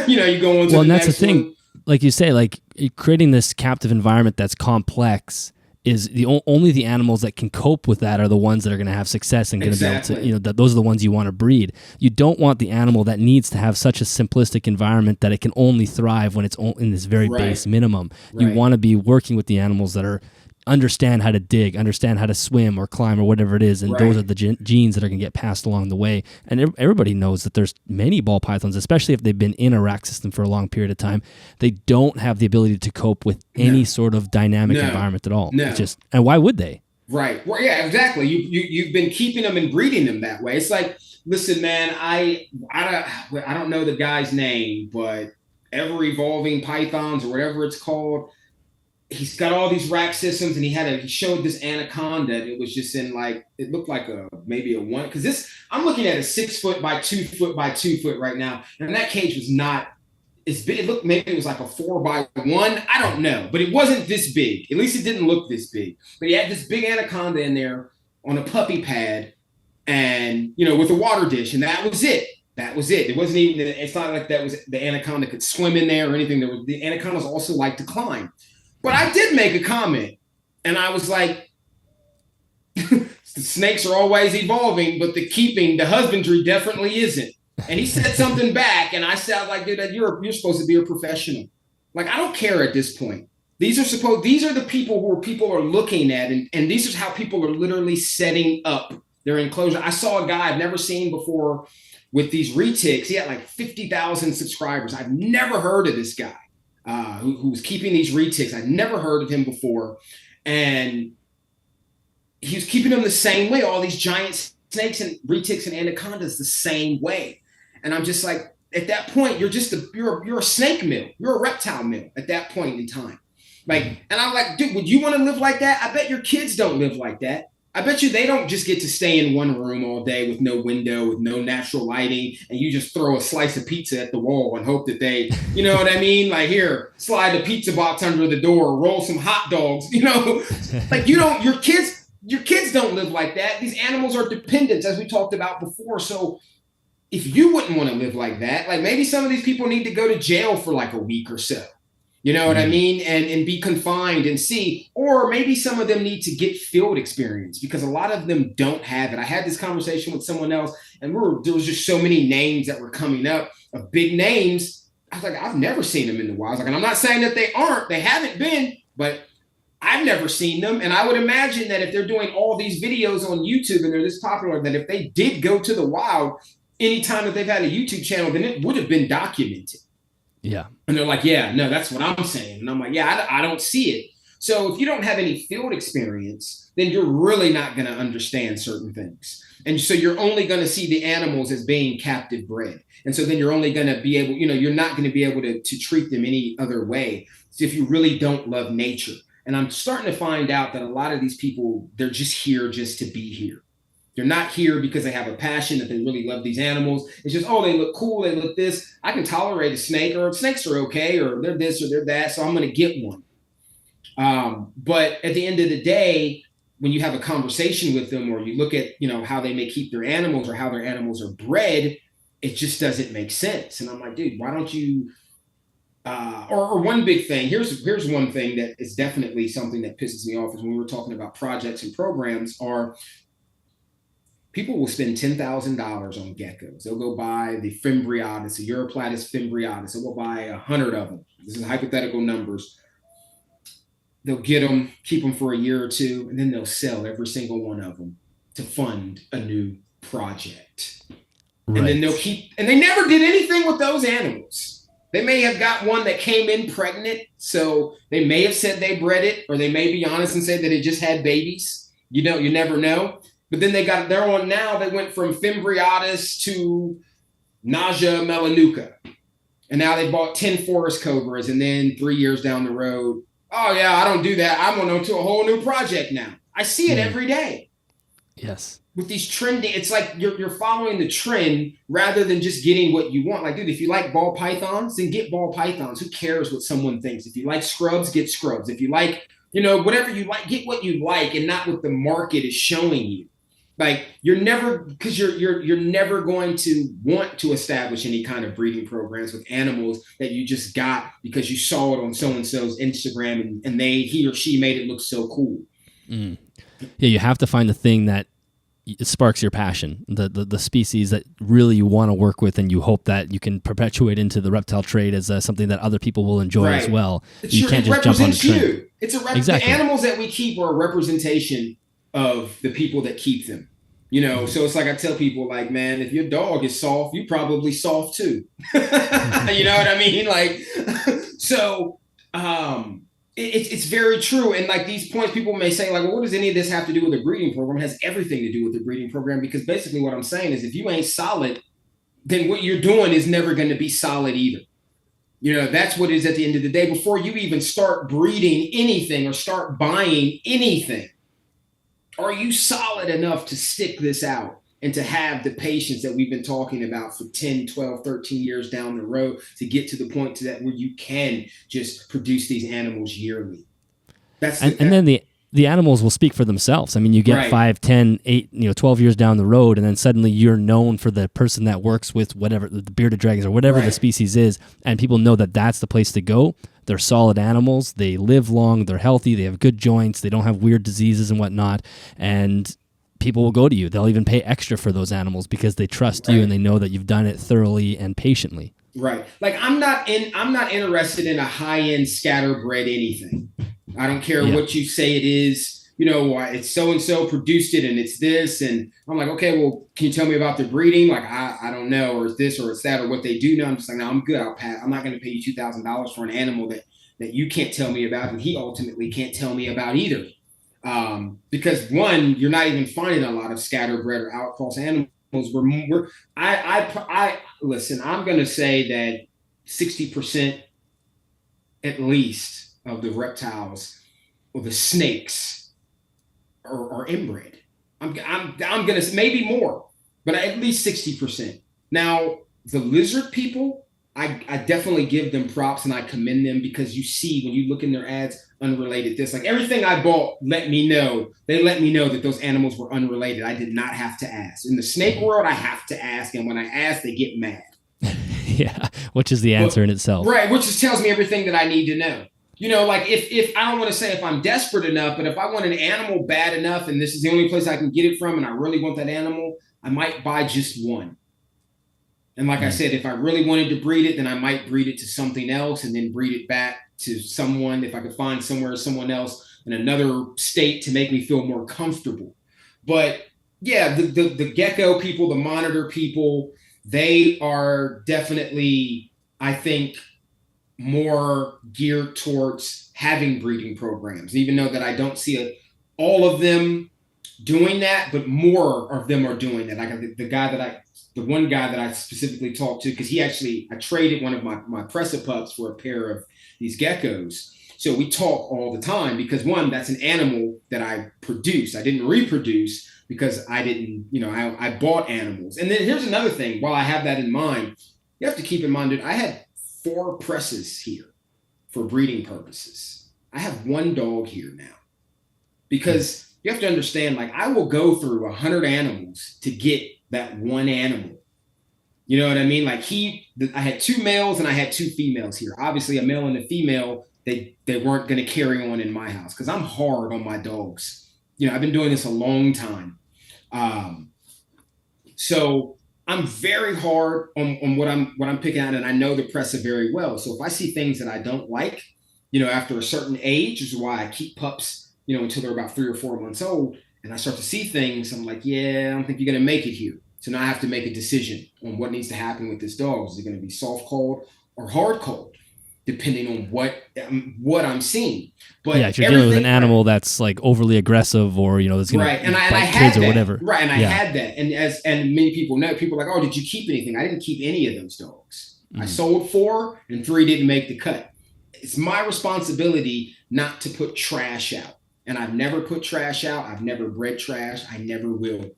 You go on to well, the and that's next the thing. one. Like you say, like creating this captive environment that's complex is only the animals that can cope with that are the ones that are going to have success and going to be able to, those are the ones you want to breed. You don't want the animal that needs to have such a simplistic environment that it can only thrive when it's in this very base minimum. You want to be working with the animals that understand how to dig, understand how to swim or climb or whatever it is, and those are the genes that are going to get passed along the way. And everybody knows that there's many ball pythons, especially if they've been in a rack system for a long period of time, they don't have the ability to cope with any sort of dynamic environment at all. It's just, and why would they? Right. Well, yeah, exactly. You've been keeping them and breeding them that way. It's like, listen, man, I don't know the guy's name, but Ever Evolving Pythons or whatever it's called, he's got all these rack systems, and he showed this anaconda. And it was just in, like, it looked like maybe a one, because I'm looking at a 6 foot by 2 foot by 2 foot right now, and that cage was not as big. It looked, maybe it was like a 4 by 1. I don't know, but it wasn't this big. At least it didn't look this big. But he had this big anaconda in there on a puppy pad, and with a water dish, and that was it. That was it. It wasn't even. It's not like that was the anaconda could swim in there or anything. The anacondas also like to climb. But I did make a comment, and I was like, the snakes are always evolving, but the husbandry definitely isn't. And he said something back, and I said, like, dude, you're supposed to be a professional. Like, I don't care at this point. These are the people who people are looking at, and these are how people are literally setting up their enclosure. I saw a guy I've never seen before with these retics. He had like 50,000 subscribers. I've never heard of this guy. Who was keeping these retics. I'd never heard of him before. And he was keeping them the same way, all these giant snakes and retics and anacondas the same way. And I'm just like, at that point, you're a snake mill. You're a reptile mill at that point in time. Like, and I'm like, dude, would you want to live like that? I bet your kids don't live like that. I bet you they don't just get to stay in one room all day with no window, with no natural lighting, and you just throw a slice of pizza at the wall and hope that they, you know what I mean? Like, here, slide the pizza box under the door, roll some hot dogs, Like, your kids don't live like that. These animals are dependents, as we talked about before. So if you wouldn't want to live like that, like, maybe some of these people need to go to jail for like a week or so. You know what I mean? And be confined and see, or maybe some of them need to get field experience, because a lot of them don't have it. I had this conversation with someone else, and there was just so many names that were coming up of big names. I was like, I've never seen them in the wild. And I'm not saying that they haven't been, but I've never seen them. And I would imagine that if they're doing all these videos on YouTube and they're this popular, that if they did go to the wild, anytime that they've had a YouTube channel, then it would have been documented. Yeah. And they're like, yeah, no, that's what I'm saying. And I'm like, yeah, I don't see it. So if you don't have any field experience, then you're really not going to understand certain things. And so you're only going to see the animals as being captive bred. And so then you're only going to be able, you're not going to be able to treat them any other way if you really don't love nature. And I'm starting to find out that a lot of these people, they're just here just to be here. They're not here because they have a passion, that they really love these animals. It's just, oh, they look cool, they look this. I can tolerate a snake, or snakes are okay, or they're this or they're that, so I'm going to get one. But at the end of the day, when you have a conversation with them, or you look at, how they may keep their animals or how their animals are bred, it just doesn't make sense. And I'm like, dude, why don't you? Or one big thing. Here's one thing that is definitely something that pisses me off, is when we were talking about projects and programs, are people will spend $10,000 on geckos. They'll go buy the Fimbriatus, the Europlatus Fimbriatus. They'll go buy 100 of them. This is hypothetical numbers. They'll get them, keep them for a year or two, and then they'll sell every single one of them to fund a new project. Right. And then they never did anything with those animals. They may have got one that came in pregnant, so they may have said they bred it, or they may be honest and say that it just had babies. You never know. But then they went from Fimbriatus to Naja Melanuca. And now they bought 10 forest cobras, and then 3 years down the road, Oh yeah, I don't do that. I'm on to a whole new project now. I see it every day. Yes. With these trending, it's like you're following the trend rather than just getting what you want. Like, dude, if you like ball pythons, then get ball pythons. Who cares what someone thinks? If you like scrubs, get scrubs. If you like, whatever you like, get what you like and not what the market is showing you. Like, you're never, because you're never going to want to establish any kind of breeding programs with animals that you just got because you saw it on so and so's Instagram and he or she made it look so cool. Yeah, you have to find the thing that it sparks your passion, the species that really you want to work with, and you hope that you can perpetuate into the reptile trade as something that other people will enjoy as well. You can't just jump on the trend. It's exactly. The animals that we keep are a representation of the people that keep them. So it's like I tell people, like, man, if your dog is soft, you probably soft too. You know what I mean? Like, so it's very true. And like these points, people may say, like, well, what does any of this have to do with the breeding program? It has everything to do with the breeding program, because basically what I'm saying is if you ain't solid, then what you're doing is never going to be solid either. That's what it is at the end of the day. Before you even start breeding anything or start buying anything, are you solid enough to stick this out and to have the patience that we've been talking about for 10, 12, 13 years down the road to get to the point to that where you can just produce these animals yearly? And then the animals will speak for themselves. I mean, you get 5, 10, 8, 12 years down the road, and then suddenly you're known for the person that works with whatever, the bearded dragons or whatever the species is, and people know that that's the place to go. They're solid animals. They live long. They're healthy. They have good joints. They don't have weird diseases and whatnot. And people will go to you. They'll even pay extra for those animals because they trust you and they know that you've done it thoroughly and patiently. Right. Like I'm not interested in a high-end scatterbred anything. I don't care what you say it is. It's so-and-so produced it and it's this. And I'm like, okay, well, can you tell me about the breeding? Like, I don't know, or it's this or it's that or what they do know. I'm just like, no, I'm good. I'm not going to pay you $2,000 for an animal that you can't tell me about and he ultimately can't tell me about either. Because one, you're not even finding a lot of scatterbred or outcross animals. Listen, I'm going to say that 60% at least of the reptiles or the snakes are inbred. I'm going to maybe more, but at least 60%. Now, the lizard people, I definitely give them props and I commend them, because you see when you look in their ads, unrelated this, like everything I bought they let me know that those animals were unrelated. I did not have to ask. In the snake world, I have to ask, and when I ask, they get mad. Yeah, which is the answer in itself. Right, which just tells me everything that I need to know. Like if I don't want to say if I'm desperate enough, but if I want an animal bad enough and this is the only place I can get it from and I really want that animal, I might buy just one. And like I said, if I really wanted to breed it, then I might breed it to something else and then breed it back to someone, if I could find someone else in another state to make me feel more comfortable. But yeah, the gecko people, the monitor people, they are definitely, I think, more geared towards having breeding programs, even though that I don't see all of them doing that, but more of them are doing that. Like the one guy that I specifically talked to, because I traded one of my Pressa pups for a pair of these geckos. So we talk all the time because one, that's an animal that I produced. I didn't reproduce because I didn't, I bought animals. And then here's another thing. While I have that in mind, you have to keep in mind that I had 4 presses here for breeding purposes. I have 1 dog here now, because you have to understand, like, I will go through 100 animals to get that one animal. You know what I mean? Like I had 2 males and I had 2 females here. Obviously a male and a female, they weren't going to carry on in my house because I'm hard on my dogs. I've been doing this a long time. So I'm very hard on what I'm picking out, and I know the Pressa very well. So if I see things that I don't like, after a certain age, which is why I keep pups, until they're about 3 or 4 months old, and I start to see things, I'm like, yeah, I don't think you're going to make it here. So now I have to make a decision on what needs to happen with this dog. Is it going to be soft cold or hard cold, depending on what I'm seeing. But yeah, if you're dealing with an animal that's like overly aggressive, or that's going to bite kids or whatever. Right, and I had that. And many people know, people are like, oh, did you keep anything? I didn't keep any of those dogs. I sold 4 and 3 didn't make the cut. It's my responsibility not to put trash out. And I've never put trash out. I've never bred trash. I never will,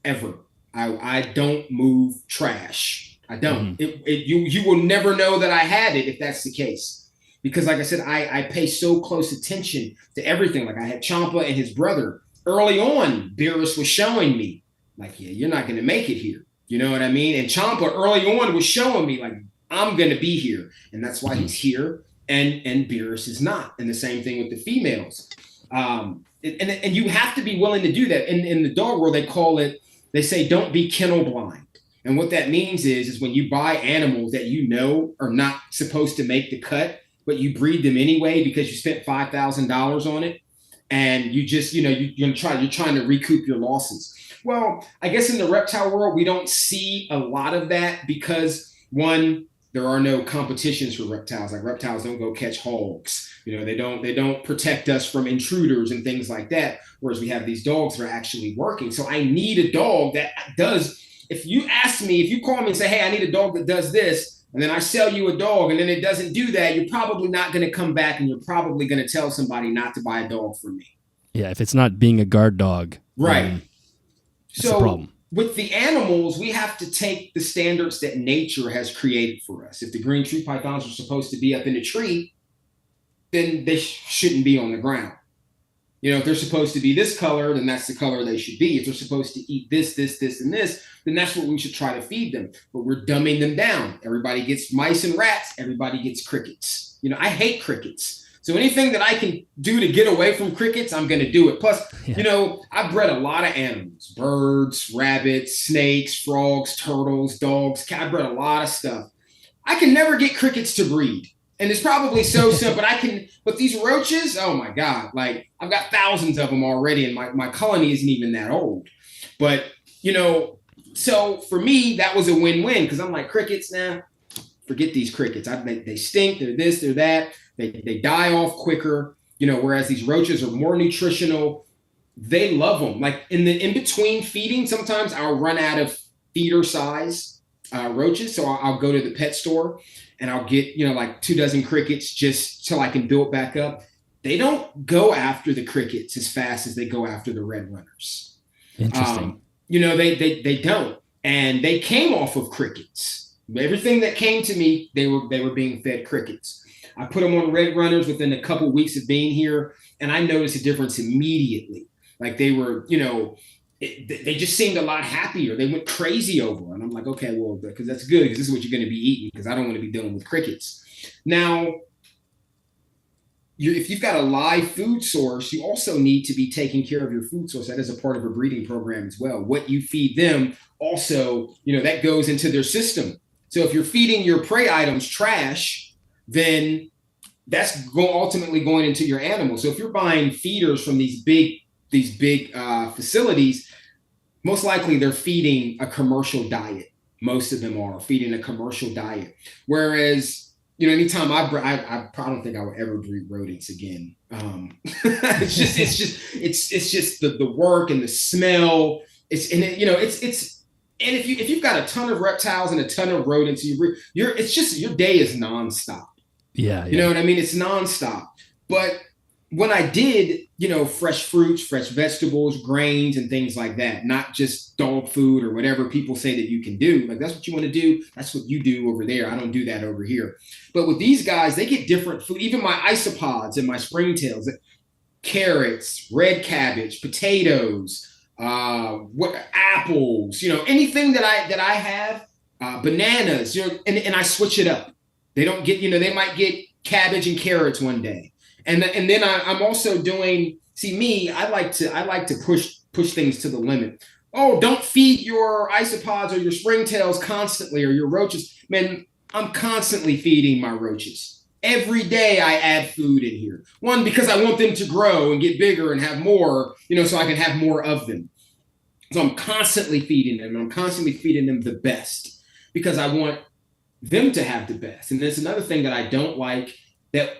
ever. I don't move trash. I don't. You will never know that I had it if that's the case. Because like I said, I pay so close attention to everything. Like I had Champa and his brother. Early on, Beerus was showing me, like, yeah, you're not going to make it here. You know what I mean? And Champa early on was showing me, like, I'm going to be here. And that's why he's here. And Beerus is not. And the same thing with the females. And you have to be willing to do that. In the dog world, they say, don't be kennel blind. And what that means is when you buy animals that you know are not supposed to make the cut, but you breed them anyway because you spent $5,000 on it, and you just, you're trying to recoup your losses. Well, I guess in the reptile world, we don't see a lot of that because, one, there are no competitions for reptiles. Like reptiles don't go catch hogs. They don't protect us from intruders and things like that. Whereas we have these dogs that are actually working. So I need a dog that does. If you call me and say, hey, I need a dog that does this, and then I sell you a dog and then it doesn't do that, you're probably not going to come back and you're probably going to tell somebody not to buy a dog from me. Yeah, if it's not being a guard dog. Right. That's the problem. With the animals, we have to take the standards that nature has created for us. If the green tree pythons are supposed to be up in a tree, then they shouldn't be on the ground. If they're supposed to be this color, then that's the color they should be. If they're supposed to eat this, and this, then that's what we should try to feed them. But we're dumbing them down. Everybody gets mice and rats. Everybody gets crickets. I hate crickets. So anything that I can do to get away from crickets, I'm going to do it. Plus, I bred a lot of animals: birds, rabbits, snakes, frogs, turtles, dogs. I bred a lot of stuff. I can never get crickets to breed. And it's probably so simple, but these roaches, oh my God, like I've got thousands of them already and my colony isn't even that old. But, so for me, that was a win-win because I'm like, crickets, forget these crickets. They stink, they're this, they're that. They die off quicker, whereas these roaches are more nutritional. They love them. Like in between feeding, sometimes I'll run out of feeder size roaches. So I'll go to the pet store and I'll get, like 2 dozen crickets just till I can build back up. They don't go after the crickets as fast as they go after the red runners. Interesting. They don't. And they came off of crickets. Everything that came to me, they were being fed crickets. I put them on red runners within a couple of weeks of being here, and I noticed a difference immediately. Like they were, they just seemed a lot happier. They went crazy over. And I'm like, okay, well, because that's good because this is what you're going to be eating because I don't want to be dealing with crickets. Now, if you've got a live food source, you also need to be taking care of your food source. That is a part of a breeding program as well. What you feed them also, that goes into their system. So if you're feeding your prey items trash, then that's ultimately going into your animals. So if you're buying feeders from these big facilities, most likely they're feeding a commercial diet. Most of them are feeding a commercial diet. Whereas, anytime I don't think I would ever breed rodents again. It's just the work and the smell. And if you've got a ton of reptiles and a ton of rodents, your day is nonstop. Yeah. You know what I mean? It's nonstop. But when I did, fresh fruits, fresh vegetables, grains, and things like that, not just dog food or whatever people say that you can do. Like, that's what you want to do. That's what you do over there. I don't do that over here. But with these guys, they get different food. Even my isopods and my springtails, carrots, red cabbage, potatoes, apples, anything that I have, bananas, and I switch it up. They don't get, they might get cabbage and carrots one day. And then I'm also doing, I like to push things to the limit. Oh, don't feed your isopods or your springtails constantly or your roaches. Man, I'm constantly feeding my roaches. Every day I add food in here. One, because I want them to grow and get bigger and have more, so I can have more of them. So I'm constantly feeding them, and I'm constantly feeding them the best because I want them to have the best. And there's another thing that I don't like that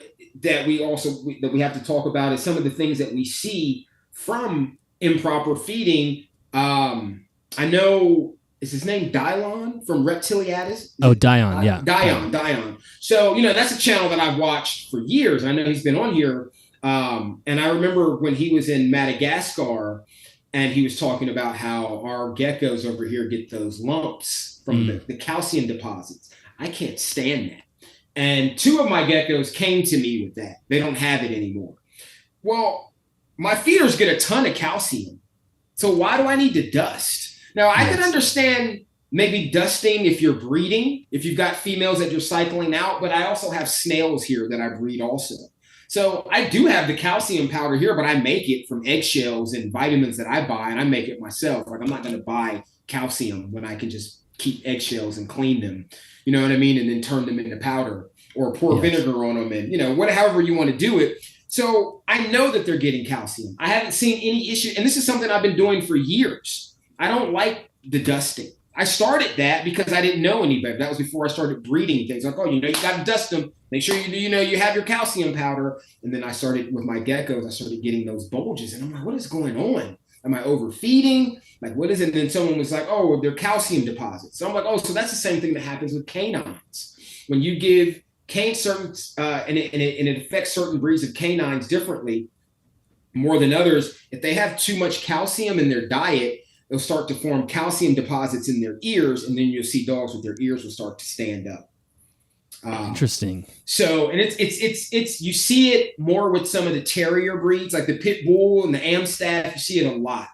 we have to talk about is some of the things that we see from improper feeding. I know, is his name Dylon from Reptiliatus? Oh, Dion, yeah. Dion. So, that's a channel that I've watched for years. I know he's been on here. And I remember when he was in Madagascar and he was talking about how our geckos over here get those lumps from the calcium deposits. I can't stand that. And 2 of my geckos came to me with that. They don't have it anymore. Well, my feeders get a ton of calcium. So why do I need to dust? Now, I can understand maybe dusting if you're breeding, if you've got females that you're cycling out, but I also have snails here that I breed also. So I do have the calcium powder here, but I make it from eggshells and vitamins that I buy, and I make it myself. Like, I'm not going to buy calcium when I can just keep eggshells and clean them, you know what I mean? And then turn them into powder or pour vinegar on them and, you know, however you want to do it. So I know that they're getting calcium. I haven't seen any issue. And this is something I've been doing for years. I don't like the dusting. I started that because I didn't know any better. That was before I started breeding things. Like, oh, you know, you got to dust them. Make sure you have your calcium powder. And then I started with my geckos. I started getting those bulges. And I'm like, what is going on? Am I overfeeding? Like, what is it? And then someone was like, oh, they're calcium deposits. So I'm like, oh, so that's the same thing that happens with canines. When you give certain, and it affects certain breeds of canines differently, more than others. If they have too much calcium in their diet, they'll start to form calcium deposits in their ears, and then you'll see dogs with their ears will start to stand up. Interesting. So, and it's you see it more with some of the terrier breeds, like the pit bull and the Amstaff. You see it a lot.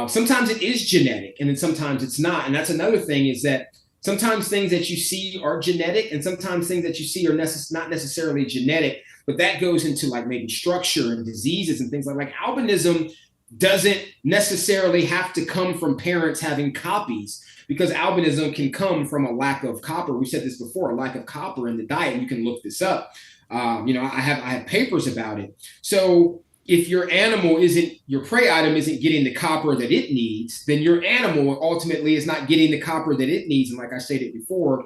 Sometimes it is genetic, and then sometimes it's not. And that's another thing, is that sometimes things that you see are genetic, and sometimes things that you see are not necessarily genetic. But that goes into like maybe structure and diseases and things like albinism doesn't necessarily have to come from parents having copies, because albinism can come from a lack of copper. We said this before, a lack of copper in the diet. You can look this up. I have papers about it. So if your prey item isn't getting the copper that it needs, then your animal ultimately is not getting the copper that it needs. And like I stated before,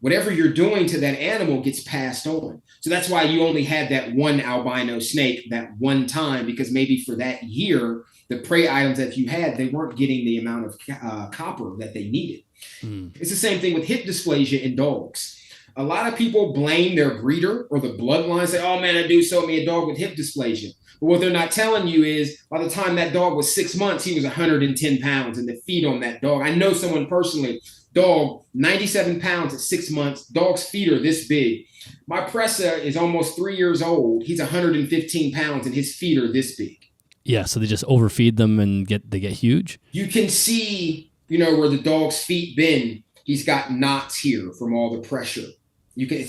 whatever you're doing to that animal gets passed on. So that's why you only had that one albino snake that one time, because maybe for that year, the prey items that you had, they weren't getting the amount of copper that they needed. It's the same thing with hip dysplasia in dogs. A lot of people blame their breeder or the bloodline, say, oh man, that dude sold me a dog with hip dysplasia. But what they're not telling you is by the time that dog was 6 months, he was 110 pounds, and the feed on that dog. I know someone personally, dog, 97 pounds at 6 months, dog's feet are this big. My Pressa is almost 3 years old. He's 115 pounds and his feet are this big. Yeah, so they just overfeed them and they get huge? You can see, where the dog's feet been. He's got knots here from all the pressure. You can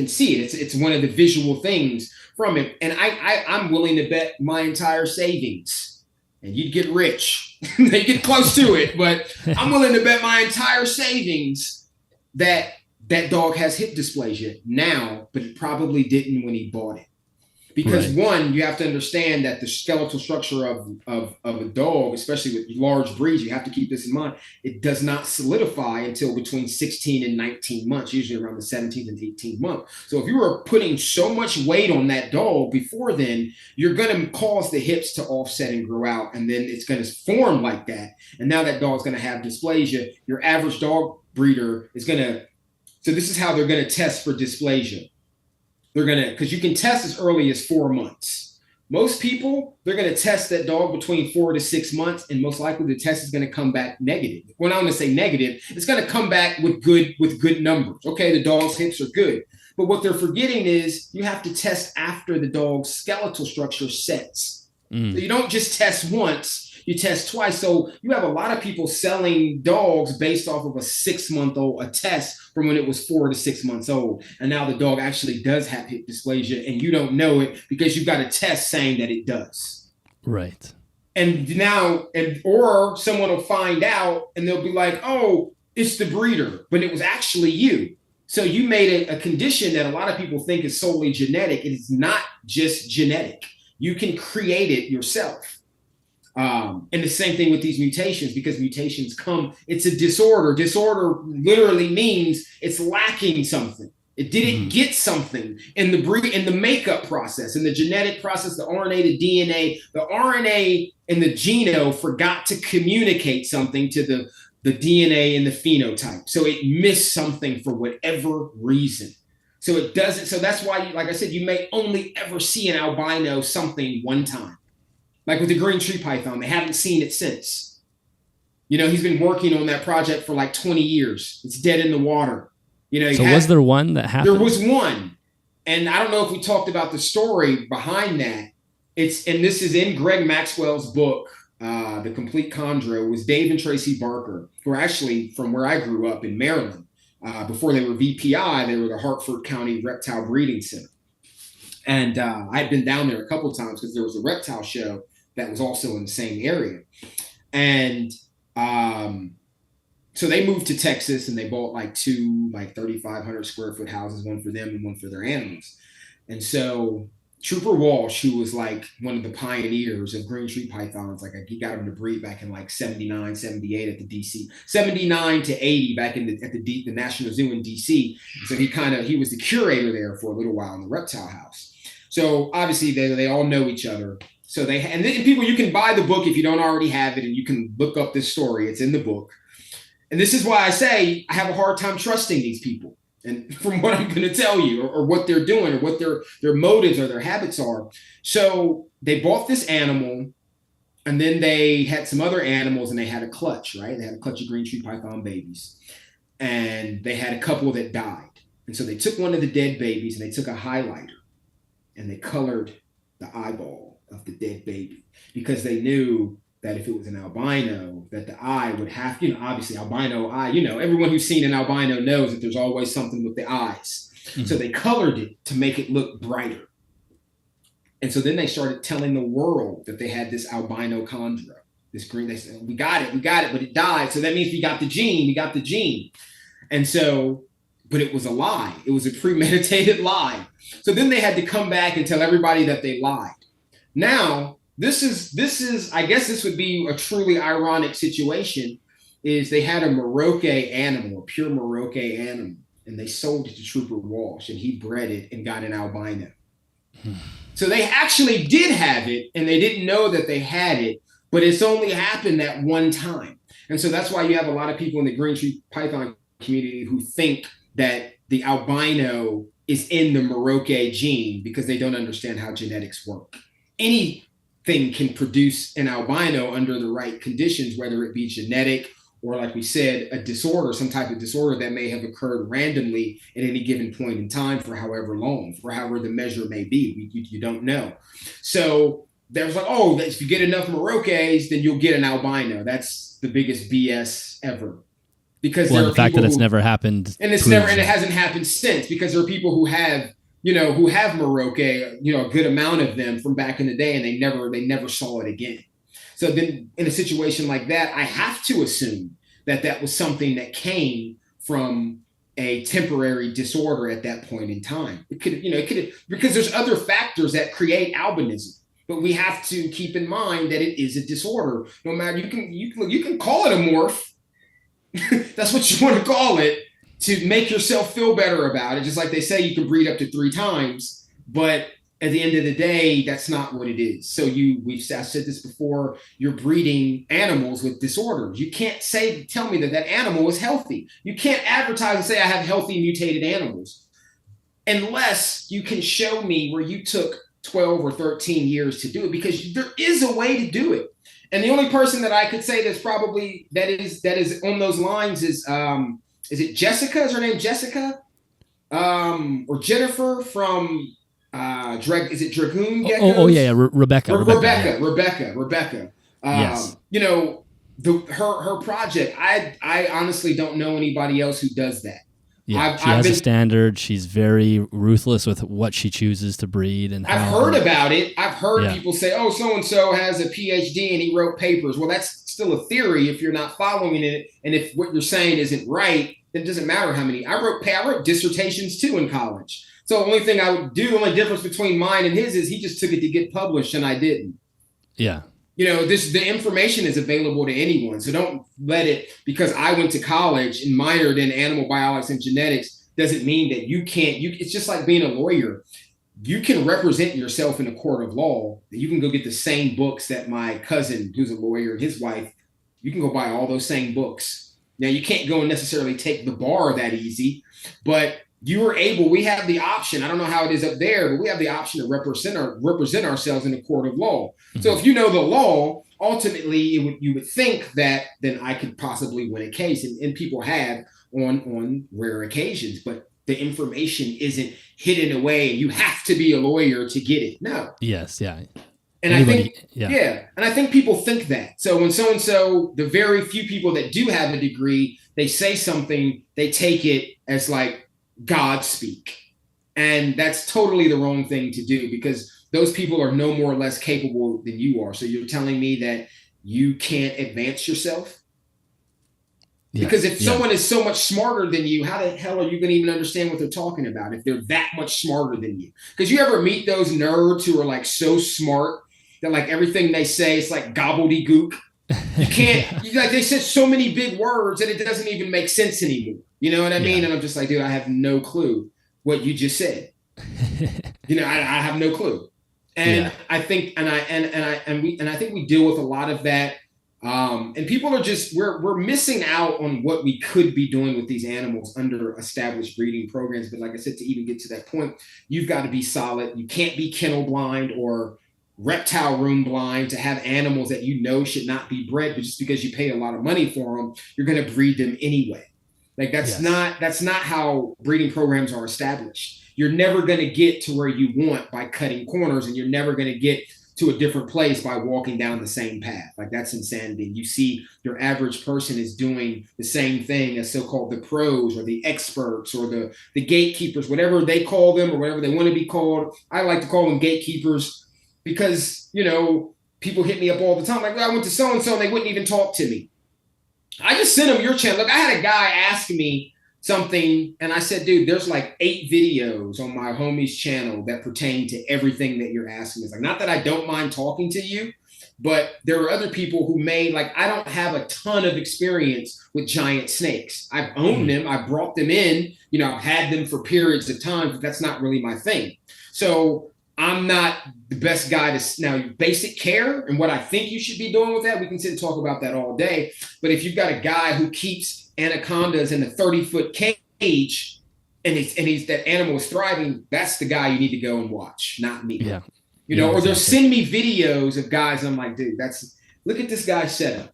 see it. It's one of the visual things from it. And I'm willing to bet my entire savings, and you'd get rich. They get close to it, but I'm willing to bet my entire savings that dog has hip dysplasia now, but it probably didn't when he bought it. Because one, you have to understand that the skeletal structure of a dog, especially with large breeds, you have to keep this in mind. It does not solidify until between 16 and 19 months, usually around the 17th and 18th month. So if you were putting so much weight on that dog before then, you're going to cause the hips to offset and grow out, and then it's going to form like that. And now that dog's going to have dysplasia. Your average dog breeder is going to, so this is how they're going to test for dysplasia. They're going to, because you can test as early as 4 months. Most people, they're going to test that dog between 4 to 6 months, and most likely the test is going to come back negative. When I'm going to say negative, it's going to come back with good numbers. Okay, the dog's hips are good. But what they're forgetting is you have to test after the dog's skeletal structure sets. So you don't just test once. You test twice. So you have a lot of people selling dogs based off of a 6-month-old, a test from when it was 4 to 6 months old. And now the dog actually does have hip dysplasia, and you don't know it because you've got a test saying that it does. Right. And now, or someone will find out and they'll be like, oh, it's the breeder, but it was actually you. So you made a condition that a lot of people think is solely genetic. It is not just genetic. You can create it yourself. And the same thing with these mutations, because mutations it's a disorder. Disorder literally means it's lacking something. It didn't get something in the makeup process, in the genetic process, the RNA to DNA. The RNA and the genome forgot to communicate something to the DNA and the phenotype. So it missed something for whatever reason. So it doesn't. So that's why, like I said, you may only ever see an albino something one time. Like with the green tree python, they haven't seen it since. He's been working on that project for like 20 years. It's dead in the water. So was there one that happened? There was one. And I don't know if we talked about the story behind that. And this is in Greg Maxwell's book, The Complete Chondro. It was Dave and Tracy Barker, who are actually from where I grew up in Maryland. Before they were VPI, they were the Hartford County Reptile Breeding Center. And I had been down there a couple of times because there was a reptile show that was also in the same area. And so they moved to Texas and they bought like two 3,500 square foot houses, one for them and one for their animals. And so Trooper Walsh, who was like one of the pioneers of green tree pythons, like he got him to breed back in like 79, 78 at the DC, 79 to 80 back at the National Zoo in DC. So he was the curator there for a little while in the reptile house. So obviously they all know each other. So and people, you can buy the book if you don't already have it, and you can look up this story. It's in the book. And this is why I say I have a hard time trusting these people. And from what I'm going to tell you, or what they're doing, or what their motives or their habits are. So they bought this animal, and then they had some other animals, and they had a clutch, right? They had a clutch of green tree python babies. And they had a couple that died. And so they took one of the dead babies, and they took a highlighter, and they colored the eyeball of the dead baby, because they knew that if it was an albino, that the eye would have, obviously albino eye, everyone who's seen an albino knows that there's always something with the eyes. Mm-hmm. So they colored it to make it look brighter. And so then they started telling the world that they had this albino chondro, this green. They said, we got it, but it died. So that means we got the gene. And so, but it was a lie. It was a premeditated lie. So then they had to come back and tell everybody that they lied. Now, this is, I guess this would be a truly ironic situation, is they had a Maroke animal, a pure Maroke animal, and they sold it to Trooper Walsh, and he bred it and got an albino. So they actually did have it, and they didn't know that they had it, but it's only happened that one time. And so that's why you have a lot of people in the green tree python community who think that the albino is in the Maroke gene, because they don't understand how genetics work. Anything can produce an albino under the right conditions, whether it be genetic or, like we said, a disorder, some type of disorder that may have occurred randomly at any given point in time for however long, for however the measure may be. You don't know. So there's like, oh, if you get enough Marokes, then you'll get an albino. That's the biggest BS ever. Because the fact that it's never happened, and it hasn't happened since, because there are people who have Maroke, a good amount of them from back in the day, and they never saw it again. So then in a situation like that, I have to assume that was something that came from a temporary disorder at that point in time. It could because there's other factors that create albinism, but we have to keep in mind that it is a disorder. No matter, you can call it a morph. That's what you want to call it, to make yourself feel better about it. Just like they say, you can breed up to 3 times, but at the end of the day, that's not what it is. So I've said this before, you're breeding animals with disorders. You can't tell me that animal is healthy. You can't advertise and say I have healthy mutated animals, unless you can show me where you took 12 or 13 years to do it, because there is a way to do it. And the only person that I could say that's probably that is on those lines is it Jessica? Is her name Jessica? Or Jennifer from is it Dragoon Geckos? Oh yeah, Rebecca. Rebecca. Yes. Her project. I honestly don't know anybody else who does that. Yeah, she has a standard. She's very ruthless with what she chooses to breed, and I've heard about it. I've heard people say, "Oh, so and so has a PhD and he wrote papers." Well, that's still a theory if you're not following it, and if what you're saying isn't right, then it doesn't matter how many. I wrote dissertations too in college. So the only thing I would do, the only difference between mine and his is he just took it to get published and I didn't. Yeah. The information is available to anyone. So don't let it, because I went to college and minored in animal biology and genetics, doesn't mean that you can't. It's just like being a lawyer. You can represent yourself in a court of law. You can go get the same books that my cousin, who's a lawyer, and his wife, you can go buy all those same books. Now, you can't go and necessarily take the bar that easy, but we have the option. I don't know how it is up there, but we have the option to represent ourselves in a court of law. Mm-hmm. So if you know the law, ultimately you would think that then I could possibly win a case, and people have on rare occasions, but the information isn't hidden away and you have to be a lawyer to get it. No. Yes. Yeah. And anybody, and I think people think that. So when so-and-so, the very few people that do have a degree, they say something, they take it as like God speak. And that's totally the wrong thing to do, because those people are no more or less capable than you are. So you're telling me that you can't advance yourself? Because if someone is so much smarter than you, how the hell are you going to even understand what they're talking about if they're that much smarter than you? Because you ever meet those nerds who are like so smart that like everything they say is like gobbledygook? You can't, like they said so many big words that it doesn't even make sense anymore. You know what I mean? And I'm just like, dude, I have no clue what you just said. I have no clue. And I think, and I think we deal with a lot of that. And people are just, we're missing out on what we could be doing with these animals under established breeding programs. But like I said, to even get to that point, you've got to be solid. You can't be kennel blind or reptile room blind to have animals that should not be bred, but just because you pay a lot of money for them, you're going to breed them anyway. Like that's not how breeding programs are established. You're never going to get to where you want by cutting corners, and you're never going to get to a different place by walking down the same path. Like that's insanity. You see your average person is doing the same thing as so-called the pros or the experts or the gatekeepers, whatever they call them or whatever they want to be called. I like to call them gatekeepers because, people hit me up all the time. Like, I went to so-and-so and they wouldn't even talk to me. I just sent them your channel. Look, I had a guy ask me something and I said, dude, there's like 8 videos on my homie's channel that pertain to everything that you're asking. It's like, not that I don't mind talking to you, but there are other people who I don't have a ton of experience with giant snakes. I've owned them. I brought them in, I've had them for periods of time, but that's not really my thing. So I'm not the best guy to now basic care and what I think you should be doing with that. We can sit and talk about that all day. But if you've got a guy who keeps anacondas in a 30-foot cage and that animal is thriving, that's the guy you need to go and watch, not me. Yeah. Or they'll send me videos of guys. I'm like, dude, look at this guy's setup.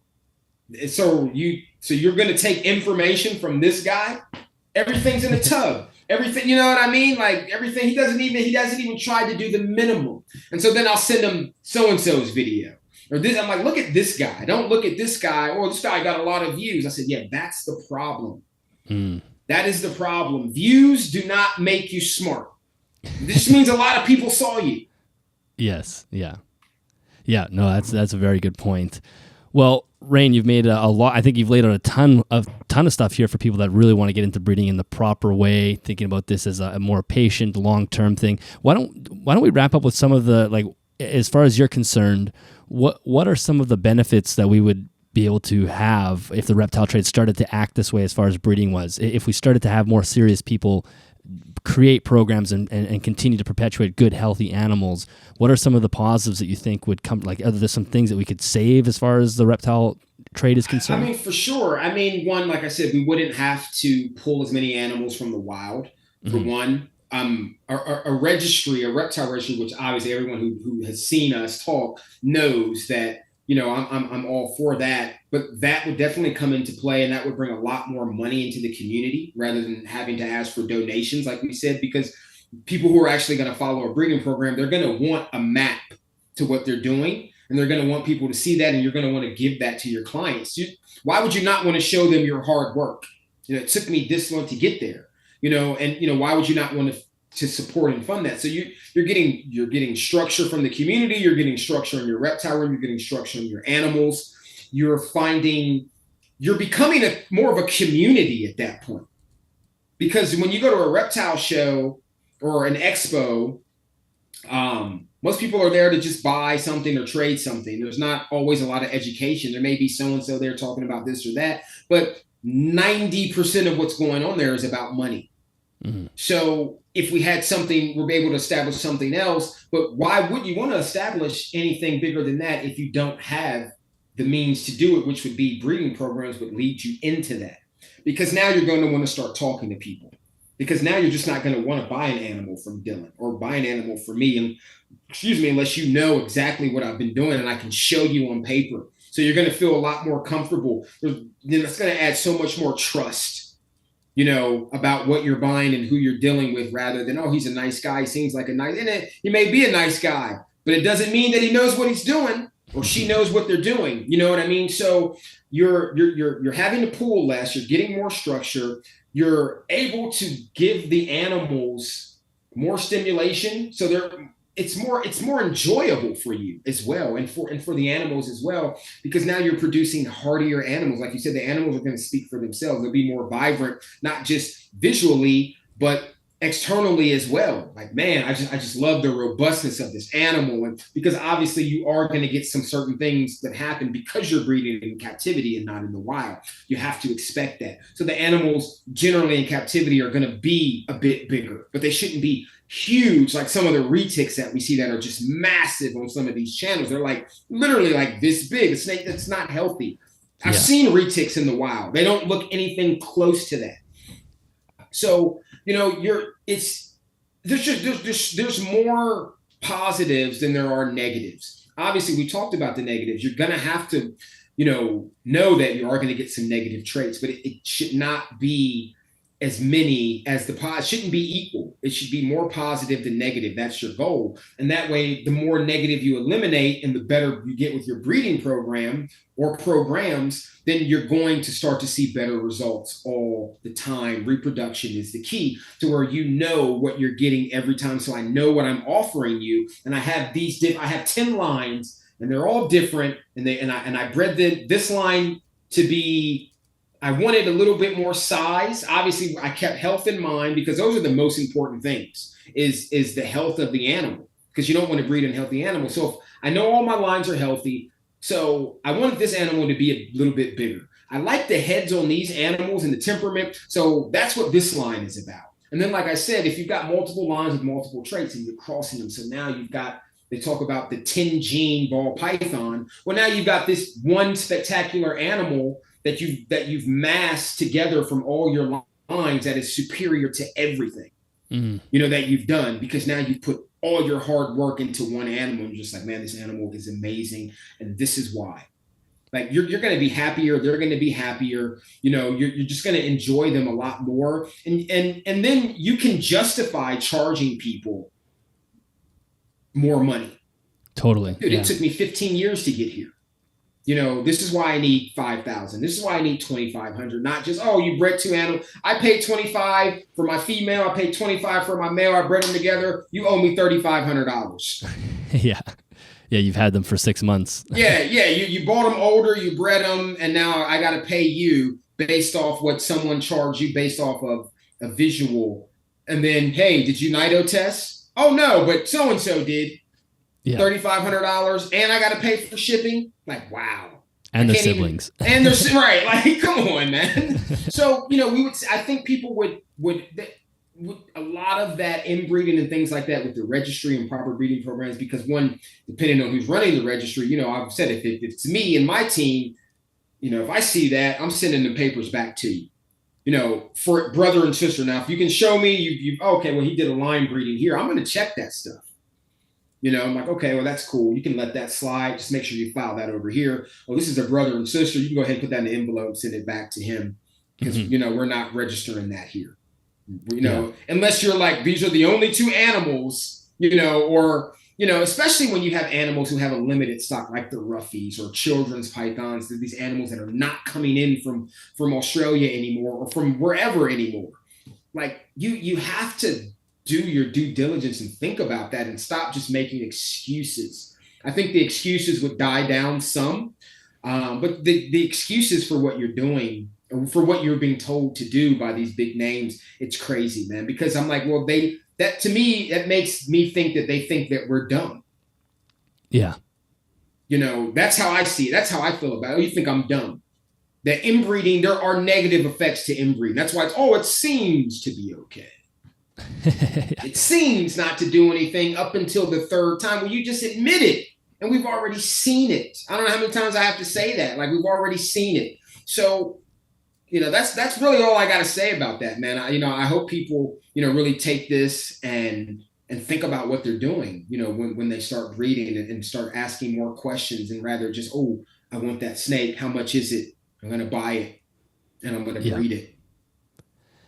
So you're going to take information from this guy. Everything's in a tub. Everything, you know what I mean? Like everything, he doesn't even try to do the minimum. And so then I'll send him so-and-so's video or this. I'm like, look at this guy. Don't look at this guy. Oh, this guy got a lot of views. I said, yeah, that's the problem. That is the problem. Views do not make you smart. This means a lot of people saw you. Yes. Yeah. Yeah. No, that's a very good point. Well, Rain, you've made a lot. I think you've laid out a ton of stuff here for people that really want to get into breeding in the proper way, thinking about this as a more patient, long-term thing. Why don't we wrap up with some of the, like, as far as you're concerned, what are some of the benefits that we would be able to have if the reptile trade started to act this way as far as breeding was? If we started to have more serious people create programs and continue to perpetuate good, healthy animals, what are some of the positives that you think would come? Like, are there some things that we could save as far as the reptile trade is concerned? I mean, for sure. I mean, one, like I said, we wouldn't have to pull as many animals from the wild, for one. A registry, a reptile registry, which obviously everyone who has seen us talk knows that, I'm all for that, but that would definitely come into play, and that would bring a lot more money into the community rather than having to ask for donations, like we said, because people who are actually going to follow a breeding program, they're going to want a map to what they're doing, and they're going to want people to see that, and you're going to want to give that to your clients. Why would you not want to show them your hard work? It took me this long to get there, and why would you not want to support and fund that? So you're getting structure from the community, you're getting structure in your reptile room, you're getting structure in your animals, you're becoming more of a community at that point. Because when you go to a reptile show or an expo, most people are there to just buy something or trade something. There's not always a lot of education. There may be so-and-so there talking about this or that, but 90% of what's going on there is about money. So if we had something, we're able to establish something else, but why would you want to establish anything bigger than that if you don't have the means to do it, which would be breeding programs would lead you into that? Because now you're going to want to start talking to people. because now you're just not going to want to buy an animal from Dylan or buy an animal from me, and unless you know exactly what I've been doing and I can show you on paper. So you're going to feel a lot more comfortable. It's going to add so much more trust, about what you're buying and who you're dealing with, rather than, oh, he's a nice guy. He seems like he may be a nice guy, but it doesn't mean that he knows what he's doing or she knows what they're doing. You know what I mean? So you're having to pull less, you're getting more structure, you're able to give the animals more stimulation. So it's more enjoyable for you as well, and for the animals as well, because now you're producing hardier animals. Like you said, the animals are going to speak for themselves. They'll be more vibrant, not just visually, but externally as well. Like, man, I just love the robustness of this animal. And because obviously you are going to get some certain things that happen because you're breeding in captivity and not in the wild. You have to expect that. So the animals generally in captivity are going to be a bit bigger, but they shouldn't be huge like some of the retics that we see that are just massive on some of these channels. They're like literally like this big. A snake that's not healthy. I've seen retics in the wild. They don't look anything close to that. So there's more positives than there are negatives. Obviously, we talked about the negatives. You're gonna have to, know that you are going to get some negative traits, but it should not be as many as it shouldn't be equal. It should be more positive than negative. That's your goal. And that way, the more negative you eliminate and the better you get with your breeding program or programs, then you're going to start to see better results all the time. Reproduction is the key to where you know what you're getting every time. So I know what I'm offering you. And I have I have 10 lines and they're all different. And I bred this line to be, I wanted a little bit more size. Obviously, I kept health in mind because those are the most important things, is the health of the animal, because you don't want to breed an healthy animal. So if I know all my lines are healthy, so I wanted this animal to be a little bit bigger. I like the heads on these animals and the temperament. So that's what this line is about. And then, like I said, if you've got multiple lines with multiple traits and you're crossing them, so now they talk about the 10 gene ball python. Well, now you've got this one spectacular animal that you've massed together from all your lines that is superior to everything, that you've done, because now you've put all your hard work into one animal. And you're just like, man, this animal is amazing. And this is why. Like, you're going to be happier. They're going to be happier. You're just going to enjoy them a lot more. And then you can justify charging people more money. Totally. Dude, It took me 15 years to get here. This is why I need 5,000. This is why I need 2,500. Not just, oh, you bred two animals. I paid 25 for my female. I paid 25 for my male. I bred them together. You owe me $3,500. Yeah. You've had them for 6 months. Yeah. You bought them older. You bred them, and now I got to pay you based off what someone charged you based off of a visual. And then, hey, did you NITO test? Oh no, but so and so did. Yeah. $3,500, and I got to pay for shipping. Like, wow. And their siblings. And they're right. Like, come on, man. So, I think people would a lot of that inbreeding and things like that with the registry and proper breeding programs, because one, depending on who's running the registry, I've said if it's me and my team, if I see that, I'm sending the papers back to you. For brother and sister. Now, if you can show me, okay, well, he did a line breeding here, I'm going to check that stuff. I'm like, okay, well, that's cool. You can let that slide. Just make sure you file that over here. Well, this is a brother and sister. You can go ahead and put that in the envelope, send it back to him, because, we're not registering that here. Unless you're like, these are the only two animals, or, especially when you have animals who have a limited stock, like the roughies or children's pythons, these animals that are not coming in from Australia anymore or from wherever anymore. Like, you have to do your due diligence and think about that and stop just making excuses. I think the excuses would die down some, but the excuses for what you're doing, or for what you're being told to do by these big names, it's crazy, man. Because I'm like, well, that makes me think that they think that we're dumb. Yeah. That's how I see it. That's how I feel about it. Oh, you think I'm dumb? That inbreeding, there are negative effects to inbreeding. That's why it seems to be okay. It seems not to do anything up until the third time. Well, you just admit it, and we've already seen it. I don't know how many times I have to say that. Like, we've already seen it. So, that's really all I got to say about that, man. I hope people, really take this and think about what they're doing, when they start breeding and start asking more questions, and rather just, oh, I want that snake. How much is it? I'm going to buy it and I'm going to Yeah. breed it.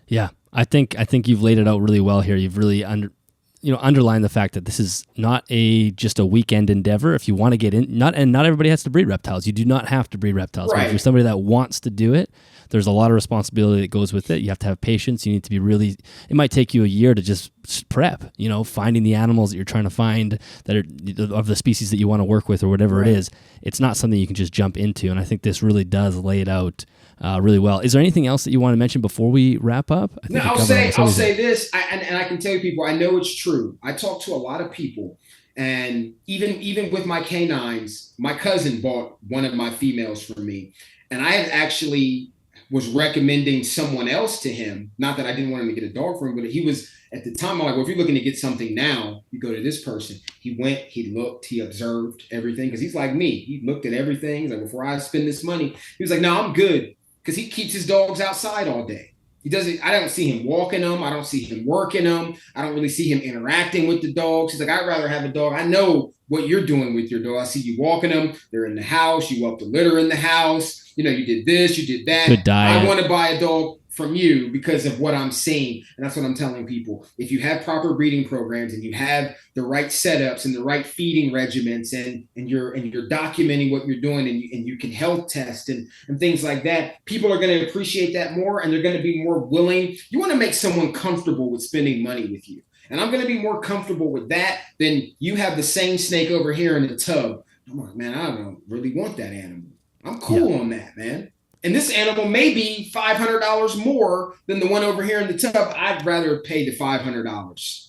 Yeah. I think you've laid it out really well here. You've really underline the fact that this is not just a weekend endeavor. If you want to get in, not everybody has to breed reptiles. You do not have to breed reptiles. Right. But if you're somebody that wants to do it, there's a lot of responsibility that goes with it. You have to have patience. You need to be it might take you a year to just prep, finding the animals that you're trying to find that are of the species that you want to work with or whatever it is. It's not something you can just jump into. And I think this really does lay it out really well. Is there anything else that you want to mention before we wrap up? I'll say this, and I can tell you, people, I know it's true. I talk to a lot of people, and even with my canines, my cousin bought one of my females from me, and I had actually was recommending someone else to him. Not that I didn't want him to get a dog from him, but he was at the time. I'm like, well, if you're looking to get something now, you go to this person. He went, he looked, he observed everything, because he's like me. He looked at everything. He's like, before I spend this money, he was like, no, I'm good. Because he keeps his dogs outside all day. He doesn't. I don't see him walking them. I don't see him working them. I don't really see him interacting with the dogs. He's like, I'd rather have a dog. I know what you're doing with your dog. I see you walking them. They're in the house. You up the litter in the house. You did this. You did that. Good diet. I want to buy a dog from you because of what I'm seeing. And that's what I'm telling people. If you have proper breeding programs and you have the right setups and the right feeding regimens, and you're documenting what you're doing, and you can health test and things like that, people are going to appreciate that more, and they're going to be more willing. You want to make someone comfortable with spending money with you. And I'm going to be more comfortable with that than you have the same snake over here in the tub. I'm like, man, I don't really want that animal. I'm cool on that, man. And this animal may be $500 more than the one over here in the tub. I'd rather pay the $500.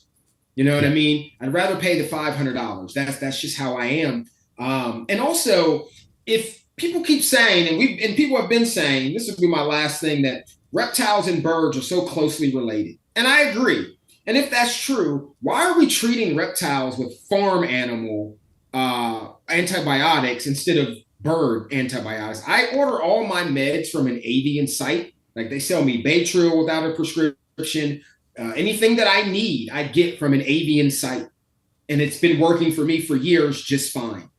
You know what I mean? I'd rather pay the $500. That's just how I am. And also, if people keep saying, and people have been saying, this would be my last thing, that reptiles and birds are so closely related. And I agree. And if that's true, why are we treating reptiles with farm animal antibiotics instead of bird antibiotics? I order all my meds from an avian site. Like, they sell me Baytril without a prescription. Anything that I need, I get from an avian site. And it's been working for me for years just fine.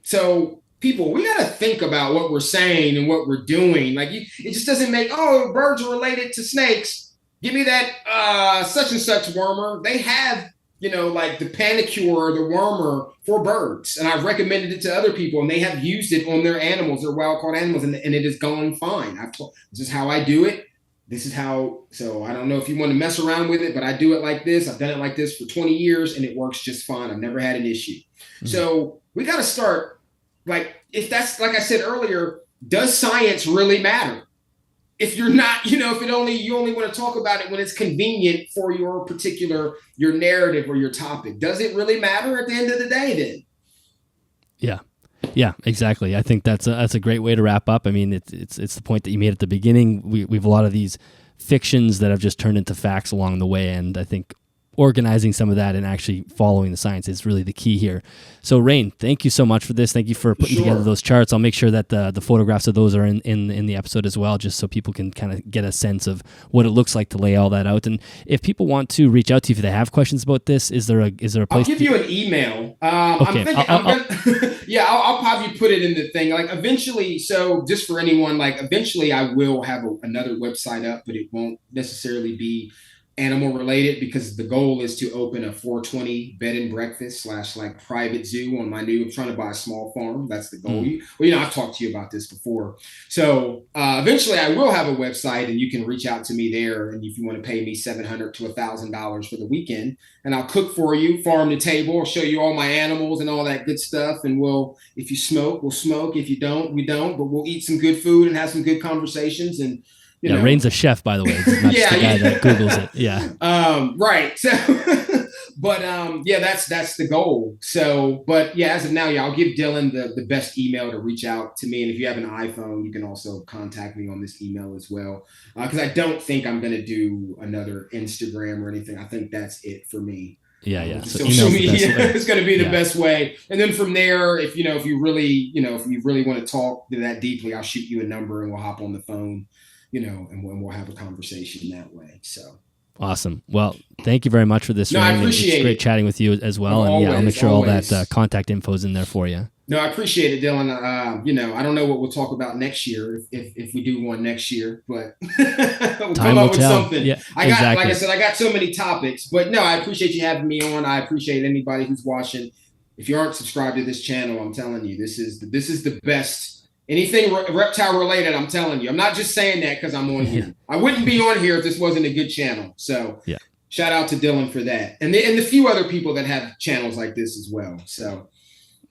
So people, we got to think about what we're saying and what we're doing. Like, it just doesn't make, birds are related to snakes. Give me that such and such wormer. They have, like the Panicure or the wormer for birds. And I've recommended it to other people, and they have used it on their animals, their wild-caught animals, and it is going fine. This is how I do it. This is how, so I don't know if you want to mess around with it, but I do it like this. I've done it like this for 20 years, and it works just fine. I've never had an issue. So we got to start, like, if that's, like I said earlier, does science really matter? If you're not, if you only want to talk about it when it's convenient for your narrative or your topic, does it really matter at the end of the day then? Yeah, exactly. I think that's a great way to wrap up. I mean, it's the point that you made at the beginning. We've a lot of these fictions that have just turned into facts along the way, and I think organizing some of that and actually following the science is really the key here. So, Rain, thank you so much for this. Thank you for putting together those charts. I'll make sure that the photographs of those are in the episode as well, just so people can kind of get a sense of what it looks like to lay all that out. And if people want to reach out to you if they have questions about this, is there a place? I'll give you an email. Okay. I'll probably put it in the thing. Like, eventually, so just for anyone, like, eventually I will have another website up, but it won't necessarily be animal related, because the goal is to open a 420 bed and breakfast / like private zoo on I'm trying to buy a small farm. That's the goal. I've talked to you about this before. So eventually I will have a website, and you can reach out to me there. And if you want to pay me $700 to $1,000 for the weekend, and I'll cook for you, farm to table, I'll show you all my animals and all that good stuff. And if you smoke, we'll smoke. If you don't, we don't, but we'll eat some good food and have some good conversations. And Rain's a chef, by the way. It's not just the guy that Googles it. Yeah. Right. So, but that's the goal. So, but as of now, I'll give Dylan the best email to reach out to me. And if you have an iPhone, you can also contact me on this email as well. Because I don't think I'm going to do another Instagram or anything. I think that's it for me. Yeah. So social media is going to be the best way. And then from there, if you really want to talk that deeply, I'll shoot you a number and we'll hop on the phone, and we'll have a conversation that way. So. Awesome. Well, thank you very much for this. No, I appreciate it. It's great chatting with you as well. Always, I'll make sure all that contact info is in there for you. No, I appreciate it, Dylan. I don't know what we'll talk about next year if we do one next year, but we'll come up with something. Yeah, like I said, I got so many topics, but no, I appreciate you having me on. I appreciate anybody who's watching. If you aren't subscribed to this channel, I'm telling you, this is the best. Anything reptile related, I'm telling you. I'm not just saying that because I'm on here. I wouldn't be on here if this wasn't a good channel. So shout out to Dylan for that. And the few other people that have channels like this as well. So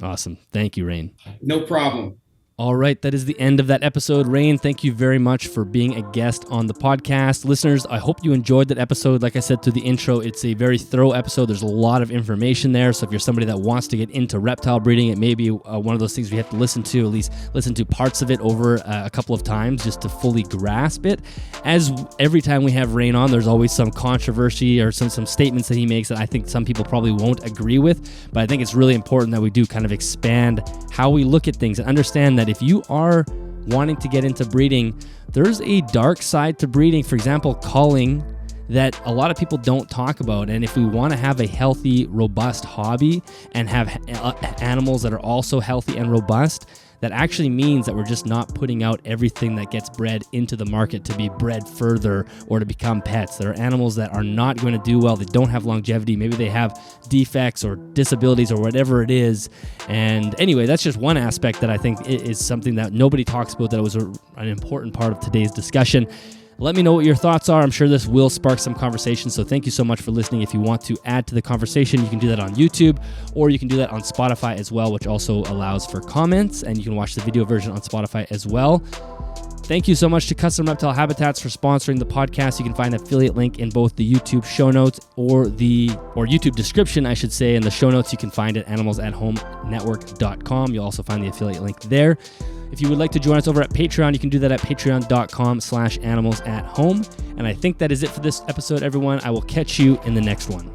awesome. Thank you, Rain. No problem. All right, that is the end of that episode. Rain, thank you very much for being a guest on the podcast. Listeners, I hope you enjoyed that episode. Like I said through the intro, it's a very thorough episode. There's a lot of information there. So if you're somebody that wants to get into reptile breeding, it may be one of those things we have to listen to, at least listen to parts of it over a couple of times just to fully grasp it. As every time we have Rain on, there's always some controversy or some statements that he makes that I think some people probably won't agree with. But I think it's really important that we do kind of expand how we look at things and understand that if you are wanting to get into breeding, there's a dark side to breeding. For example, culling, that a lot of people don't talk about. And if we want to have a healthy, robust hobby and have animals that are also healthy and robust, that actually means that we're just not putting out everything that gets bred into the market to be bred further or to become pets. There are animals that are not going to do well. They don't have longevity. Maybe they have defects or disabilities or whatever it is. And anyway, that's just one aspect that I think is something that nobody talks about, that was an important part of today's discussion. Let me know what your thoughts are. I'm sure this will spark some conversation. So thank you so much for listening. If you want to add to the conversation, you can do that on YouTube, or you can do that on Spotify as well, which also allows for comments, and you can watch the video version on Spotify as well. Thank you so much to Custom Reptile Habitats for sponsoring the podcast. You can find an affiliate link in both the YouTube show notes or YouTube description, I should say. In the show notes, you can find it at animalsathome.network.com. You'll also find the affiliate link there. If you would like to join us over at Patreon, you can do that at patreon.com/animalsathome. And I think that is it for this episode, everyone. I will catch you in the next one.